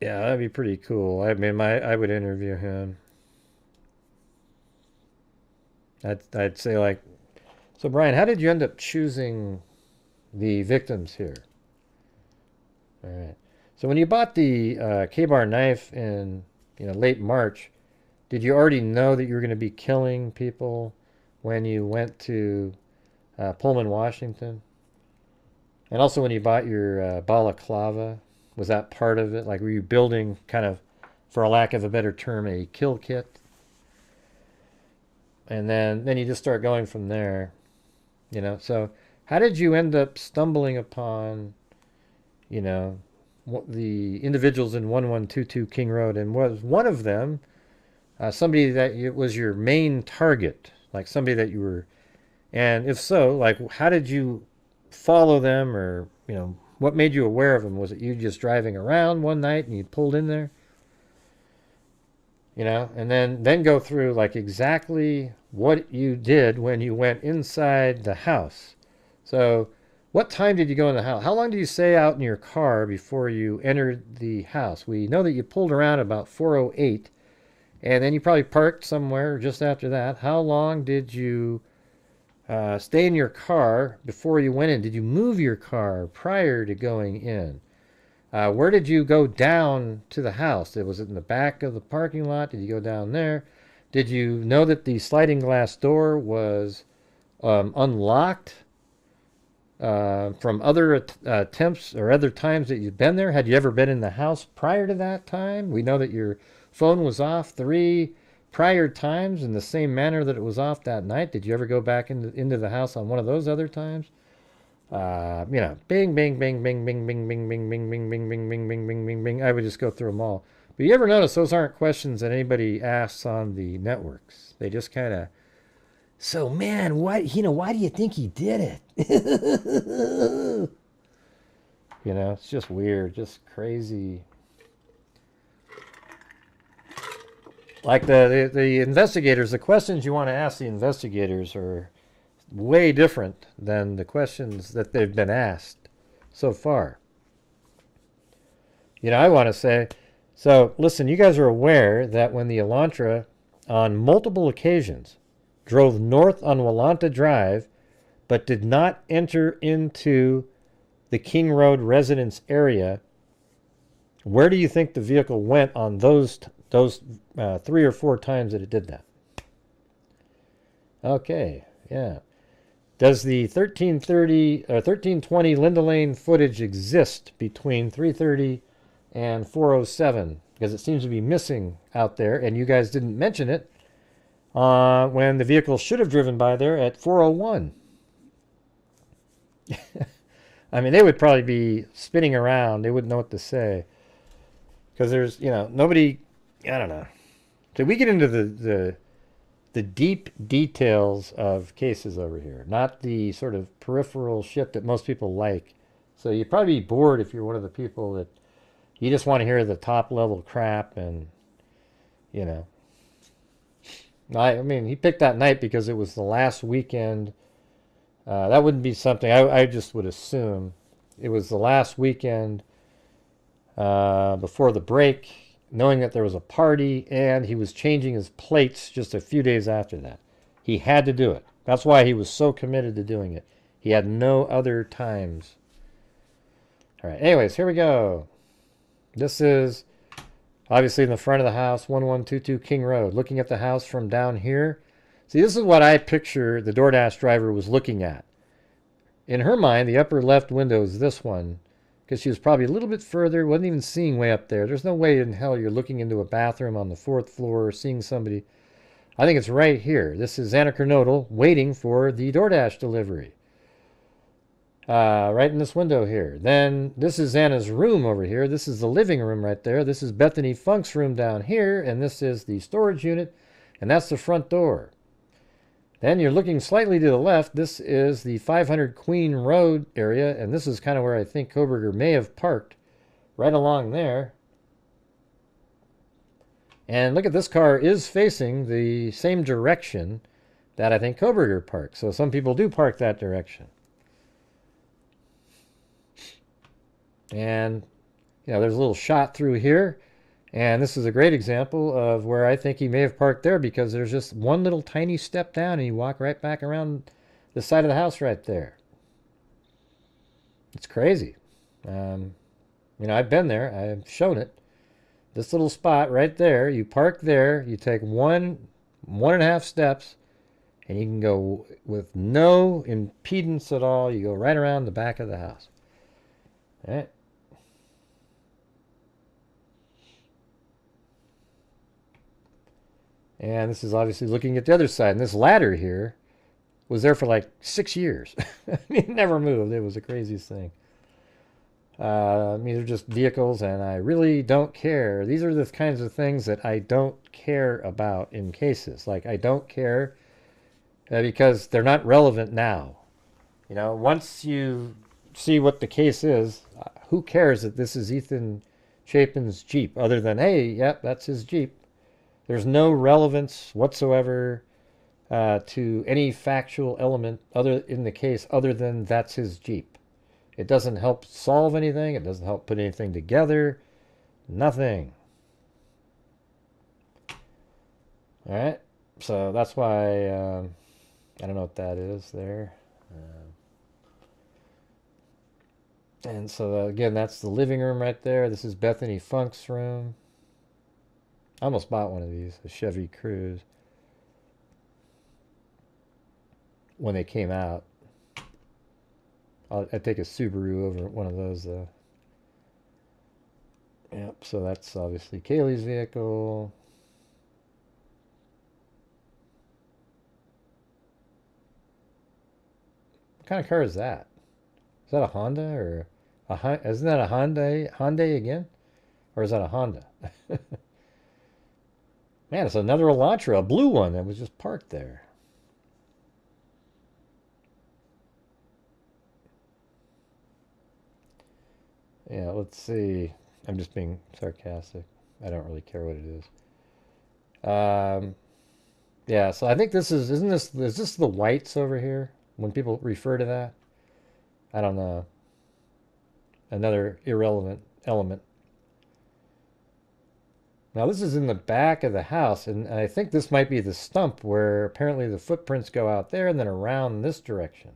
Yeah, that'd be pretty cool. I mean, I would interview him. I'd say like, so Brian, how did you end up choosing the victims here. All right. So when you bought the K-bar knife in late March, did you already know that you were going to be killing people when you went to Pullman, Washington? And also when you bought your balaclava, was that part of it? Like, were you building kind of, for a lack of a better term, a kill kit? And then you just start going from there, So how did you end up stumbling upon, the individuals in 1122 King Road? And was one of them somebody that was your main target, like somebody that you were, and if so, like, how did you follow them, or, what made you aware of them? Was it you just driving around one night and you pulled in there? And then go through like exactly what you did when you went inside the house. So what time did you go in the house? How long did you stay out in your car before you entered the house? We know that you pulled around about 4:08, and then you probably parked somewhere just after that. How long did you stay in your car before you went in? Did you move your car prior to going in? Where did you go down to the house? Was it in the back of the parking lot? Did you go down there? Did you know that the sliding glass door was unlocked from other attempts or other times that you've been there? Had you ever been in the house prior to that time? We know that your phone was off 3 prior times in the same manner that it was off that night. Did you ever go back into the house on one of those other times? Bing, bing, bing, bing, bing, bing, bing, bing, bing, bing, bing, bing, bing, bing, bing, bing, bing. I would just go through them all. But you ever notice those aren't questions that anybody asks on the networks? They just kind of, so man, why do you think he did it? It's just weird, just crazy. Like the investigators, the questions you want to ask the investigators are way different than the questions that they've been asked so far. I want to say, so listen, you guys are aware that when the Elantra on multiple occasions drove north on Walanta Drive but did not enter into the King Road residence area, where do you think the vehicle went on those 3 or 4 times that it did that? Okay, yeah. Does the 1320 Linda Lane footage exist between 3:30 and 4:07? Because it seems to be missing out there, and you guys didn't mention it when the vehicle should have driven by there at 4:01. I mean, they would probably be spinning around. They wouldn't know what to say. Because there's, nobody, I don't know. So we get into the deep details of cases over here, not the sort of peripheral shit that most people like. So you'd probably be bored if you're one of the people that you just want to hear the top level crap. And I mean, he picked that night because it was the last weekend. That wouldn't be something I just would assume. It was the last weekend before the break, knowing that there was a party, and he was changing his plates just a few days after that. He had to do it. That's why he was so committed to doing it. He had no other times. All right, anyways, here we go. This is obviously in the front of the house, 1122 King Road. Looking at the house from down here. See, this is what I picture the DoorDash driver was looking at. In her mind, the upper left window is this one, because she was probably a little bit further, wasn't even seeing way up there. There's no way in hell you're looking into a bathroom on the 4th floor, seeing somebody. I think it's right here. This is Xana Kernodle waiting for the DoorDash delivery. Right in this window here. Then this is Xana's room over here. This is the living room right there. This is Bethany Funk's room down here, and this is the storage unit, and that's the front door. Then you're looking slightly to the left. This is the 500 Queen Road area, and this is kind of where I think Koberger may have parked, right along there. And look at this car is facing the same direction that I think Koberger parked. So some people do park that direction. And, there's a little shot through here. And this is a great example of where I think he may have parked there, because there's just one little tiny step down and you walk right back around the side of the house right there. It's crazy. I've been there. I've shown it. This little spot right there, you park there, you take one and a half steps, and you can go with no impedance at all. You go right around the back of the house. All right. And this is obviously looking at the other side. And this ladder here was there for like 6 years. It never moved. It was the craziest thing. These are just vehicles, and I really don't care. These are the kinds of things that I don't care about in cases. Like, I don't care because they're not relevant now. Once you see what the case is, who cares that this is Ethan Chapin's Jeep, other than, hey, yep, that's his Jeep. There's no relevance whatsoever to any factual element in the case other than that's his Jeep. It doesn't help solve anything. It doesn't help put anything together. Nothing. All right. So that's why I don't know what that is there. And so, again, that's the living room right there. This is Bethany Funk's room. I almost bought one of these, a Chevy Cruze, when they came out. I'd take a Subaru over one of those, though. Yep, so that's obviously Kaylee's vehicle. What kind of car is that? Is that a Honda or isn't that a Hyundai again? Or is that a Honda? Man, it's another Elantra, a blue one that was just parked there. Yeah, let's see. I'm just being sarcastic. I don't really care what it is. Yeah, so I think this is this the whites over here when people refer to that? I don't know. Another irrelevant element. Now this is in the back of the house, and I think this might be the stump where apparently the footprints go out there and then around this direction.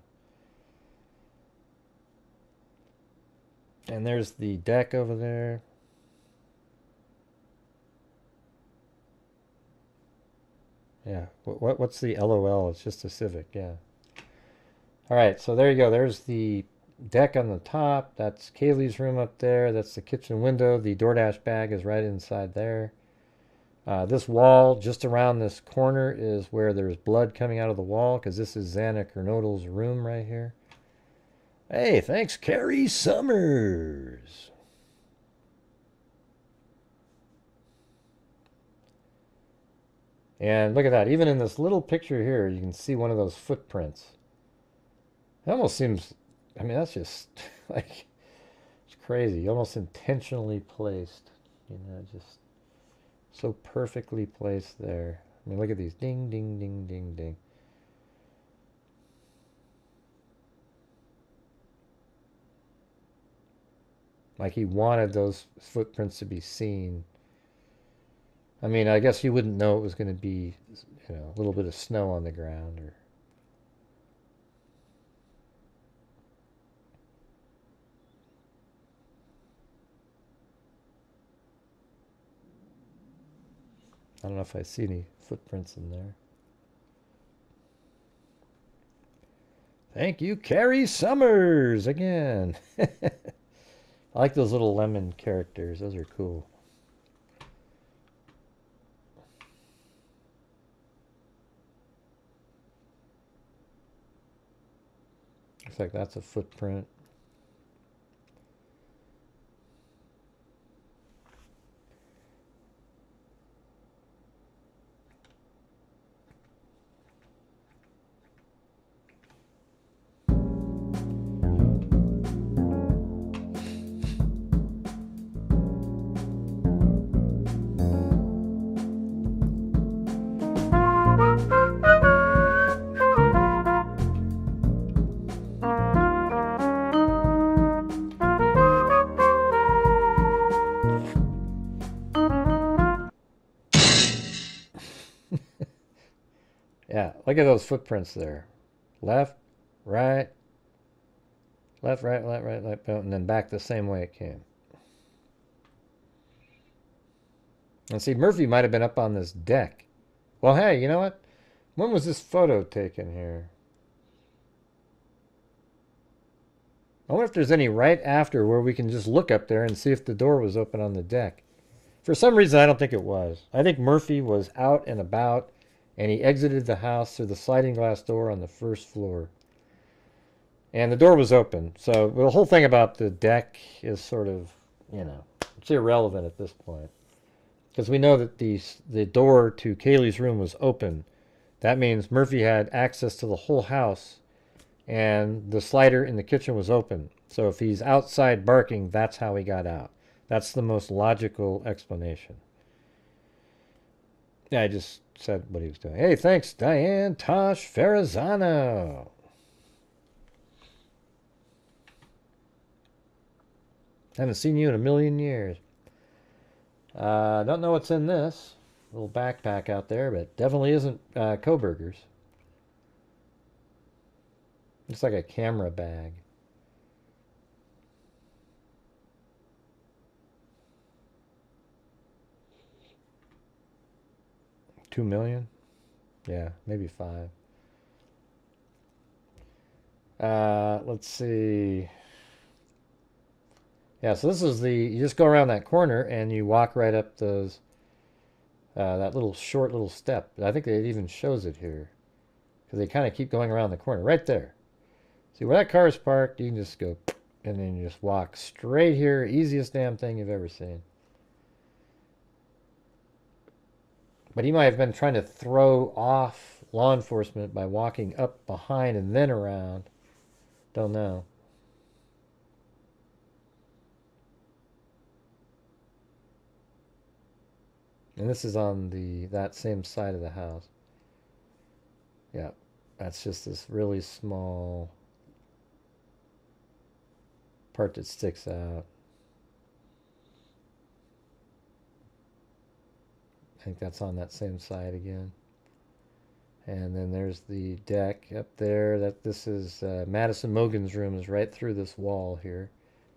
And there's the deck over there. Yeah, what's the LOL? It's just a Civic, yeah. All right, so there you go. There's the deck on the top. That's Kaylee's room up there. That's the kitchen window. The DoorDash bag is right inside there. This wall just around this corner is where there's blood coming out of the wall, because this is Xana Kernodle's room right here. Hey, thanks, Carrie Summers. And look at that. Even in this little picture here, you can see one of those footprints. It almost seems, I mean, that's just like, it's crazy. Almost intentionally placed, just so perfectly placed there. I mean, look at these. Ding, ding, ding, ding, ding. Like he wanted those footprints to be seen. I mean, I guess you wouldn't know it was going to be, a little bit of snow on the ground or. I don't know if I see any footprints in there. Thank you, Carrie Summers, again. I like those little lemon characters. Those are cool. Looks like that's a footprint. Yeah, look at those footprints there. Left, right, Left, right, and then back the same way it came. And see, Murphy might have been up on this deck. Well, hey, you know what? When was this photo taken here? I wonder if there's any right after where we can just look up there and see if the door was open on the deck. For some reason, I don't think it was. I think Murphy was out and about, and he exited the house through the sliding glass door on the first floor. And the door was open. So the whole thing about the deck is sort of, you know, it's irrelevant at this point. Because we know that the door to Kaylee's room was open. That means Murphy had access to the whole house, and the slider in the kitchen was open. So if he's outside barking, that's how he got out. That's the most logical explanation. Yeah, I just said what he was doing. Hey, thanks, Diane Tosh Ferrazano. Haven't seen you in a million years. Don't know what's in this little backpack out there, but definitely isn't Koberger's. Looks like a camera bag. $2 million? Yeah, maybe 5. Let's see. Yeah, so this is you just go around that corner and you walk right up those, that short little step. I think it even shows it here. Because they kind of keep going around the corner. Right there. See where that car is parked, you can just go, and then you just walk straight here. Easiest damn thing you've ever seen. But he might have been trying to throw off law enforcement by walking up behind and then around. Don't know. And this is on that same side of the house. Yeah, that's just this really small part that sticks out. I think that's on that same side again. And then there's the deck up there. This is Madison Mogan's room is right through this wall here.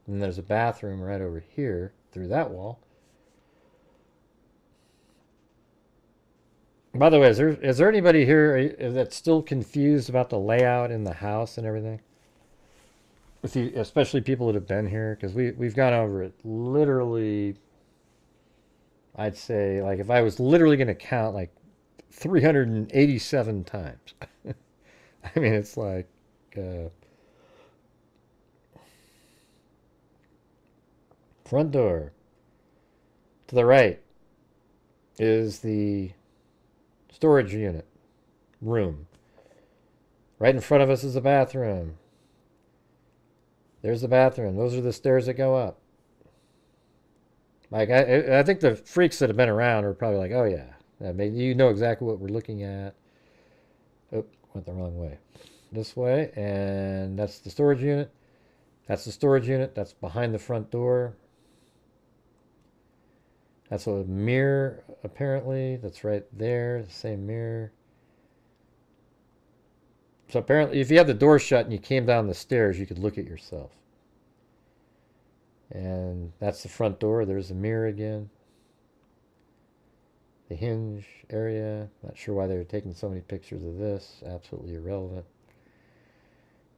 And there's a bathroom right over here through that wall. By the way, is there anybody here that's still confused about the layout in the house and everything? Especially people that have been here, because we've gone over it literally. I'd say, like, if I was literally going to count, like 387 times. I mean, it's like front door. To the right is the storage unit room. Right in front of us is the bathroom. There's the bathroom. Those are the stairs that go up. Like, I think the freaks that have been around are probably like, oh yeah, I mean, you know exactly what we're looking at. Oh, went the wrong way. This way, and that's the storage unit. That's the storage unit. That's behind the front door. That's a mirror, apparently. That's right there, the same mirror. So apparently, if you had the door shut and you came down the stairs, you could look at yourself. And that's the front door. There's the mirror again. The hinge area. Not sure why they were taking so many pictures of this. Absolutely irrelevant.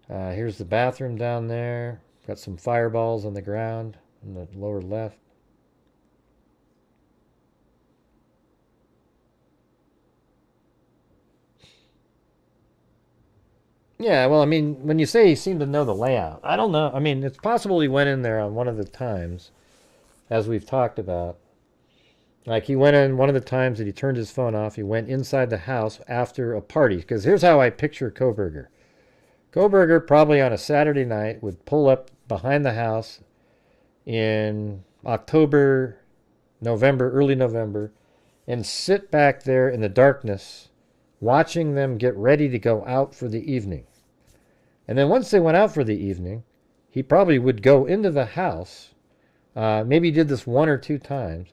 Here's the bathroom down there. Got some fireballs on the ground in the lower left. Yeah, well, I mean, when you say he seemed to know the layout, I don't know. I mean, it's possible he went in there on one of the times, as we've talked about. Like, he went in one of the times that he turned his phone off. He went inside the house after a party. Because here's how I picture Koberger. Koberger, probably on a Saturday night, would pull up behind the house in October, November, early November, and sit back there in the darkness, watching them get ready to go out for the evening. And then once they went out for the evening, he probably would go into the house. Maybe he did this 1 or 2 times.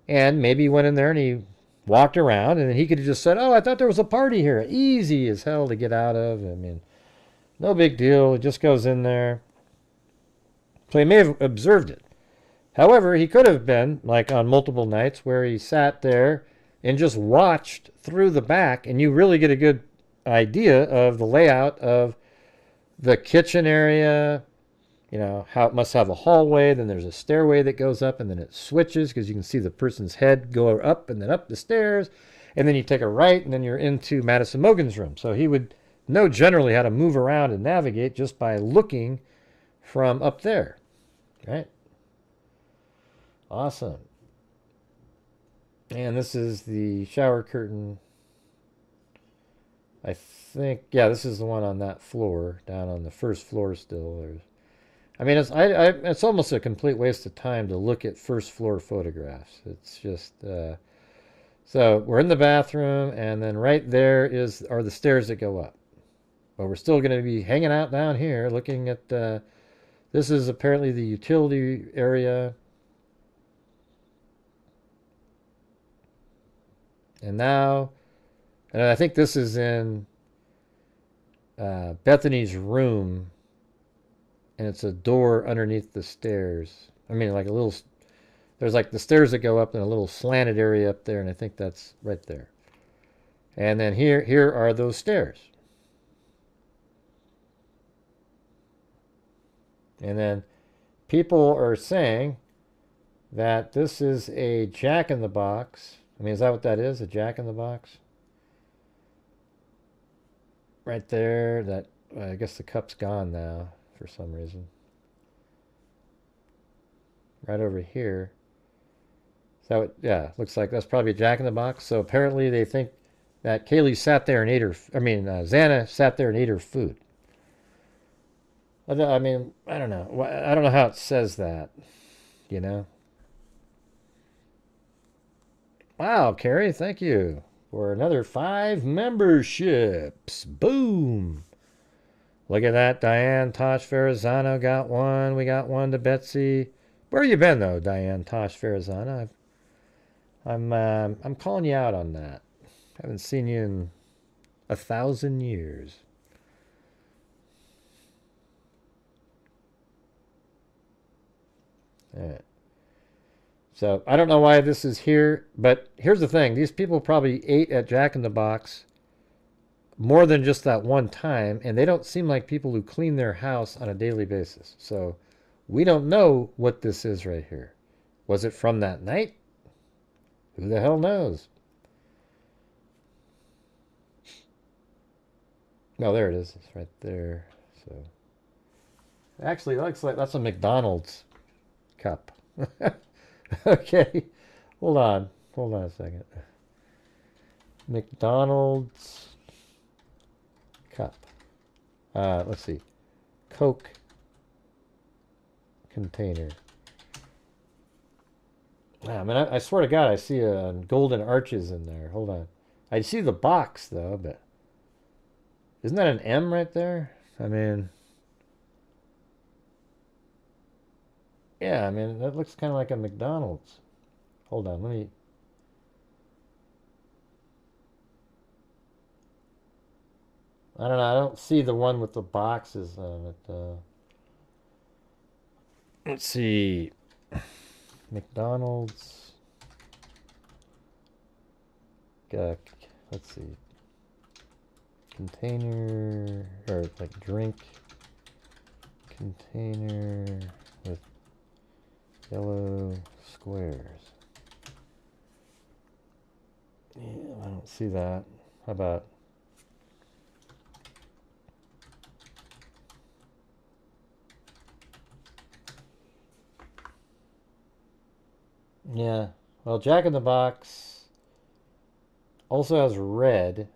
And maybe he went in there and he walked around, and then he could have just said, oh, I thought there was a party here. Easy as hell to get out of. I mean, no big deal. It just goes in there. So he may have observed it. However, he could have been, like on multiple nights, where he sat there and just watched through the back, and you really get a good idea of the layout of the kitchen area, you know, how it must have a hallway, then there's a stairway that goes up, and then it switches because you can see the person's head go up and then up the stairs, and then you take a right, and then you're into Madison Mogan's room. So he would know generally how to move around and navigate just by looking from up there, right? Awesome. And this is the shower curtain. I think, yeah, this is the one on that floor, down on the first floor still. I mean, it's almost a complete waste of time to look at first floor photographs. It's just, so we're in the bathroom, and then right there are the stairs that go up. But we're still going to be hanging out down here looking at, this is apparently the utility area. And now, and I think this is in Bethany's room, and it's a door underneath the stairs. I mean, like a little, there's like the stairs that go up and a little slanted area up there, and I think that's right there. And then here are those stairs. And then people are saying that this is a jack-in-the-box. I mean, is that what that is? A jack-in-the-box? Right there. That, I guess the cup's gone now for some reason. Right over here. Is that what, yeah, looks like that's probably a jack-in-the-box. So apparently they think that Kaylee sat there and ate her, Xana sat there and ate her food. I mean, I don't know. I don't know how it says that, you know? Wow, Carrie, thank you for another 5 memberships. Boom. Look at that. Diane Tosh Ferrazano got one. We got one to Betsy. Where you been, though, Diane Tosh Ferrazano? I'm calling you out on that. Haven't seen you in 1,000 years. All right. So I don't know why this is here, but here's the thing. These people probably ate at Jack in the Box more than just that one time, and they don't seem like people who clean their house on a daily basis. So we don't know what this is right here. Was it from that night? Who the hell knows? No, there it is. It's right there. So actually, it looks like that's a McDonald's cup. Okay, hold on a second. McDonald's cup. Let's see. Coke container. I mean, I swear to God, I see golden arches in there. Hold on. I see the box, though, but isn't that an M right there? I mean, yeah, I mean, that looks kind of like a McDonald's. Hold on, let me... I don't know, I don't see the one with the boxes on it. Let's see. McDonald's. Let's see. Container, or like drink container with yellow squares. Yeah, I don't see that. How about... Yeah, well, Jack in the Box also has red,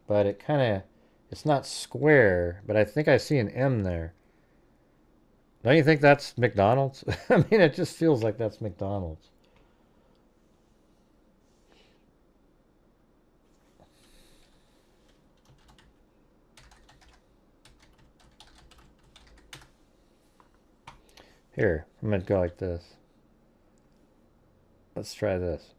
but it kind of, it's not square, but I think I see an M there. Don't you think that's McDonald's? I mean, it just feels like that's McDonald's. Here, I'm going to go like this. Let's try this.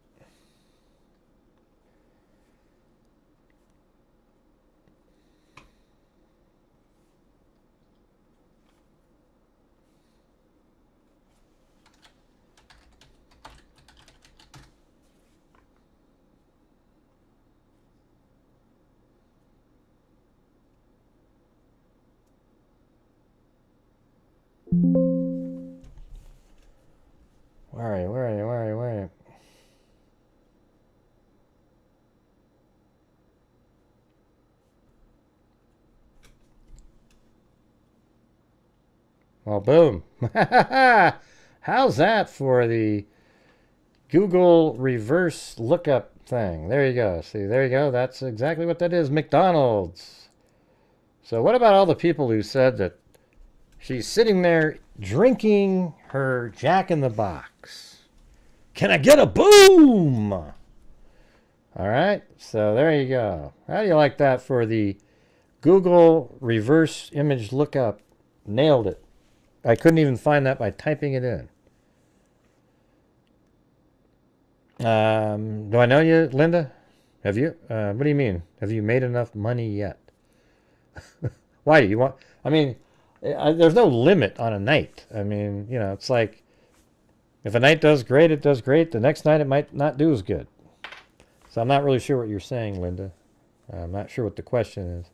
Well, boom. How's that for the Google reverse lookup thing? There you go. See, there you go. That's exactly what that is. McDonald's. So what about all the people who said that she's sitting there drinking her Jack in the Box? Can I get a boom? All right. So there you go. How do you like that for the Google reverse image lookup? Nailed it. I couldn't even find that by typing it in. Do I know you, Linda? Have you? What do you mean? Have you made enough money yet? Why do you want? I mean, there's no limit on a night. I mean, you know, it's like if a night does great, it does great. The next night it might not do as good. So I'm not really sure what you're saying, Linda. I'm not sure what the question is.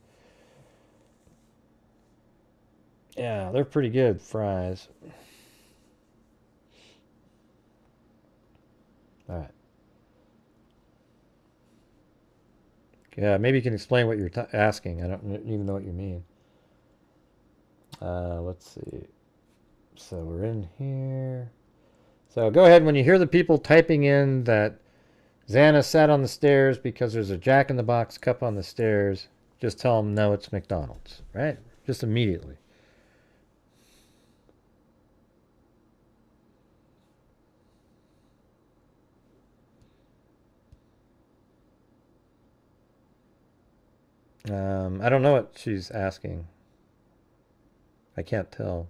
Yeah, they're pretty good, fries. All right. Yeah, maybe you can explain what you're asking. I don't even know what you mean. Let's see. So we're in here. So go ahead when you hear the people typing in that Xana sat on the stairs because there's a Jack in the Box cup on the stairs. Just tell them no, it's McDonald's, right? Just immediately. I don't know what she's asking. I can't tell.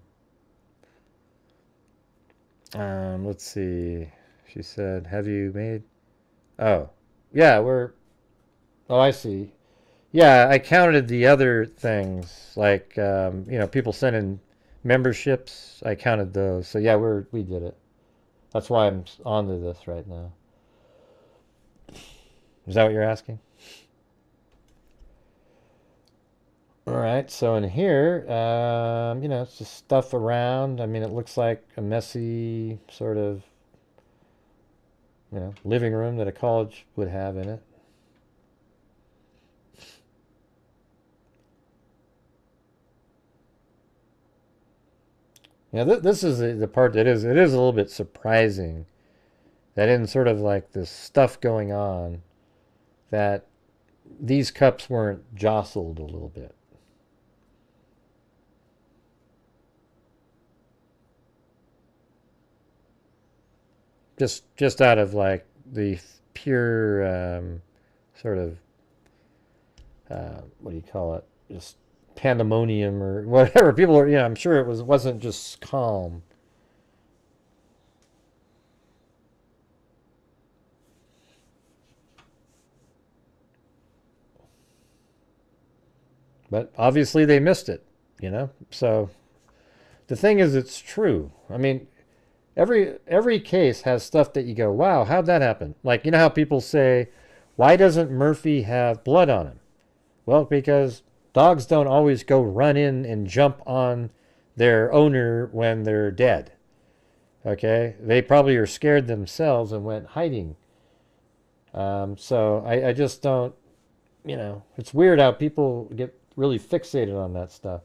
Let's see. She said, have you made... Oh, yeah, we're... Oh, I see. Yeah, I counted the other things, like, you know, people sending memberships. I counted those. So, yeah, we did it. That's why I'm onto this right now. Is that what you're asking? All right, so in here, you know, it's just stuff around. I mean, it looks like a messy sort of, you know, living room that a college would have in it. Yeah, this is the part that it is a little bit surprising that in sort of like this stuff going on, that these cups weren't jostled a little bit. Just out of like the pure sort of what do you call it? Just pandemonium or whatever. People are, you know, I'm sure wasn't just calm. But obviously they missed it, you know? So the thing is, it's true. I mean, every case has stuff that you go, wow, how'd that happen? Like, you know how people say, why doesn't Murphy have blood on him? Well, because dogs don't always go run in and jump on their owner when they're dead. Okay? They probably are scared themselves and went hiding. So I just don't, you know, it's weird how people get really fixated on that stuff.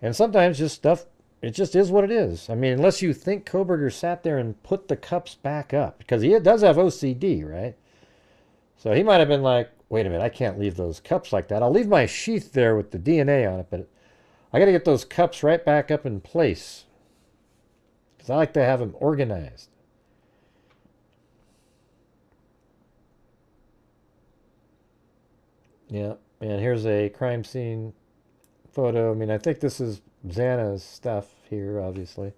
And sometimes just stuff, it just is what it is. I mean, unless you think Koberger sat there and put the cups back up, because he does have OCD, right? So he might have been like, wait a minute, I can't leave those cups like that. I'll leave my sheath there with the DNA on it, but I got to get those cups right back up in place, because I like to have them organized. Yeah, and here's a crime scene photo. I mean, I think this is Xana's stuff here, obviously.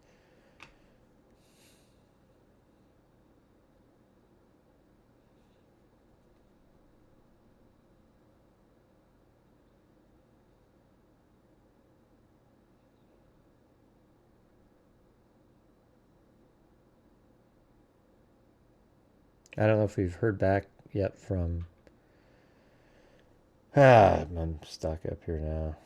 I don't know if we've heard back yet from... I'm stuck up here now.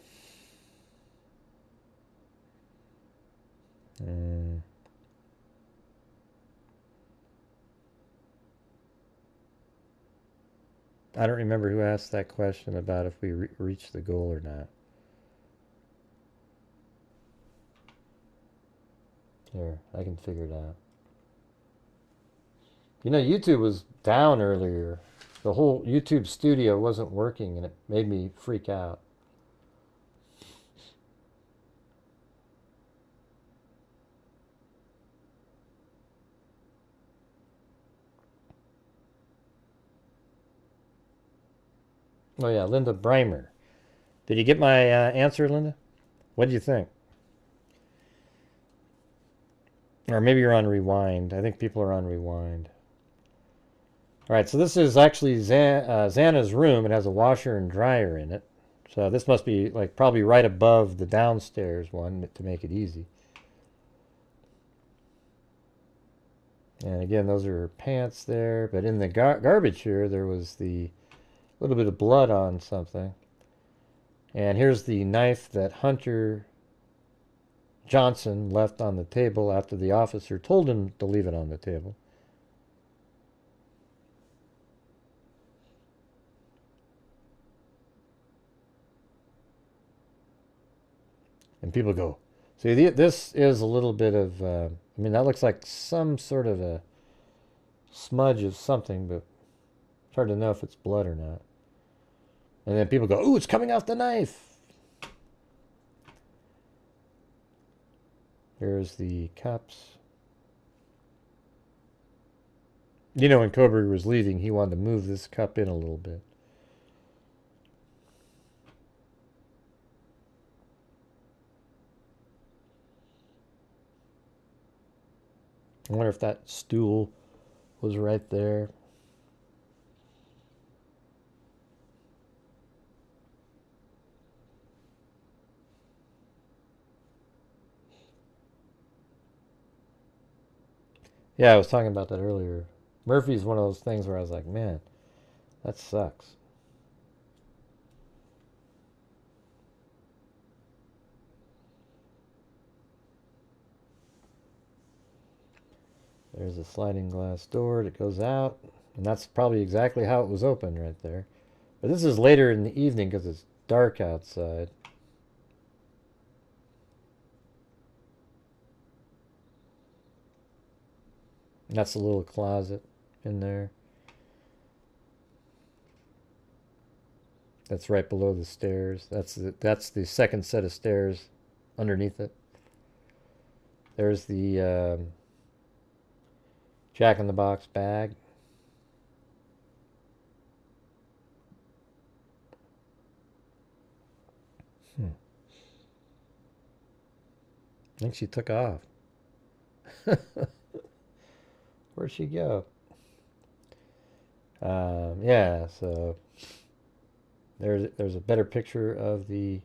I don't remember who asked that question about if we reached the goal or not. Here, I can figure it out. You know, YouTube was down earlier. The whole YouTube studio wasn't working, and it made me freak out. Oh yeah, Linda Breimer. Did you get my answer, Linda? What did you think? Or maybe you're on rewind. I think people are on rewind. All right, so this is actually Xana's room. It has a washer and dryer in it. So this must be like probably right above the downstairs one to make it easy. And again, those are her pants there. But in the garbage here, there was the little bit of blood on something. And here's the knife that Hunter Johnson left on the table after the officer told him to leave it on the table. And people go, see, this is a little bit of, I mean, that looks like some sort of a smudge of something, but it's hard to know if it's blood or not. And then people go, ooh, it's coming off the knife. There's the cups. You know, when Koberger was leaving, he wanted to move this cup in a little bit. I wonder if that stool was right there. Yeah, I was talking about that earlier. Murphy's one of those things where I was like, man, that sucks. There's a sliding glass door that goes out, and that's probably exactly how it was opened right there. But this is later in the evening because it's dark outside. And that's a little closet in there. That's right below the stairs. That's the second set of stairs underneath it. There's the Jack-in-the-Box bag. I think she took off. Where'd she go? Yeah, so there's a better picture of the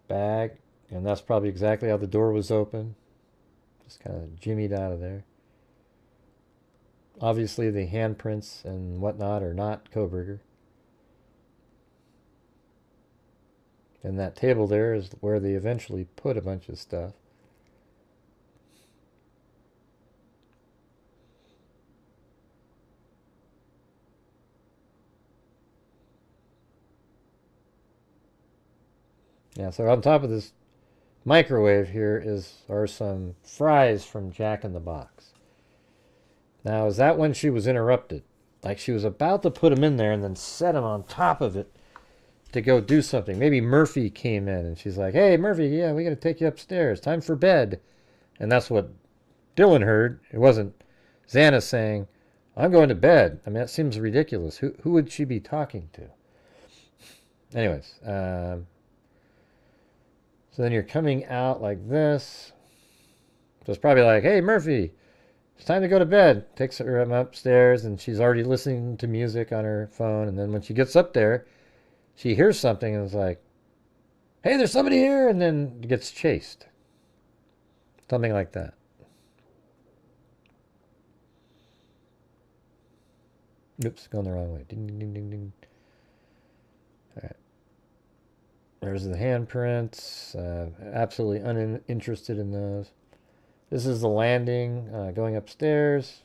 bag, and that's probably exactly how the door was open. Just kind of jimmied out of there. Obviously, the handprints and whatnot are not Koberger. And that table there is where they eventually put a bunch of stuff. Yeah, so on top of this microwave here are some fries from Jack in the Box. Now, is that when she was interrupted? Like she was about to put them in there and then set them on top of it to go do something. Maybe Murphy came in and she's like, hey, Murphy, yeah, we got to take you upstairs. Time for bed. And that's what Dylan heard. It wasn't Xana saying, I'm going to bed. I mean, that seems ridiculous. Who would she be talking to? Anyways, so then you're coming out like this. So it's probably like, hey, Murphy, it's time to go to bed. Takes her upstairs, and she's already listening to music on her phone. And then when she gets up there, she hears something and is like, hey, there's somebody here, and then gets chased. Something like that. Oops, going the wrong way. Ding, ding, ding, ding, ding. All right. There's the handprints. Absolutely uninterested in those. This is the landing going upstairs.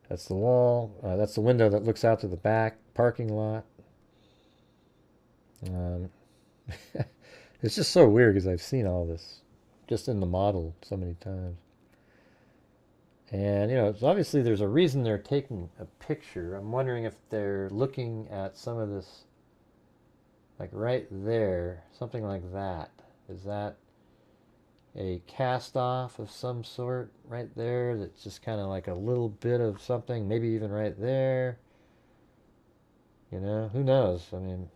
That's the wall. That's the window that looks out to the back parking lot. It's just so weird because I've seen all this just in the model so many times. And, you know, it's obviously there's a reason they're taking a picture. I'm wondering if they're looking at some of this, like right there, something like that. Is that a cast off of some sort right there that's just kind of like a little bit of something, maybe even right there? You know, who knows? I mean,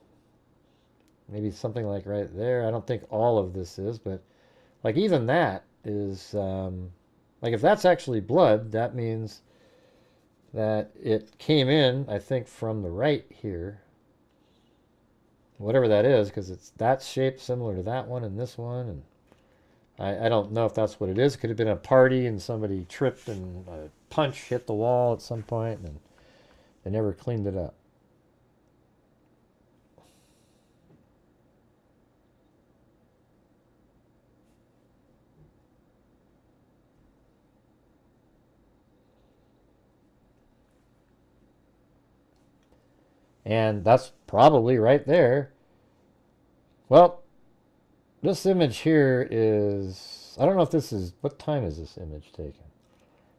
maybe something like right there. I don't think all of this is, but like even that is, like if that's actually blood, that means that it came in, I think, from the right here. Whatever that is, because it's that shape similar to that one and this one. And I don't know if that's what it is. It could have been a party and somebody tripped and a punch hit the wall at some point and they never cleaned it up. And that's probably right there. Well, this image here is, I don't know if this is, what time is this image taken?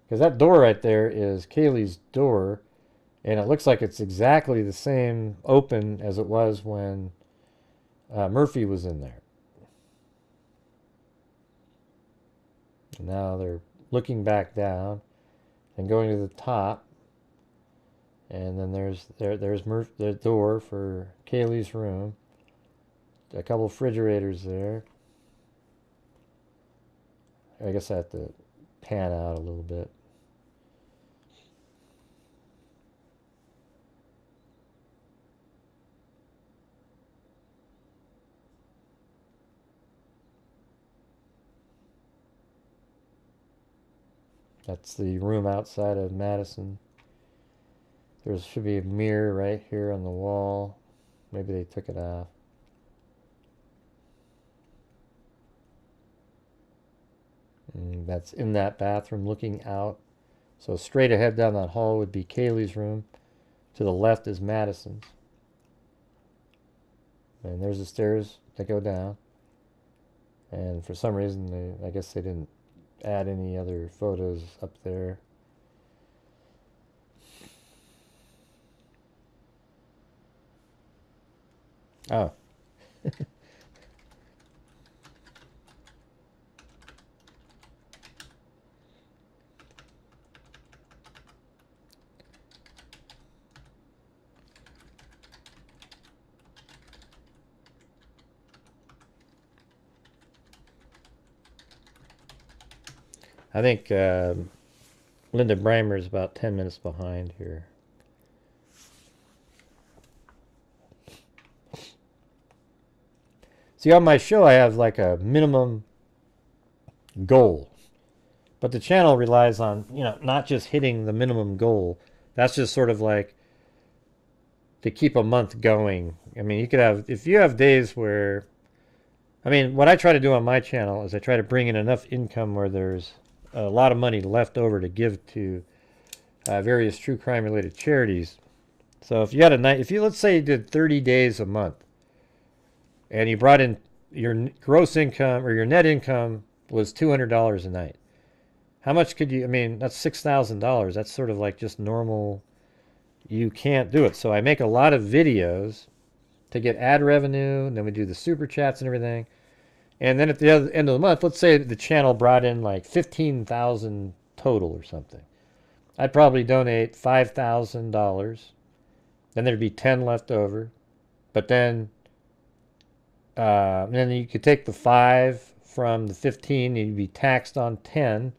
Because that door right there is Kaylee's door, and it looks like it's exactly the same open as it was when Murphy was in there. And now they're looking back down and going to the top. And then there's the door for Kaylee's room. A couple of refrigerators there. I guess I have to pan out a little bit. That's the room outside of Madison. There should be a mirror right here on the wall. Maybe they took it off. And that's in that bathroom looking out. So straight ahead down that hall would be Kaylee's room. To the left is Madison's. And there's the stairs that go down. And for some reason, I guess they didn't add any other photos up there. Oh. I think Linda Breimer is about 10 minutes behind here. See, on my show, I have like a minimum goal. But the channel relies on, you know, not just hitting the minimum goal. That's just sort of like to keep a month going. I mean, you could have, if you have days where, I mean, what I try to do on my channel is I try to bring in enough income where there's a lot of money left over to give to various true crime related charities. So if you had a night, if you, let's say you did 30 days a month and you brought in your gross income or your net income was $200 a night, how much could you, I mean, that's $6,000. That's sort of like just normal. You can't do it. So I make a lot of videos to get ad revenue, and then we do the super chats and everything. And then at the end of the month, let's say the channel brought in like 15,000 total or something. I'd probably donate $5,000. Then there'd be 10 left over. But then you could take the 5 from the 15, you'd be taxed on 10.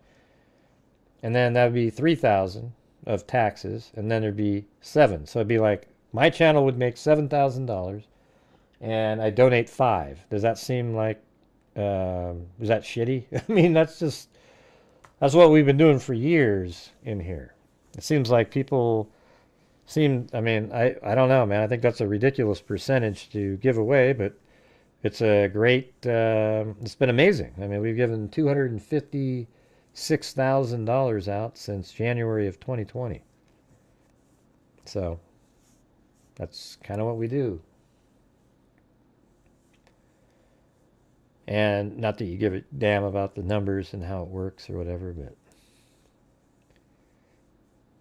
And then that would be 3,000 of taxes, and then there'd be 7. So it'd be like my channel would make $7,000, and I donate 5. Does that seem like is that shitty? I mean, that's what we've been doing for years in here. It seems like people seem, I mean, I don't know, man. I think that's a ridiculous percentage to give away, but it's a great, it's been amazing. I mean, we've given $256,000 out since January of 2020. So that's kind of what we do. And not that you give a damn about the numbers and how it works or whatever, but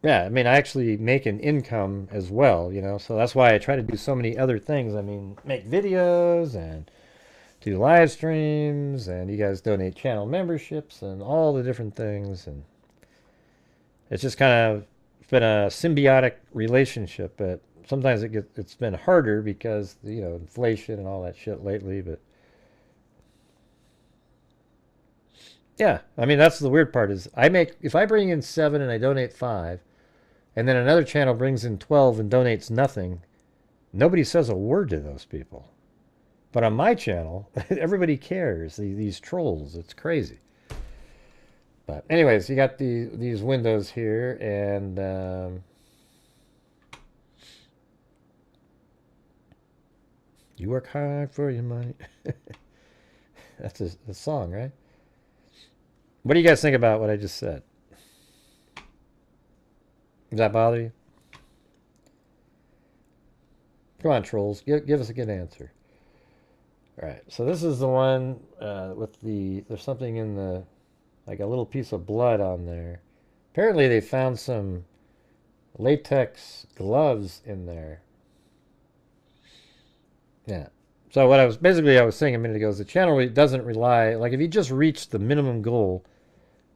yeah, I mean, I actually make an income as well, you know, so that's why I try to do so many other things. I mean, make videos and do live streams, and you guys donate channel memberships and all the different things, and it's just kind of been a symbiotic relationship, but sometimes it's been harder because, you know, inflation and all that shit lately, but yeah, I mean, that's the weird part is if I bring in 7 and I donate 5, and then another channel brings in 12 and donates nothing, nobody says a word to those people. But on my channel, everybody cares. These trolls, it's crazy. But anyways, you got these windows here, and you work hard for your money. That's a song, right? What do you guys think about what I just said? Does that bother you? Come on, trolls. Give us a good answer. All right, so this is the one with there's something in the, like a little piece of blood on there. Apparently they found some latex gloves in there. Yeah. So what I was saying a minute ago is the channel doesn't rely, like if you just reach the minimum goal,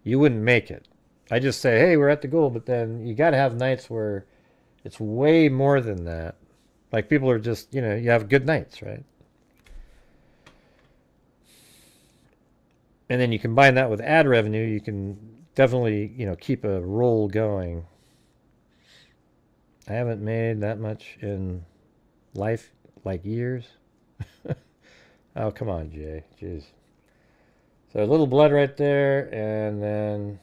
you wouldn't make it. I just say, hey, we're at the goal, but then you got to have nights where it's way more than that. Like people are just, you know, you have good nights, right? And then you combine that with ad revenue, you can definitely, you know, keep a roll going. I haven't made that much in life, like years. Oh, come on, Jay. Jeez. So a little blood right there, and then...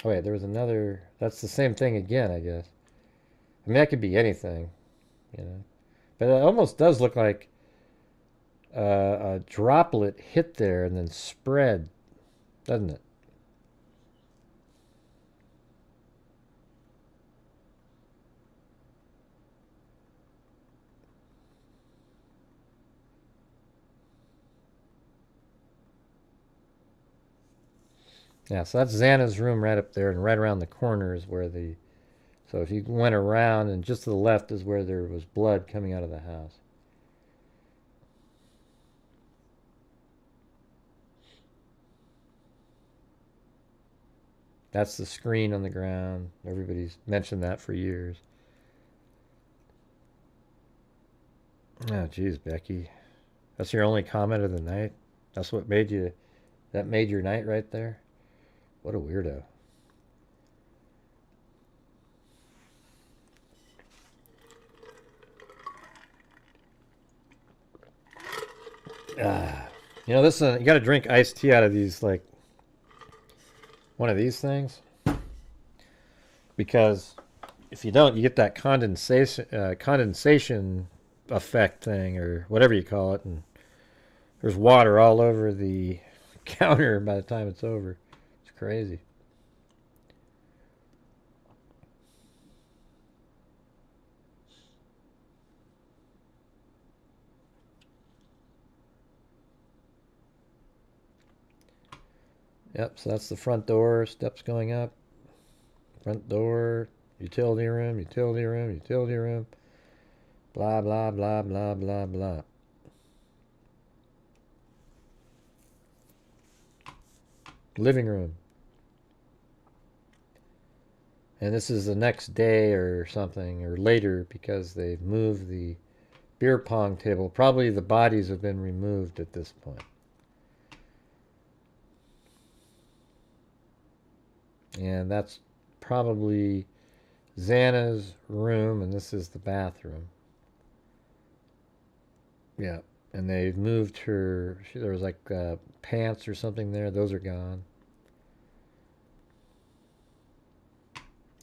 Oh, wait, there was another... That's the same thing again, I guess. I mean, that could be anything, you know. But it almost does look like a droplet hit there and then spread, doesn't it? Yeah, so that's Xana's room right up there, and right around the corner is where the... So if you went around, and just to the left is where there was blood coming out of the house. That's the screen on the ground. Everybody's mentioned that for years. Oh, geez, Becky. That's your only comment of the night? That's what made you... That made your night right there? What a weirdo. You know, this you got to drink iced tea out of these, like, one of these things, because if you don't, you get that condensation effect thing, or whatever you call it, and there's water all over the counter by the time it's over. It's crazy. Yep, so that's the front door, steps going up. Front door, utility room, utility room, utility room. Blah, blah, blah, blah, blah, blah. Living room. And this is the next day or something, or later, because they've moved the beer pong table. Probably the bodies have been removed at this point. And that's probably Xana's room, and this is the bathroom. Yeah, and they've moved her. There was like pants or something there. Those are gone.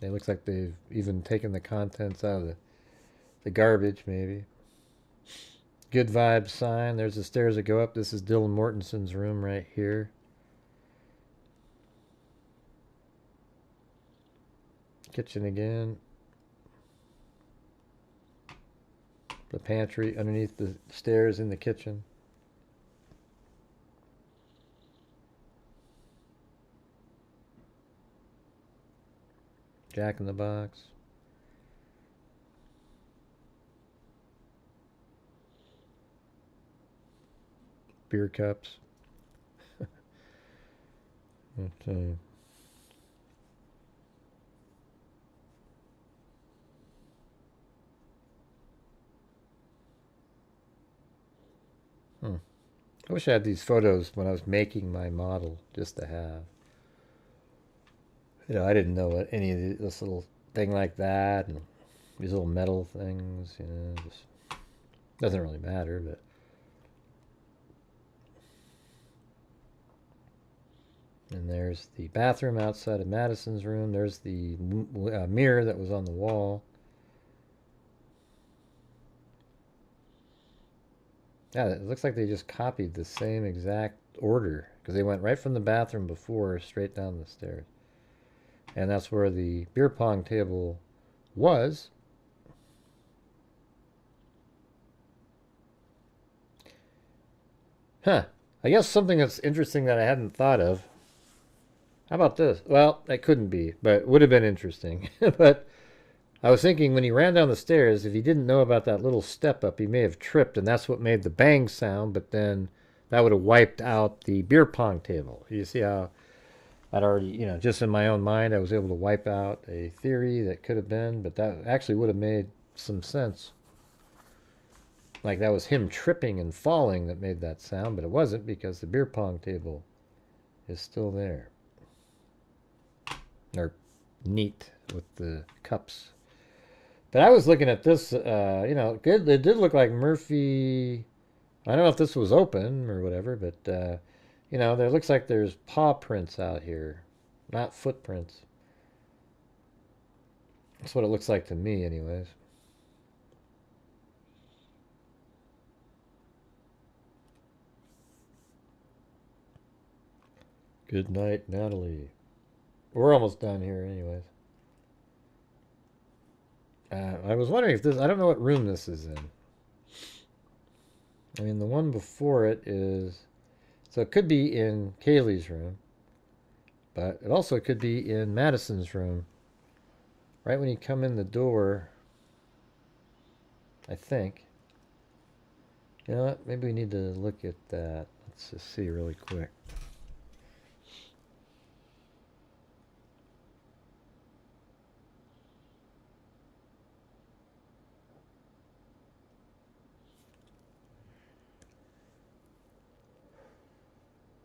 It looks like they've even taken the contents out of the garbage, maybe. Good vibes sign. There's the stairs that go up. This is Dylan Mortenson's room right here. Kitchen again. The pantry underneath the stairs in the kitchen. Jack in the Box. Beer cups. Okay. I wish I had these photos when I was making my model just to have. You know, I didn't know what any of this little thing like that and these little metal things, you know, just doesn't really matter, but and there's the bathroom outside of Madison's room. There's the mirror that was on the wall. Yeah, it looks like they just copied the same exact order because they went right from the bathroom before straight down the stairs. And that's where the beer pong table was. Huh. I guess something that's interesting that I hadn't thought of. How about this? Well, that couldn't be, but would have been interesting. But I was thinking when he ran down the stairs, if he didn't know about that little step up, he may have tripped, and that's what made the bang sound, but then that would have wiped out the beer pong table. You see how I'd already, you know, just in my own mind, I was able to wipe out a theory that could have been, but that actually would have made some sense. Like that was him tripping and falling that made that sound, but it wasn't because the beer pong table is still there. Or neat with the cups. But I was looking at this, you know, good. It did look like Murphy. I don't know if this was open or whatever, but, you know, there looks like there's paw prints out here, not footprints. That's what it looks like to me, anyways. Good night, Natalie. We're almost done here, anyways. I was wondering if this... I don't know what room this is in. I mean, the one before it is... So it could be in Kaylee's room. But it also could be in Madison's room. Right when you come in the door. I think. You know what? Maybe we need to look at that. Let's just see really quick.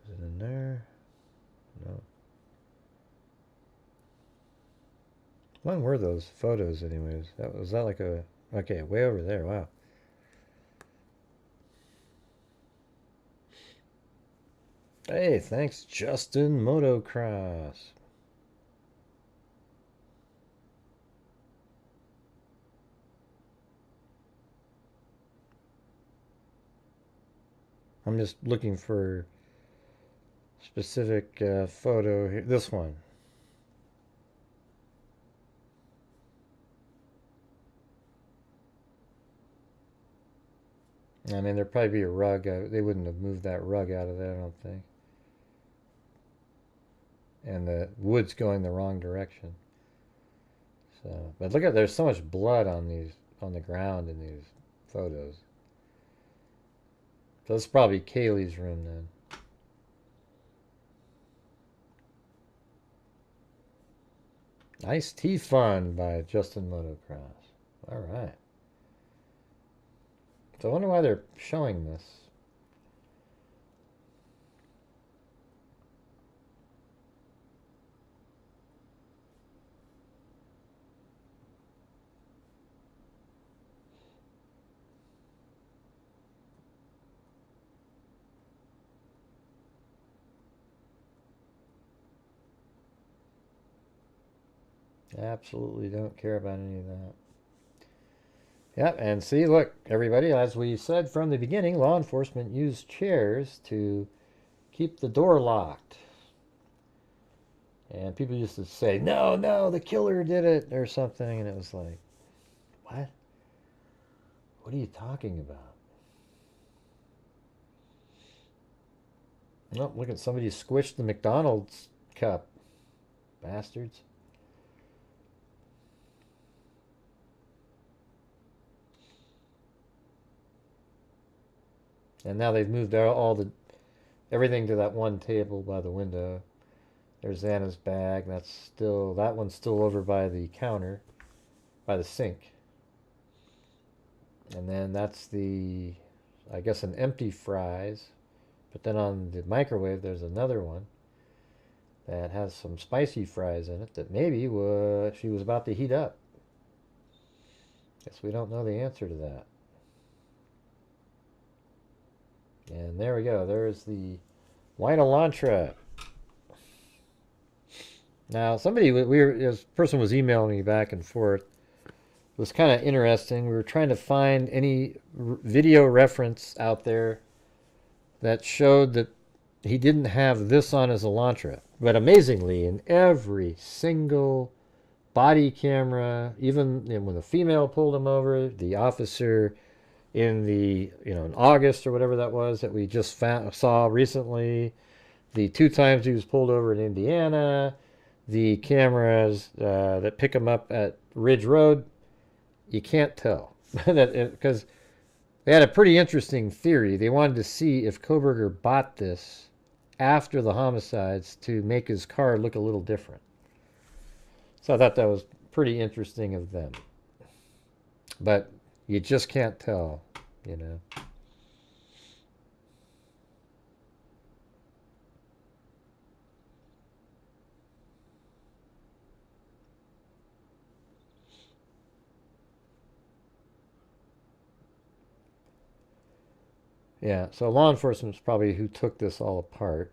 Is it in there? No. When were those photos anyways? Was that like a... Okay, way over there. Wow. Hey, thanks, Justin Motocross. I'm just looking for specific photo here. This one. I mean, there'd probably be a rug. They wouldn't have moved that rug out of there, I don't think. And the wood's going the wrong direction. So, but look at, there's so much blood on the ground in these photos. So this is probably Kaylee's room then. Nice tea fun by Justin Motocross. All right. So I wonder why they're showing this. Absolutely don't care about any of that. Yep, and see, look, everybody, as we said from the beginning, law enforcement used chairs to keep the door locked. And people used to say, no, no, the killer did it, or something, and it was like, what? What are you talking about? Oh, look at somebody squished the McDonald's cup. Bastards. And now they've moved everything to that one table by the window. There's Anna's bag. That one's still over by the counter, by the sink. And then that's I guess an empty fries. But then on the microwave, there's another one that has some spicy fries in it that maybe she was about to heat up. Guess we don't know the answer to that. And there we go. There's the Wine Elantra. Now, this person was emailing me back and forth. It was kind of interesting. We were trying to find any video reference out there that showed that he didn't have this on his Elantra. But amazingly, in every single body camera, even when the female pulled him over, the officer in in August or whatever that was that we just saw recently, the 2 times he was pulled over in Indiana, the cameras that pick him up at Ridge Road, you can't tell. Because they had a pretty interesting theory. They wanted to see if Kohberger bought this after the homicides to make his car look a little different. So I thought that was pretty interesting of them. But you just can't tell, you know. Yeah, so law enforcement's probably who took this all apart.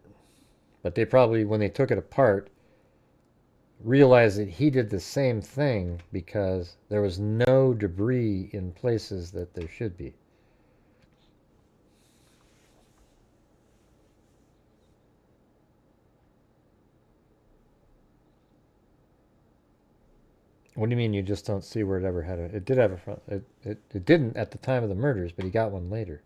But they probably, when they took it apart, realized that he did the same thing because there was no debris in places that there should be. What do you mean you just don't see where it ever had it did have a front? It didn't at the time of the murders, but he got one later.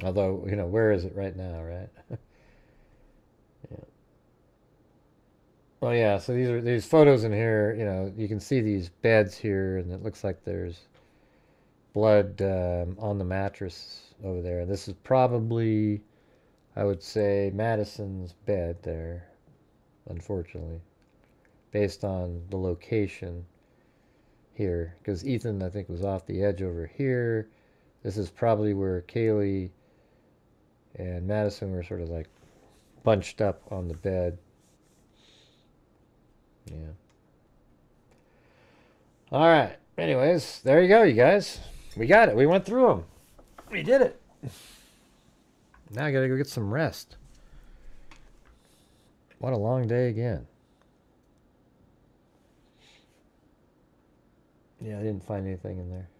Although, where is it right now, right? Yeah. Well, yeah, so these photos in here, you can see these beds here, and it looks like there's blood on the mattress over there. This is probably, I would say, Madison's bed there, unfortunately, based on the location here. Because Ethan, I think, was off the edge over here. This is probably where Kaylee and Madison were sort of like bunched up on the bed. Yeah. All right. Anyways, there you go, you guys. We got it. We went through them. We did it. Now I got to go get some rest. What a long day again. Yeah, I didn't find anything in there.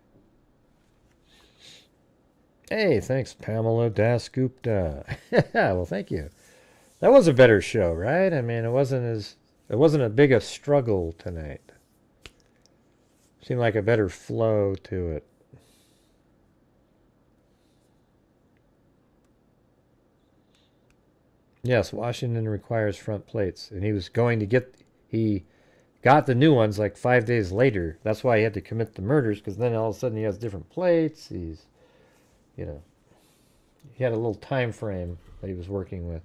Hey, thanks, Pamela Dasgupta. Well, thank you. That was a better show, right? I mean, it wasn't a big a struggle tonight. Seemed like a better flow to it. Yes, Washington requires front plates, and he got the new ones like 5 days later. That's why he had to commit the murders, because then all of a sudden he has different plates. He had a little time frame that he was working with.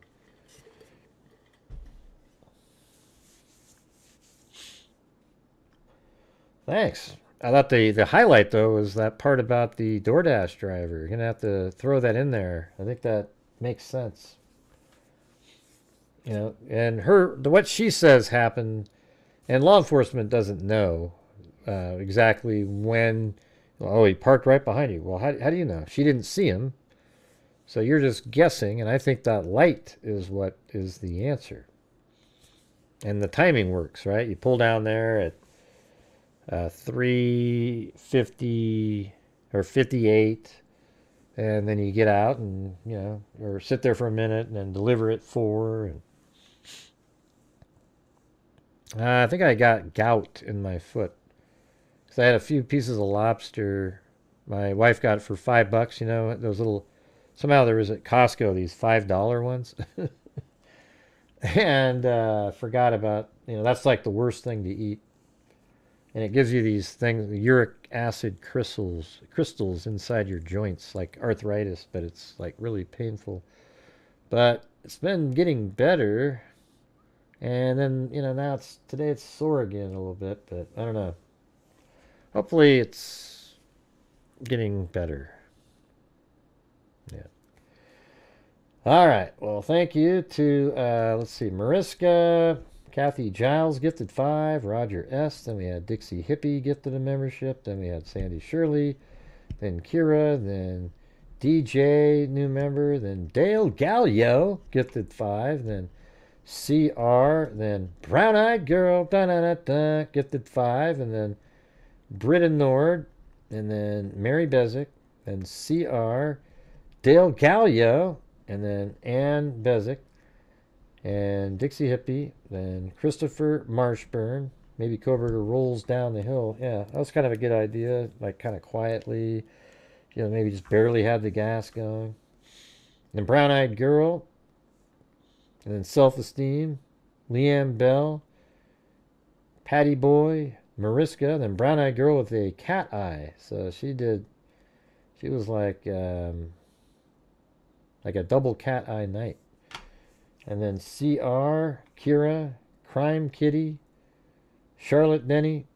Thanks. I thought the highlight, though, was that part about the DoorDash driver. You're going to have to throw that in there. I think that makes sense. And what she says happened, and law enforcement doesn't know exactly when. Oh, he parked right behind you. Well, how do you know? She didn't see him. So you're just guessing, and I think that light is what is the answer. And the timing works, right? You pull down there at 3:50 or 58, and then you get out and, or sit there for a minute and then deliver at 4. And I think I got gout in my foot. Because I had a few pieces of lobster. My wife got it for $5, those little... Somehow there was at Costco these $5 ones. And forgot about, that's like the worst thing to eat. And it gives you these things, uric acid crystals inside your joints, like arthritis, but it's like really painful. But it's been getting better. And then, now today it's sore again a little bit, but I don't know. Hopefully it's getting better. Yeah. All right. Well, thank you to, let's see, Mariska, Kathy Giles gifted 5, Roger S. Then we had Dixie Hippie gifted a membership. Then we had Sandy Shirley. Then Kira. Then DJ, new member. Then Dale Gallio gifted 5. Then CR. Then Brown Eyed Girl gifted 5. And then Britta Nord. And then Mary Bezick. Then CR. Dale Gallio. And then Ann Bezick. And Dixie Hippie, then Christopher Marshburn. Maybe Koberger rolls down the hill. Yeah, that was kind of a good idea, like kind of quietly. Maybe just barely had the gas going. And then Brown Eyed Girl. And then Self-Esteem. Leanne Bell. Patty Boy. Mariska. Then Brown Eyed Girl with a cat eye. So she was like a double cat eye night. And then CR, Kira, Crime Kitty, Charlotte Denny,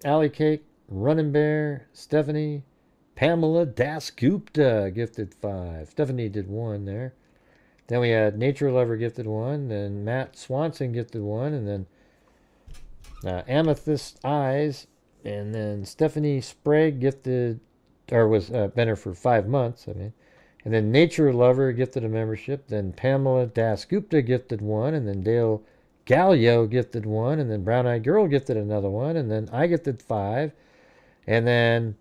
Alley Cake, Running Bear, Stephanie, Pamela Dasgupta gifted 5. Stephanie did 1 there. Then we had Nature Lover gifted 1. Then Matt Swanson gifted 1. And then Amethyst Eyes. And then Stephanie Sprague gifted, or was been her for 5 months, I mean. And then Nature Lover gifted a membership. Then Pamela Dasgupta gifted 1. And then Dale Gallio gifted 1. And then Brown Eyed Girl gifted another 1. And then I gifted 5. And then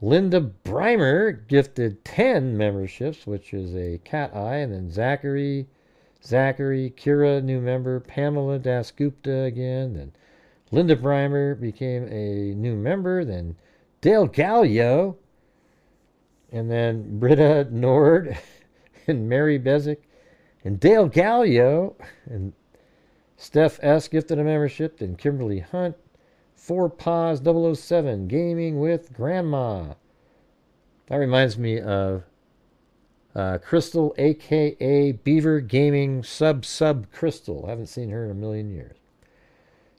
Linda Breimer gifted 10 memberships, which is a cat eye. And then Zachary, Kira, new member. Pamela Dasgupta again. Then Linda Breimer became a new member. Then Dale Gallio. And then Britta Nord and Mary Bezick and Dale Gallio and Steph S. gifted a membership. Then Kimberly Hunt, 4 Paws 007, Gaming with Grandma. That reminds me of Crystal, a.k.a. Beaver Gaming Sub Crystal. I haven't seen her in a million years.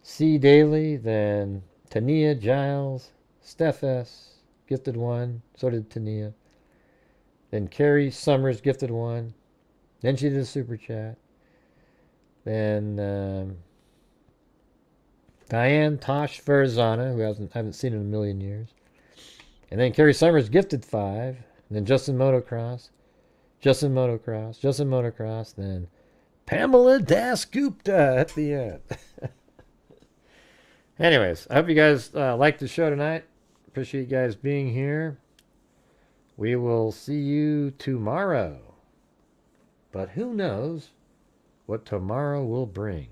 C. Daly, then Tania Giles, Steph S. gifted 1. So did Tania. Then Carrie Summers gifted 1. Then she did a super chat. Then Diane Tosh Farzana, who I haven't seen in a million years. And then Carrie Summers gifted 5. And then Justin Motocross. Then Pamela Dasgupta at the end. Anyways, I hope you guys liked the show tonight. Appreciate you guys being here. We will see you tomorrow. But who knows what tomorrow will bring.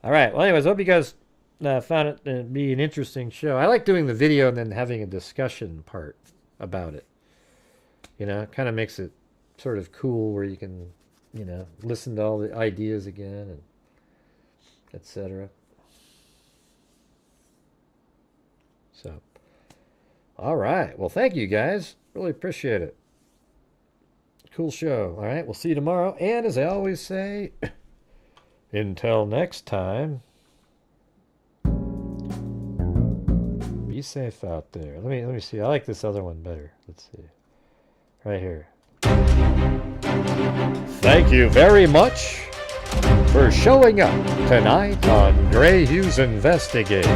All right. Well, anyways, I hope you guys found it to be an interesting show. I like doing the video and then having a discussion part about it. It kind of makes it sort of cool where you can, listen to all the ideas again and etc. So, all right. Well, thank you guys. Really appreciate it. Cool show. All right. We'll see you tomorrow. And as I always say, until next time, be safe out there. Let me see. I like this other one better. Let's see. Right here. Thank you very much for showing up tonight on Gray Hughes Investigates,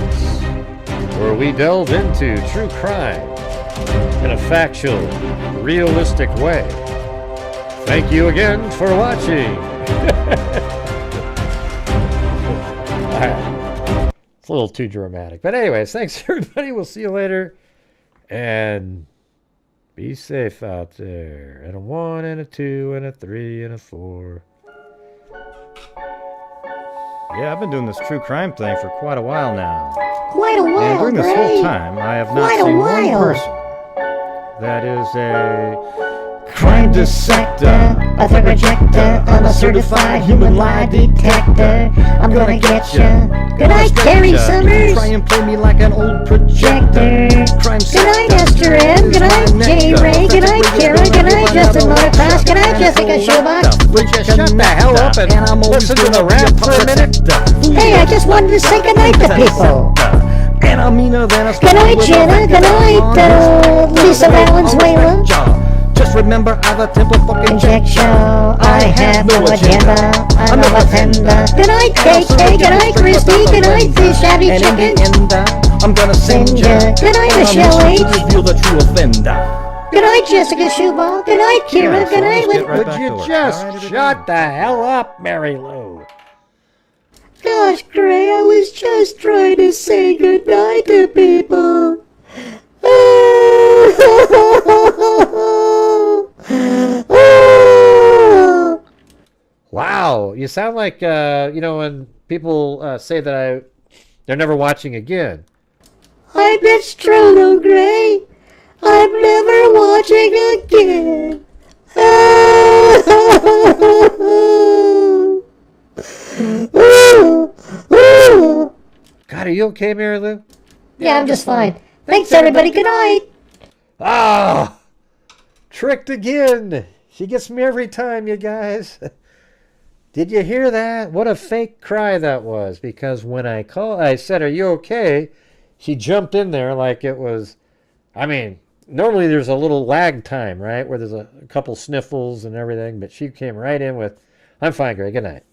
where we delve into true crime in a factual, realistic way. Thank you again for watching. It's a little too dramatic. But anyways, thanks everybody. We'll see you later. And be safe out there. And a 1 and a 2 and a 3 and a 4. Yeah, I've been doing this true crime thing for quite a while now. Quite a while, and during this whole Gray. time, I have not Quite a seen one while. person that is a crime dissector a threat rejector. I'm a certified human lie detector. I'm gonna get ya. Good night, Carrie Summers. Try and play me like an old projector. Crime Good night, Esther M. Good night, J. Ray. Good night, Kara. Good night, Justin Motocross. Good night, Jessica Schubach. Would you shut the hell up and listen to the rap for a minute? Hey, I just wanted to say good night to people. And I'm meaner than a Good night, Jenna. Good night, Lisa Valenzuela. Just remember, I'm a temple fucking Injection. I have no agenda. I'm no offender. Good night, KK. Good night, Christy. Good night, Fish Shabby And in Chicken. the end, I'm gonna send ya. Good night, Michelle To H. reveal the true offender. Good night, Jessica Schubach. Good night, Kira. Good night, Would you just shut the hell up, Mary Lou? Gosh, Gray, I was just trying to say goodnight to people. Wow, you sound like, when people say that they're never watching again. I bet it's true, though, Gray. I'm never watching again. God, are you okay, Mary Lou? Yeah, I'm just fine. Thanks, everybody. Good night. Ah, tricked again. She gets me every time, you guys. Did you hear that? What a fake cry that was. Because when I said, are you okay? She jumped in there like it was, normally there's a little lag time, right? Where there's a couple sniffles and everything. But she came right in with, I'm fine, Greg. Good night.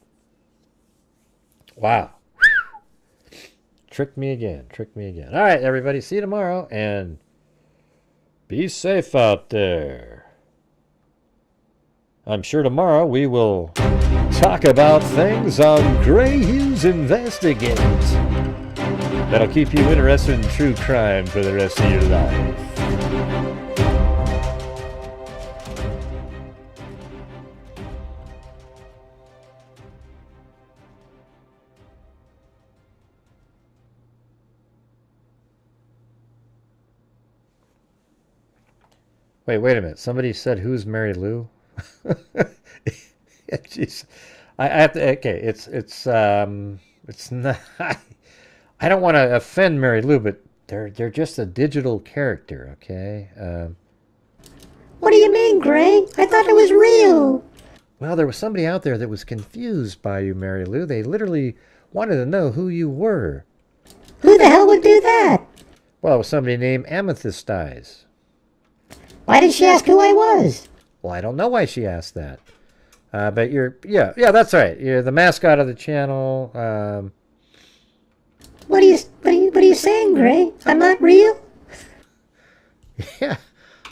Wow. Tricked me again. All right, everybody. See you tomorrow. And be safe out there. I'm sure tomorrow we will talk about things on Grant Hughes Investigates. That'll keep you interested in true crime for the rest of your life. Wait a minute. Somebody said, who's Mary Lou? Jeez. I have to, okay, it's not, I don't want to offend Mary Lou, but they're just a digital character, okay? What do you mean, Gray? I thought it was real. Well, there was somebody out there that was confused by you, Mary Lou. They literally wanted to know who you were. Who the hell would do that? Well, it was somebody named Amethyst Eyes. Why did she ask who I was? Well, I don't know why she asked that. But yeah, that's right. You're the mascot of the channel. What are you saying, Gray? I'm not real? Yeah,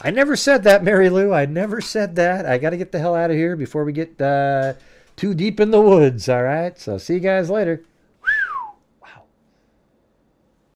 I never said that, Mary Lou. I never said that. I got to get the hell out of here before we get too deep in the woods, all right? So see you guys later.